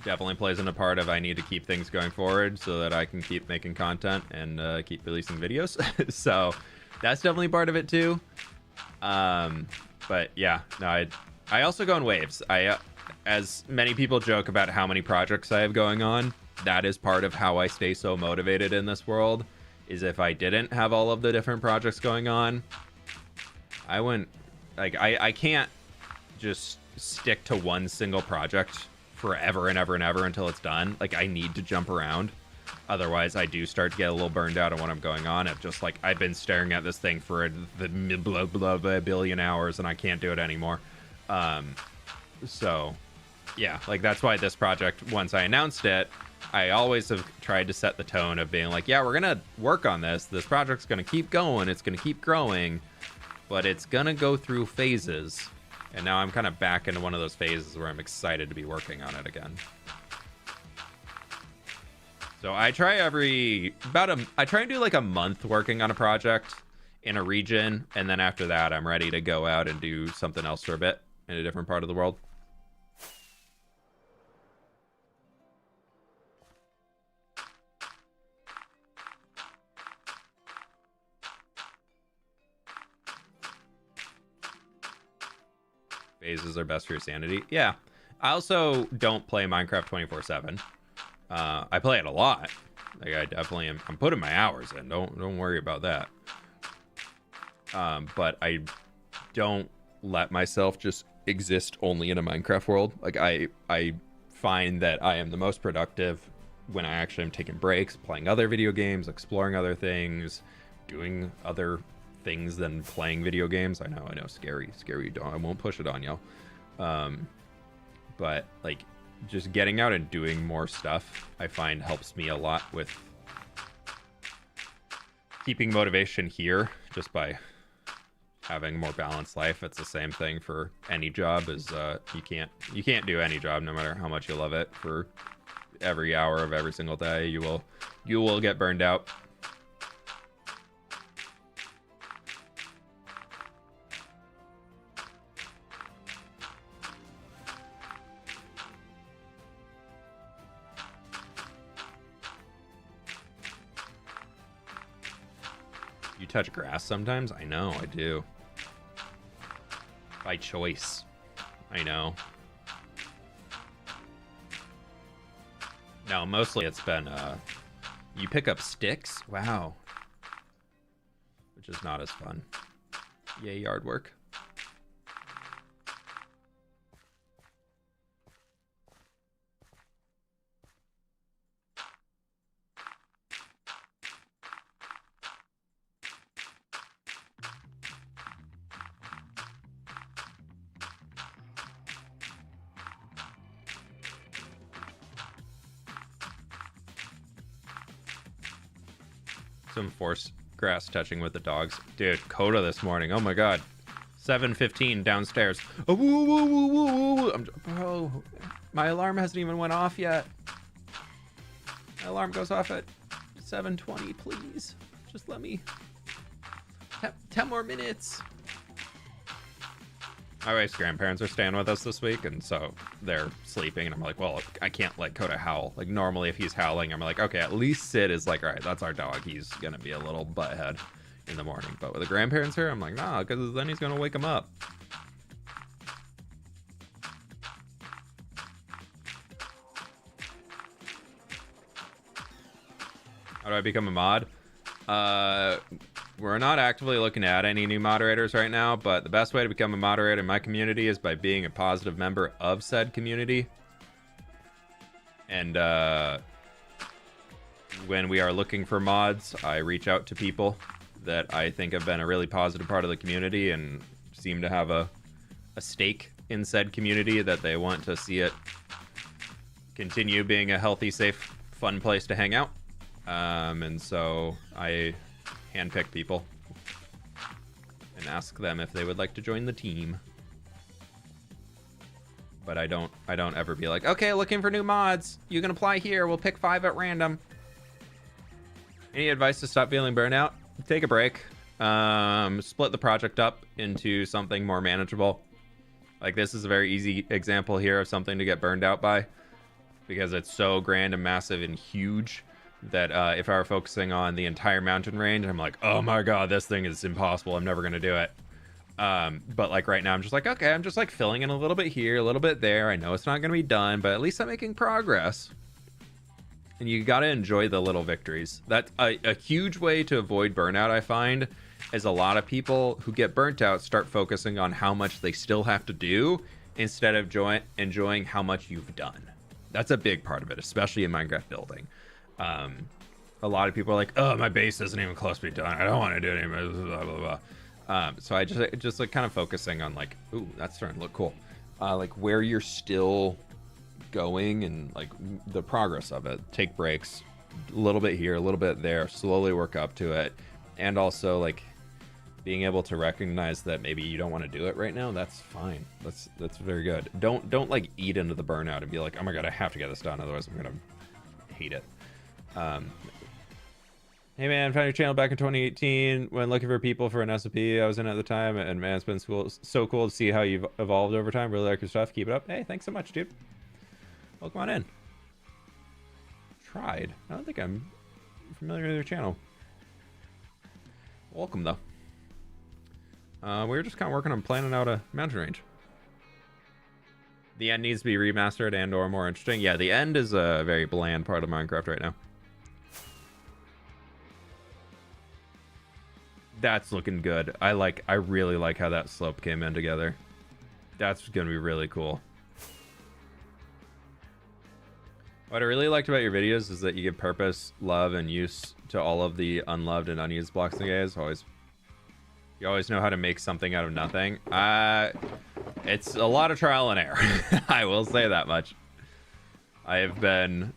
definitely plays in a part of I need to keep things going forward so that I can keep making content and keep releasing videos. So That's definitely part of it too. But yeah, no, I also go in waves. As many people joke about how many projects I have going on, that is part of how I stay so motivated in this world. Is if I didn't have all of the different projects going on, I wouldn't, like, I can't just stick to one single project forever and ever and ever until it's done. Like, I need to jump around. Otherwise, I do start to get a little burned out on what I'm going on. Of just like, I've been staring at this thing for the blah, blah, blah, billion hours and I can't do it anymore. So yeah, like that's why this project, once I announced it, I always have tried to set the tone of being like, yeah, we're going to work on this. This project's going to keep going. It's going to keep growing, but it's going to go through phases. And now I'm kind of back into one of those phases where I'm excited to be working on it again. So I try I try and do like a month working on a project in a region. And then after that, I'm ready to go out and do something else for a bit in a different part of the world. Phases are best for your sanity. Yeah. I also don't play Minecraft 24/7. I play it a lot. Like I definitely am. I'm putting my hours in. Don't worry about that. But I don't let myself just exist only in a Minecraft world. Like I find that I am the most productive when I actually am taking breaks, playing other video games, exploring other things, doing other things than playing video games. I know, scary. I won't push it on y'all. But like just getting out and doing more stuff, I find helps me a lot with keeping motivation here, just by having a more balanced life. It's the same thing for any job. Is you can't do any job, no matter how much you love it, for every hour of every single day. You will get burned out. You touch grass sometimes? I know, I do. By choice. I know. No, mostly it's been, you pick up sticks? Wow. Which is not as fun. Yay, yard work. Some forced grass touching with the dogs. Dude, Coda this morning. Oh my god. 7:15 downstairs. Oh, woo, woo, woo, woo, woo. Bro, my alarm hasn't even went off yet. My alarm goes off at 7:20, please. Just let me 10 more minutes. My wife's grandparents are staying with us this week, and so they're sleeping, and I'm like, well, I can't let Coda howl. Like, normally if he's howling, I'm like, okay, at least Sid is like, all right, that's our dog. He's gonna be a little butthead in the morning. But with the grandparents here, I'm like, nah, because then he's gonna wake him up. How do I become a mod? We're not actively looking at any new moderators right now, but the best way to become a moderator in my community is by being a positive member of said community. And when we are looking for mods, I reach out to people that I think have been a really positive part of the community and seem to have a stake in said community, that they want to see it continue being a healthy, safe, fun place to hang out. And so I handpick people and ask them if they would like to join the team. But I don't ever be like, okay, looking for new mods. You can apply here. We'll pick 5 at random. Any advice to stop feeling burnout? Take a break. Split the project up into something more manageable. Like, this is a very easy example here of something to get burned out by, because it's so grand and massive and huge that if I were focusing on the entire mountain range, I'm like, oh my god, this thing is impossible. I'm never gonna do it. But like right now, I'm just like, okay, I'm just like filling in a little bit here, a little bit there. I know it's not gonna be done, but at least I'm making progress. And you gotta enjoy the little victories. That's a huge way to avoid burnout, I find, is a lot of people who get burnt out start focusing on how much they still have to do instead of enjoying how much you've done. That's a big part of it, especially in Minecraft building. A lot of people are like, oh, my base isn't even close to be done. I don't want to do it anymore. Blah, blah, blah. So I just like kind of focusing on like, ooh, that's starting to look cool. Like where you're still going and like the progress of it. Take breaks, a little bit here, a little bit there, slowly work up to it. And also like being able to recognize that maybe you don't want to do it right now. That's fine. That's very good. Don't like eat into the burnout and be like, oh my god, I have to get this done, otherwise I'm gonna hate it. Hey man, found your channel back in 2018 when looking for people for an SCP I was in at the time, and man, it's been so cool to see how you've evolved over time. Really like your stuff. Keep it up. Hey, thanks so much, dude. Welcome on in. Tried. I don't think I'm familiar with your channel. Welcome though. We were just kind of working on planning out a mountain range. The end needs to be remastered and or more interesting. Yeah, the end is a very bland part of Minecraft right now. That's looking good. I really like how that slope came in together. That's gonna be really cool. What I really liked about your videos is that you give purpose, love, and use to all of the unloved and unused blocks in the game. You always know how to make something out of nothing. It's a lot of trial and error. I will say that much. I have been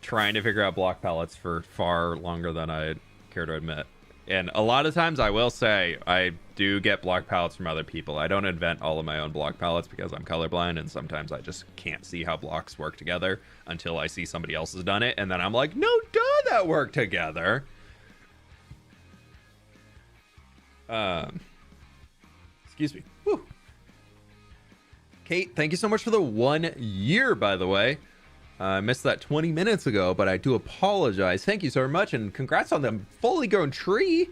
trying to figure out block palettes for far longer than I care to admit. And a lot of times I will say I do get block palettes from other people. I don't invent all of my own block palettes because I'm colorblind, and sometimes I just can't see how blocks work together until I see somebody else has done it, and then I'm like, no, duh, that worked together. Excuse me. Whew. Kate, thank you so much for the 1 year, by the way. I missed that 20 minutes ago, but I do apologize. Thank you so much, and congrats on the fully grown tree.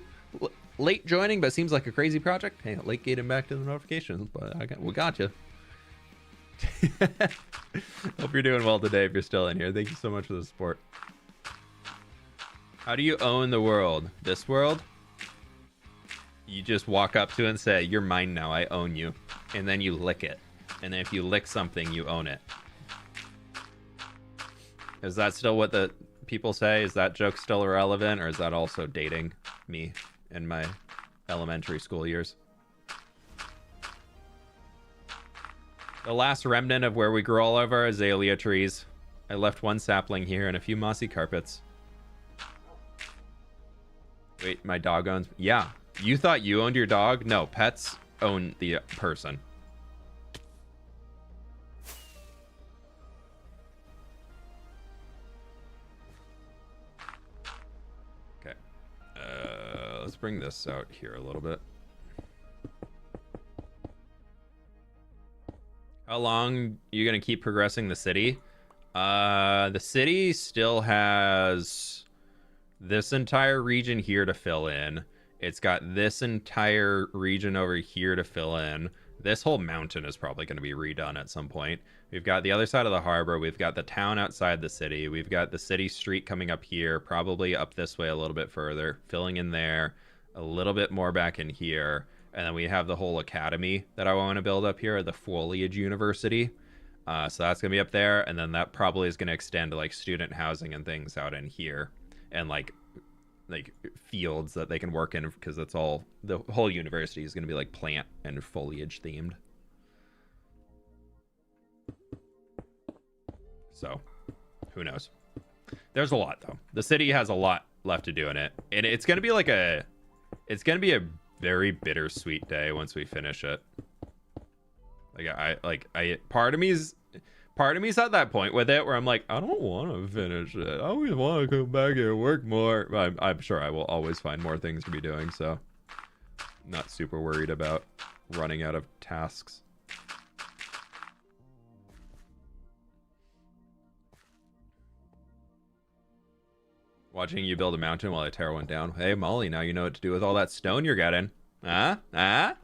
Late joining, but seems like a crazy project. Hey, late getting back to the notifications, but we got you. Hope you're doing well today if you're still in here. Thank you so much for the support. How do you own the world? This world? You just walk up to it and say, you're mine now, I own you. And then you lick it. And then if you lick something, you own it. Is that still what the people say? Is that joke still irrelevant, or is that also dating me in my elementary school years? The last remnant of where we grow all of our azalea trees. I left one sapling here and a few mossy carpets. Wait, my dog owns... Yeah. You thought you owned your dog? No, pets own the person. Let's bring this out here a little bit. How long are you gonna keep progressing the city? The city still has this entire region here to fill in. It's got this entire region over here to fill in. This whole mountain is probably going to be redone at some point. We've got the other side of the harbor. We've got the town outside the city. We've got the city street coming up here, probably up this way a little bit further, filling in there, a little bit more back in here. And then we have the whole academy that I want to build up here, the Foliage University. So that's going to be up there. And then that probably is going to extend to like student housing and things out in here. And like fields that they can work in, because that's all the whole university is going to be like plant and foliage themed. So who knows? There's a lot though. The city has a lot left to do in it, and it's going to be like a very bittersweet day once we finish it. Part of me's at that point with it where I'm like, I don't want to finish it. I always want to come back and work more. I'm sure I will always find more things to be doing, so I'm not super worried about running out of tasks. Watching you build a mountain while I tear one down. Hey, Molly, now you know what to do with all that stone you're getting. No, don't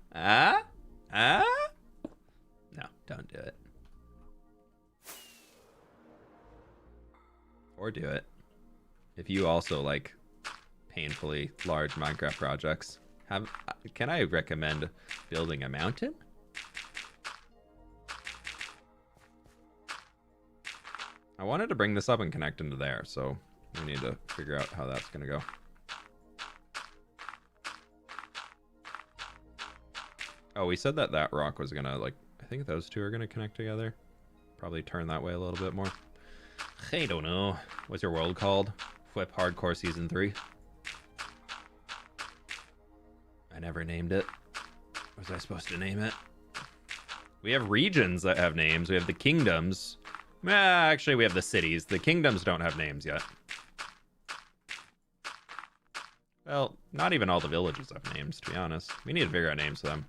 do it. Or do it. If you also like painfully large Minecraft projects, can I recommend building a mountain? I wanted to bring this up and connect into there, so we need to figure out how that's gonna go. Oh, we said that that rock was gonna, like, I think those two are gonna connect together. Probably turn that way a little bit more. I don't know. What's your world called? fWhip Hardcore Season 3. I never named it. Was I supposed to name it? We have regions that have names. We have the kingdoms. Actually, we have the cities. The kingdoms don't have names yet. Well, not even all the villages have names, to be honest. We need to figure out names for them.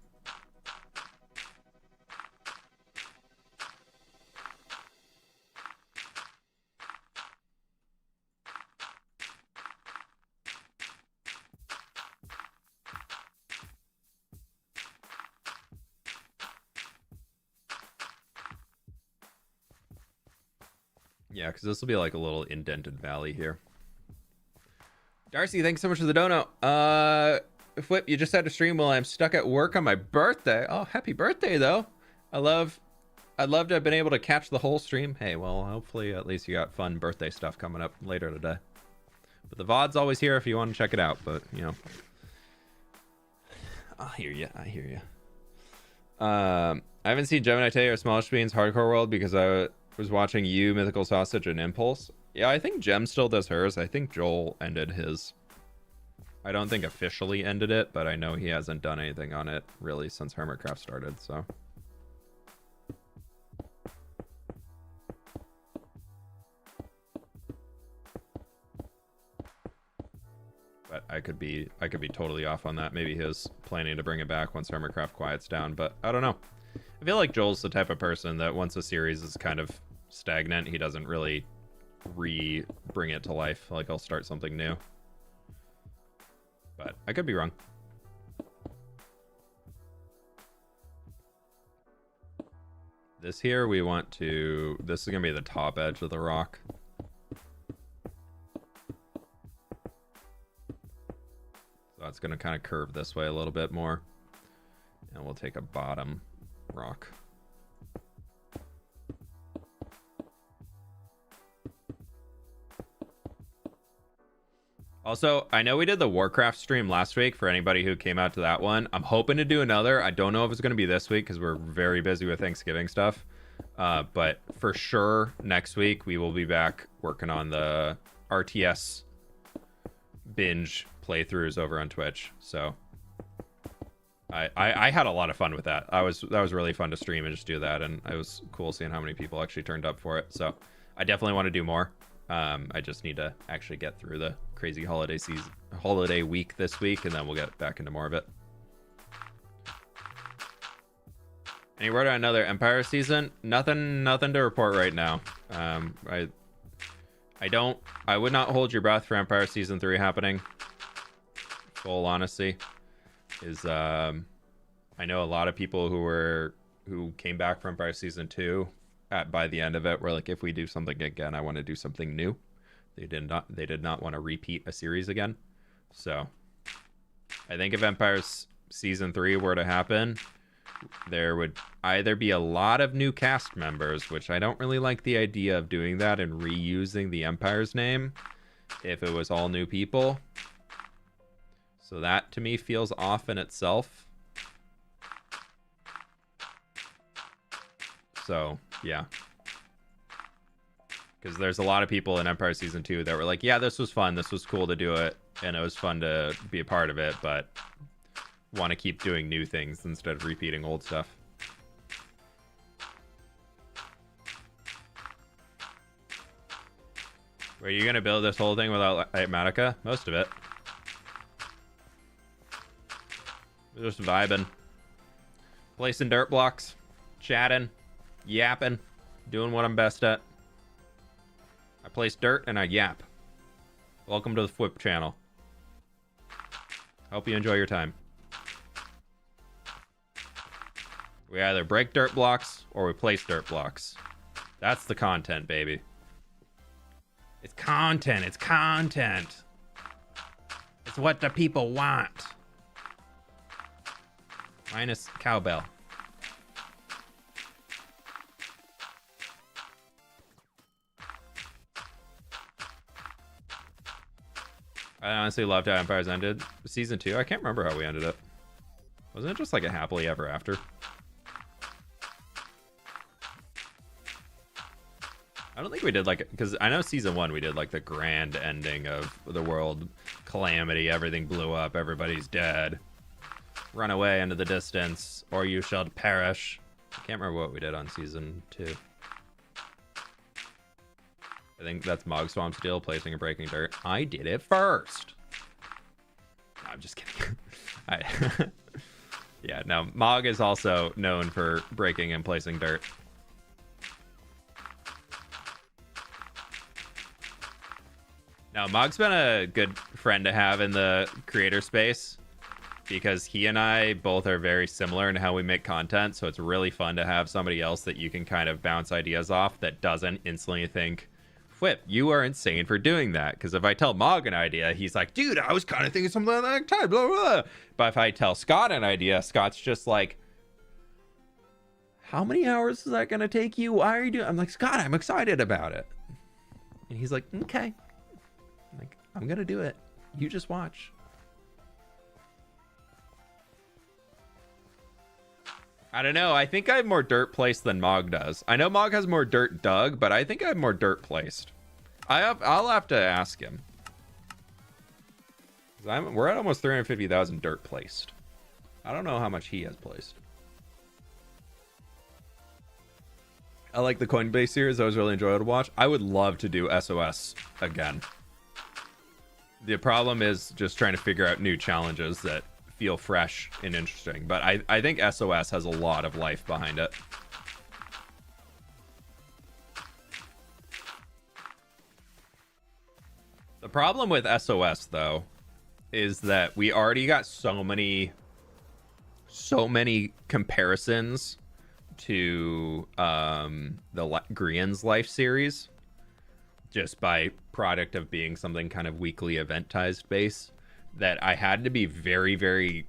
Yeah, because this will be like a little indented valley here. Darcy, thanks so much for the dono. fWhip, you just had to stream while I'm stuck at work on my birthday. Oh, happy birthday, though. I'd love to have been able to catch the whole stream. Hey, well, hopefully at least you got fun birthday stuff coming up later today. But the VOD's always here if you want to check it out. But, you know. I hear you. I hear you. I haven't seen Gemini Tay or Smallish Beans Hardcore World because I was watching you, Mythical Sausage, and Impulse. Yeah, I think Gem still does hers. I think Joel ended his. I don't think officially ended it, but I know he hasn't done anything on it really since Hermitcraft started, so. But I could be totally off on that. Maybe he was planning to bring it back once Hermitcraft quiets down, but I don't know. I feel like Joel's the type of person that once a series is kind of stagnant, he doesn't really bring it to life. Like, I'll start something new. But I could be wrong. This here, we want to... This is going to be the top edge of the rock. So it's going to kind of curve this way a little bit more. And we'll take a bottom rock. Also, I know we did the Warcraft stream last week for anybody who came out to that one. I'm hoping to do another. I don't know if it's going to be this week because we're very busy with Thanksgiving stuff. But for sure, next week we will be back working on the RTS binge playthroughs over on Twitch. So I had a lot of fun with that. That was really fun to stream and just do that, and it was cool seeing how many people actually turned up for it. So I definitely want to do more. I just need to actually get through the crazy holiday week this week, and then we'll get back into more of it. Any word on another Empire season? Nothing to report right now. I would not hold your breath for Empire season 3 happening. Full honesty is I know a lot of people who came back from Empire season 2 by the end of it were like, if we do something again, I want to do something new. They did not want to repeat a series again. So I think if Empire's season 3 were to happen, there would either be a lot of new cast members, which I don't really like the idea of doing that and reusing the Empire's name if it was all new people. So that to me feels off in itself. So yeah, because there's a lot of people in Empire season 2 that were like, yeah, this was fun, this was cool to do it, and it was fun to be a part of it, but want to keep doing new things instead of repeating old stuff. Were you gonna build this whole thing without Matica? Most of it. We're just vibing, placing dirt blocks, chatting, yapping, doing what I'm best at. I place dirt and I yap. Welcome to the fWhip channel. Hope you enjoy your time. We either break dirt blocks or we place dirt blocks. That's the content, baby. It's content. It's content. It's what the people want. Minus cowbell. I honestly loved how Empires ended. Season 2, I can't remember how we ended it. Wasn't it just like a happily ever after? I don't think we did like, because I know season 1 we did like the grand ending of the world calamity. Everything blew up. Everybody's dead. Run away into the distance or you shall perish. I can't remember what we did on season 2. I think that's Mog Swamp Steel placing and breaking dirt. I did it first. No, I'm just kidding. Yeah, no, Mog is also known for breaking and placing dirt. Now, Mog's been a good friend to have in the creator space because he and I both are very similar in how we make content. So it's really fun to have somebody else that you can kind of bounce ideas off that doesn't instantly think, fWhip, you are insane for doing that. Because if I tell Mog an idea, he's like, dude, I was kind of thinking something like that time, blah, blah, blah. But if I tell Scott an idea, Scott's just like, how many hours is that going to take you? Why are you doing? I'm like, Scott, I'm excited about it. And he's like, okay. I'm like, I'm going to do it. You just watch. I don't know. I think I have more dirt placed than Mog does. I know Mog has more dirt dug, but I think I have more dirt placed. I'll have to ask him. We're at almost 350,000 dirt placed. I don't know how much he has placed. I like the Coinbase series. That was really enjoyable to watch. I would love to do SOS again. The problem is just trying to figure out new challenges that feel fresh and interesting. But I think SOS has a lot of life behind it. The problem with SOS, though, is that we already got so many comparisons to the Grian's Life series, just by product of being something kind of weekly eventized base, that I had to be very, very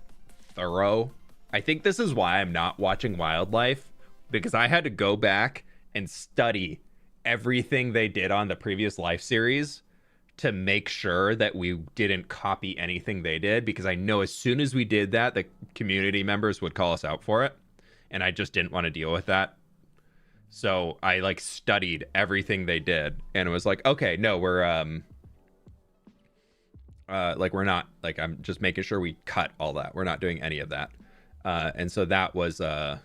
thorough. I think this is why I'm not watching Wildlife, because I had to go back and study everything they did on the previous Life series to make sure that we didn't copy anything they did, because I know as soon as we did that, the community members would call us out for it, and I just didn't want to deal with that. So I like studied everything they did, and it was like, okay, no, we're we're not, like, I'm just making sure we cut all that. We're not doing any of that. And so that was that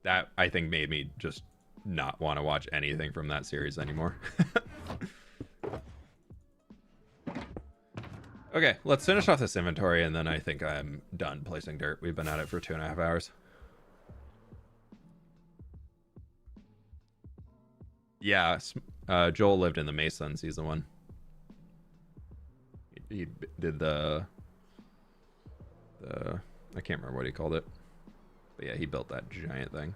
I think made me just not want to watch anything from that series anymore. Okay, let's finish off this inventory, and then I think I'm done placing dirt. We've been at it for 2.5 hours. Yeah, Joel lived in the Mesa in season 1. He did the I can't remember what he called it, but yeah, he built that giant thing.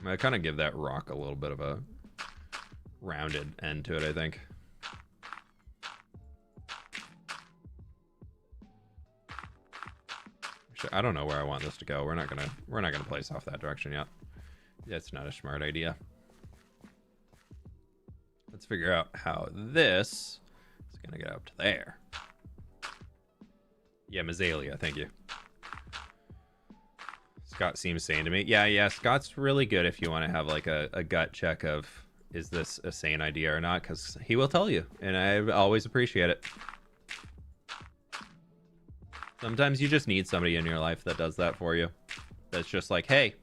I kind of give that rock a little bit of a rounded end to it, I think. Actually, I don't know where I want this to go. We're not gonna place off that direction yet. That's not a smart idea. Let's figure out how this is gonna get up to there. Yeah, Mazalia, thank you. Scott seems sane to me. Yeah, Scott's really good if you want to have like a gut check of, is this a sane idea or not? Because he will tell you, and I always appreciate it. Sometimes you just need somebody in your life that does that for you. That's just like, hey,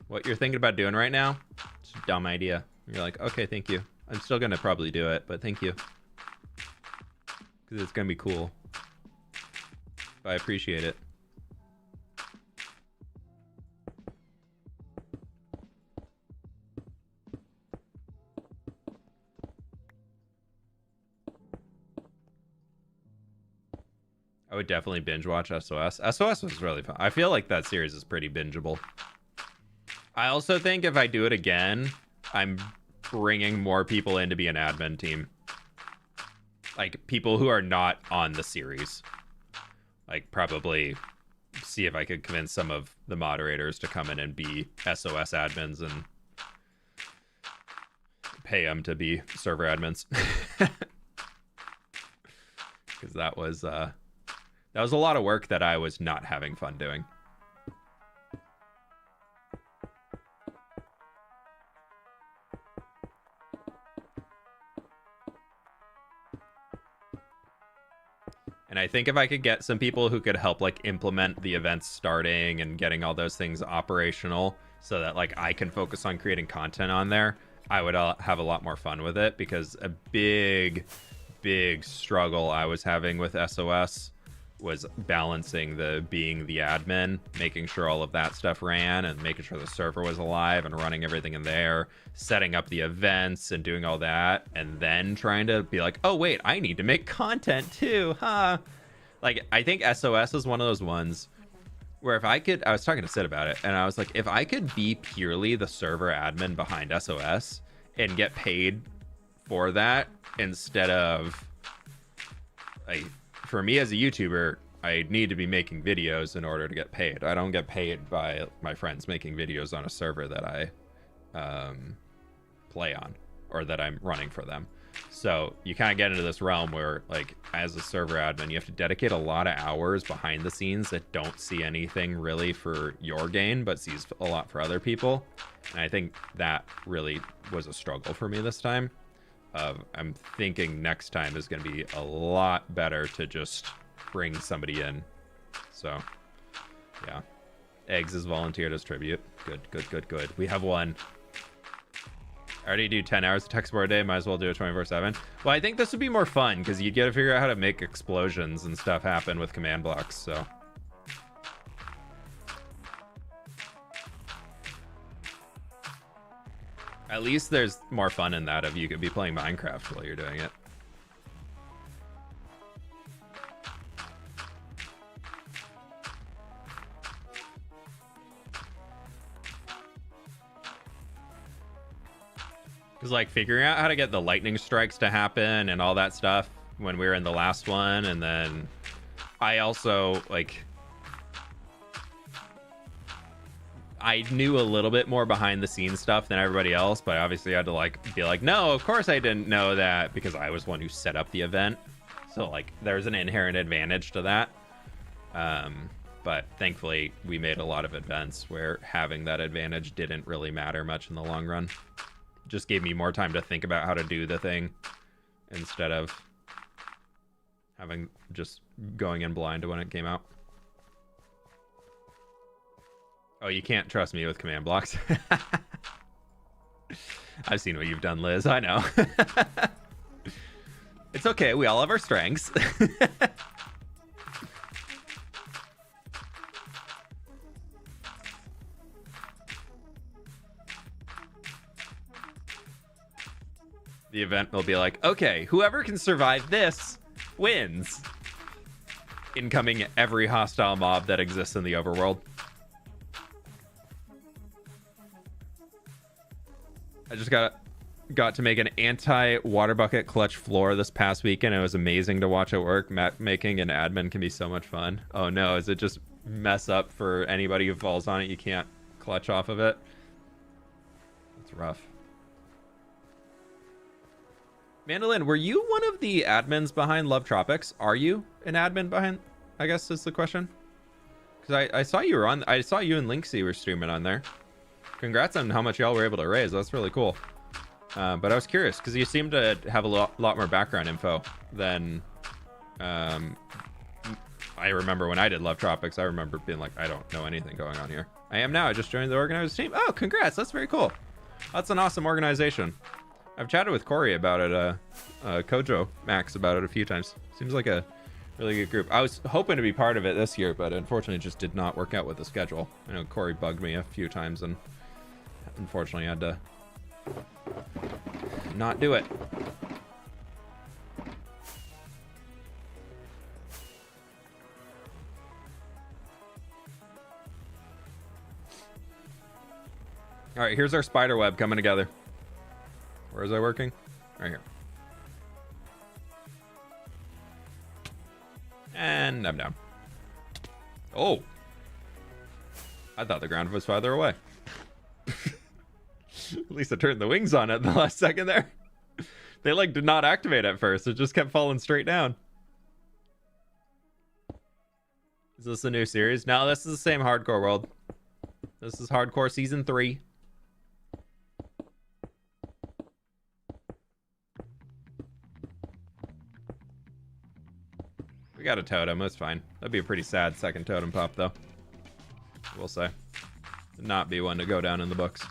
what you're thinking about doing right now, it's a dumb idea. And you're like, okay, thank you. I'm still gonna probably do it, but thank you. Because it's gonna be cool. I appreciate it. I would definitely binge watch SOS. SOS was really fun. I feel like that series is pretty bingeable. I also think if I do it again, I'm bringing more people in to be an admin team. Like, people who are not on the series. Like, probably see if I could convince some of the moderators to come in and be SOS admins and pay them to be server admins. Because that was a lot of work that I was not having fun doing. And I think if I could get some people who could help like implement the events starting and getting all those things operational so that like I can focus on creating content on there, I would have a lot more fun with it, because a big struggle I was having with SOS was balancing being the admin, making sure all of that stuff ran and making sure the server was alive and running everything in there, setting up the events and doing all that, and then trying to be like, oh wait, I need to make content too, huh? Like, I think SOS is one of those ones where if I could, I was talking to Sid about it, and I was like, if I could be purely the server admin behind SOS and get paid for that instead of like, for me as a YouTuber, I need to be making videos in order to get paid. I don't get paid by my friends making videos on a server that I play on or that I'm running for them. So you kind of get into this realm where, like, as a server admin, you have to dedicate a lot of hours behind the scenes that don't see anything really for your gain, but sees a lot for other people. And I think that really was a struggle for me this time. I'm thinking next time is going to be a lot better to just bring somebody in. So, yeah. Eggs is volunteered as tribute. Good. We have one. I already do 10 hours of tech support a day. Might as well do it 24/7. Well, I think this would be more fun because you'd get to figure out how to make explosions and stuff happen with command blocks, so... At least there's more fun in that if you could be playing Minecraft while you're doing it. Because, like, figuring out how to get the lightning strikes to happen and all that stuff when we were in the last one, and then I also, like... I knew a little bit more behind the scenes stuff than everybody else, but I obviously had to like be like, no, of course I didn't know that, because I was one who set up the event. So like there's an inherent advantage to that. But thankfully we made a lot of events where having that advantage didn't really matter much in the long run. It just gave me more time to think about how to do the thing instead of having just going in blind when it came out. Oh, you can't trust me with command blocks. I've seen what you've done, Liz. I know. It's okay. We all have our strengths. The event will be like, okay, whoever can survive this wins. Incoming every hostile mob that exists in the overworld. I just got to make an anti-water bucket clutch floor this past weekend. It was amazing to watch it work. Map making an admin can be so much fun. Oh no, is it just mess up for anybody who falls on it? You can't clutch off of it. It's rough. Mandolin, were you one of the admins behind Love Tropics? Are you an admin behind, I guess is the question? Because I saw you were on, I saw you and Linksy were streaming on there. Congrats on how much y'all were able to raise. That's really cool. But I was curious because you seem to have a lot more background info than I remember when I did Love Tropics. I remember being like, I don't know anything going on here. I am now. I just joined the organized team. Oh, congrats. That's very cool. That's an awesome organization. I've chatted with Corey about it, Kojo Max about it a few times. Seems like a really good group. I was hoping to be part of it this year, but unfortunately it just did not work out with the schedule. I know Corey bugged me a few times and unfortunately I had to not do it. All right, here's our spider web coming together. Where is I working? Right here. And I'm down. Oh. I thought the ground was farther away. At least I turned the wings on at the last second there. They like did not activate at first. It just kept falling straight down. Is this a new series? No, this is the same Hardcore World. This is Hardcore Season 3. We got a totem, that's fine. That'd be a pretty sad second totem pop, though. We'll say. Not be one to go down in the books.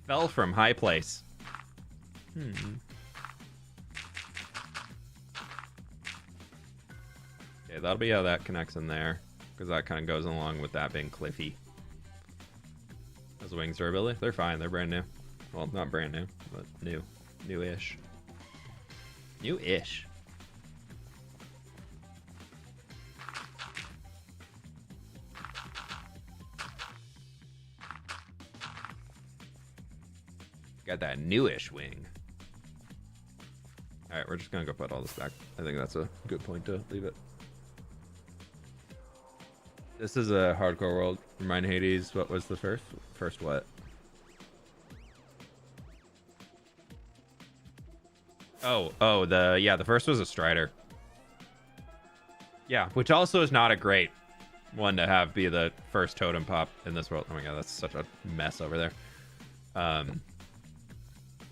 Fell from high place. Okay, that'll be how that connects in there. Because that kind of goes along with that being cliffy. Those wings durability, they're fine, they're brand new. Well, not brand new, but new. New-ish. New-ish. Got that newish wing. All right, we're just gonna go put all this back. I think that's a good point to leave it. This is a Hardcore World. Remind Hades, what was the first? First what? The first was a Strider. Yeah, which also is not a great one to have be the first totem pop in this world. Oh my god, that's such a mess over there.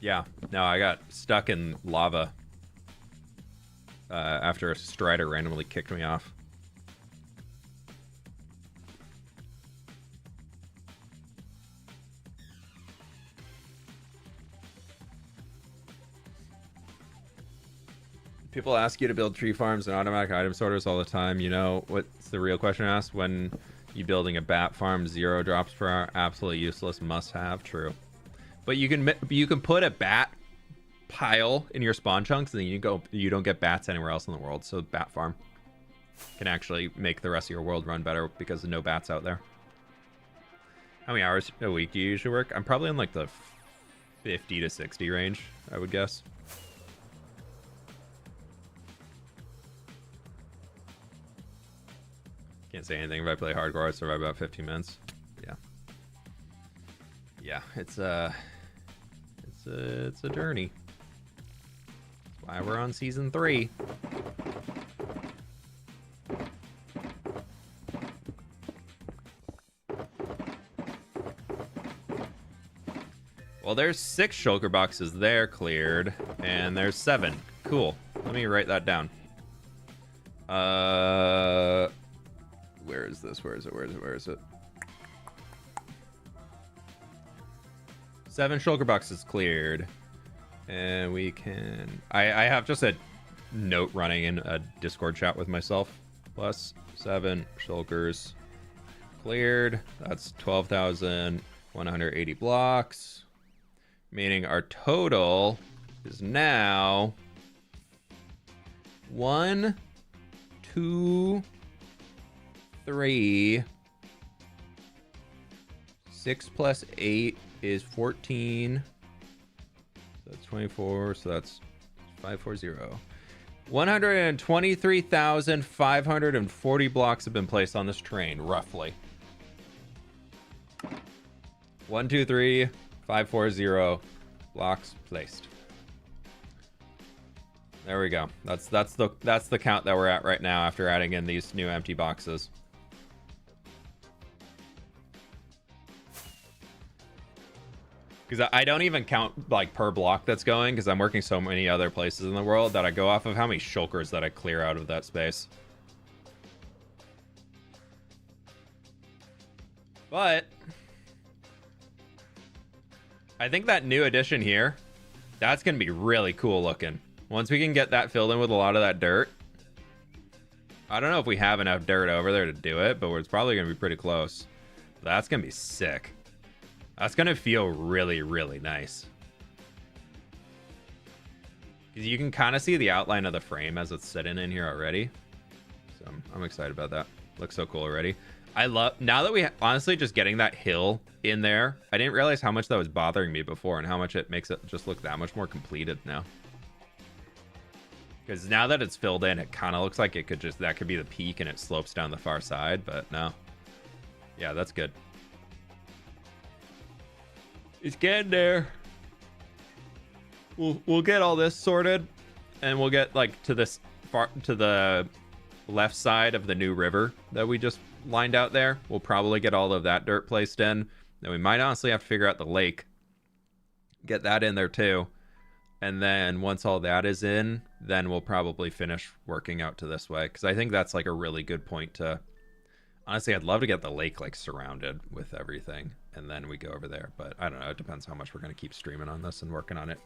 Yeah, no, I got stuck in lava after a Strider randomly kicked me off. People ask you to build tree farms and automatic item sorters all the time. You know what's the real question asked? When you building a bat farm, 0 drops per hour, absolutely useless, must have. True. But you can put a bat pile in your spawn chunks, and then you don't get bats anywhere else in the world. So bat farm can actually make the rest of your world run better because there's no bats out there. How many hours a week do you usually work? I'm probably in like the 50 to 60 range, I would guess. Can't say anything. If I play hardcore, I survive about 15 minutes. Yeah, it's a journey. That's why we're on season 3. Well, there's 6 shulker boxes there cleared, and there's 7. Cool. Let me write that down. Where is this? Where is it? 7 shulker boxes cleared. And we can... I have just a note running in a Discord chat with myself. Plus 7 shulkers cleared. That's 12,180 blocks. Meaning our total is now 1, 2, 3. 6 plus 8 is 14. So that's 24. So that's 540. 123,540 blocks have been placed on this train, roughly. 1, 2, 3, 540 blocks placed. There we go. That's the count that we're at right now after adding in these new empty boxes. Because I don't even count like per block that's going, because I'm working so many other places in the world that I go off of how many shulkers that I clear out of that space. But I think that new addition here, that's going to be really cool looking. Once we can get that filled in with a lot of that dirt. I don't know if we have enough dirt over there to do it, but it's probably going to be pretty close. That's going to be sick. That's going to feel really, really nice. Because you can kind of see the outline of the frame as it's sitting in here already. So I'm excited about that. Looks so cool already. I love, now that we, honestly, just getting that hill in there, I didn't realize how much that was bothering me before and how much it makes it just look that much more completed now. Because now that it's filled in, it kind of looks like it could just, that could be the peak and it slopes down the far side, but no. Yeah, that's good. It's getting there. We'll get all this sorted, and we'll get like to this far, to the left side of the new river that we just lined out there. We'll probably get all of that dirt placed in. Then we might honestly have to figure out the lake. Get that in there too. And then once all that is in, then we'll probably finish working out to this way. Because I think that's like a really good point to... Honestly, I'd love to get the lake like surrounded with everything. And then we go over there. But I don't know. It depends how much we're going to keep streaming on this and working on it.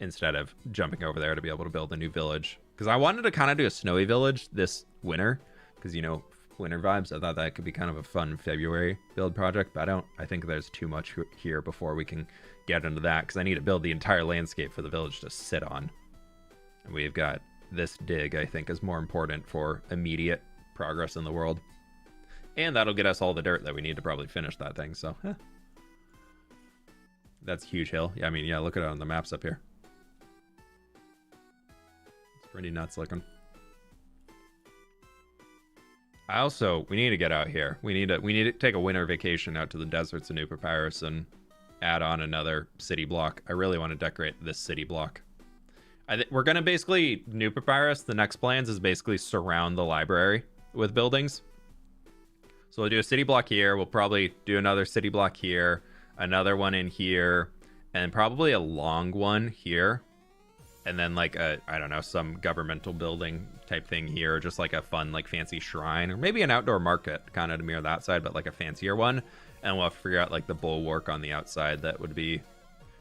Instead of jumping over there to be able to build a new village. Because I wanted to kind of do a snowy village this winter. Because, you know, winter vibes. I thought that could be kind of a fun February build project. But I think there's too much here before we can get into that. Because I need to build the entire landscape for the village to sit on. And we've got this dig, I think, is more important for immediate progress in the world. And that'll get us all the dirt that we need to probably finish that thing. So, that's a huge hill. Yeah, I mean, yeah, look at it on the maps up here. Pretty nuts looking. We need to get out here. We need to take a winter vacation out to the deserts of New Papyrus and add on another city block. I really want to decorate this city block. We're gonna basically, New Papyrus, the next plans is basically surround the library with buildings. So we'll do a city block here. We'll probably do another city block here, another one in here, and probably a long one here. And then like a, I don't know, some governmental building type thing here, just like a fun, like fancy shrine, or maybe an outdoor market kind of to mirror that side, but like a fancier one. And we'll have to figure out like the bulwark on the outside that would be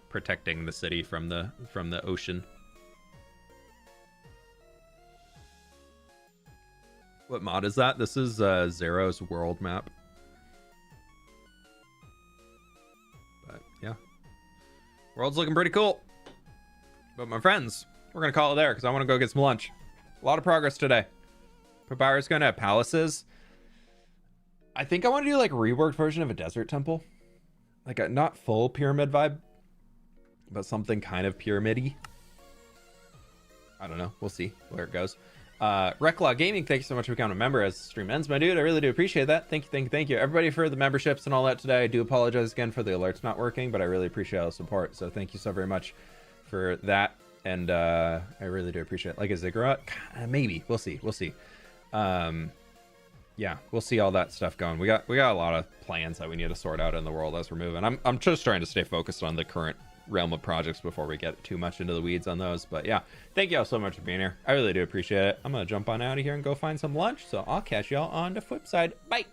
protecting the city from the ocean. What mod is that? This is Zero's world map. But yeah, world's looking pretty cool. But my friends, we're going to call it there because I want to go get some lunch. A lot of progress today. Papyrus going to have palaces. I think I want to do like a reworked version of a desert temple. Like a not full pyramid vibe, but something kind of pyramid-y. I don't know. We'll see where it goes. Reclaw Gaming, thank you so much for becoming a member as the stream ends, my dude. I really do appreciate that. Thank you. Everybody for the memberships and all that today. I do apologize again for the alerts not working, but I really appreciate all the support. So thank you so very much for that, and I really do appreciate it. Like a ziggurat, maybe we'll see. Yeah, we'll see all that stuff going. We got a lot of plans that we need to sort out in the world as we're moving. I'm just trying to stay focused on the current realm of projects before we get too much into the weeds on those. But yeah, thank you all so much for being here. I really do appreciate it. I'm gonna jump on out of here and go find some lunch, so I'll catch y'all on the flip side. Bye.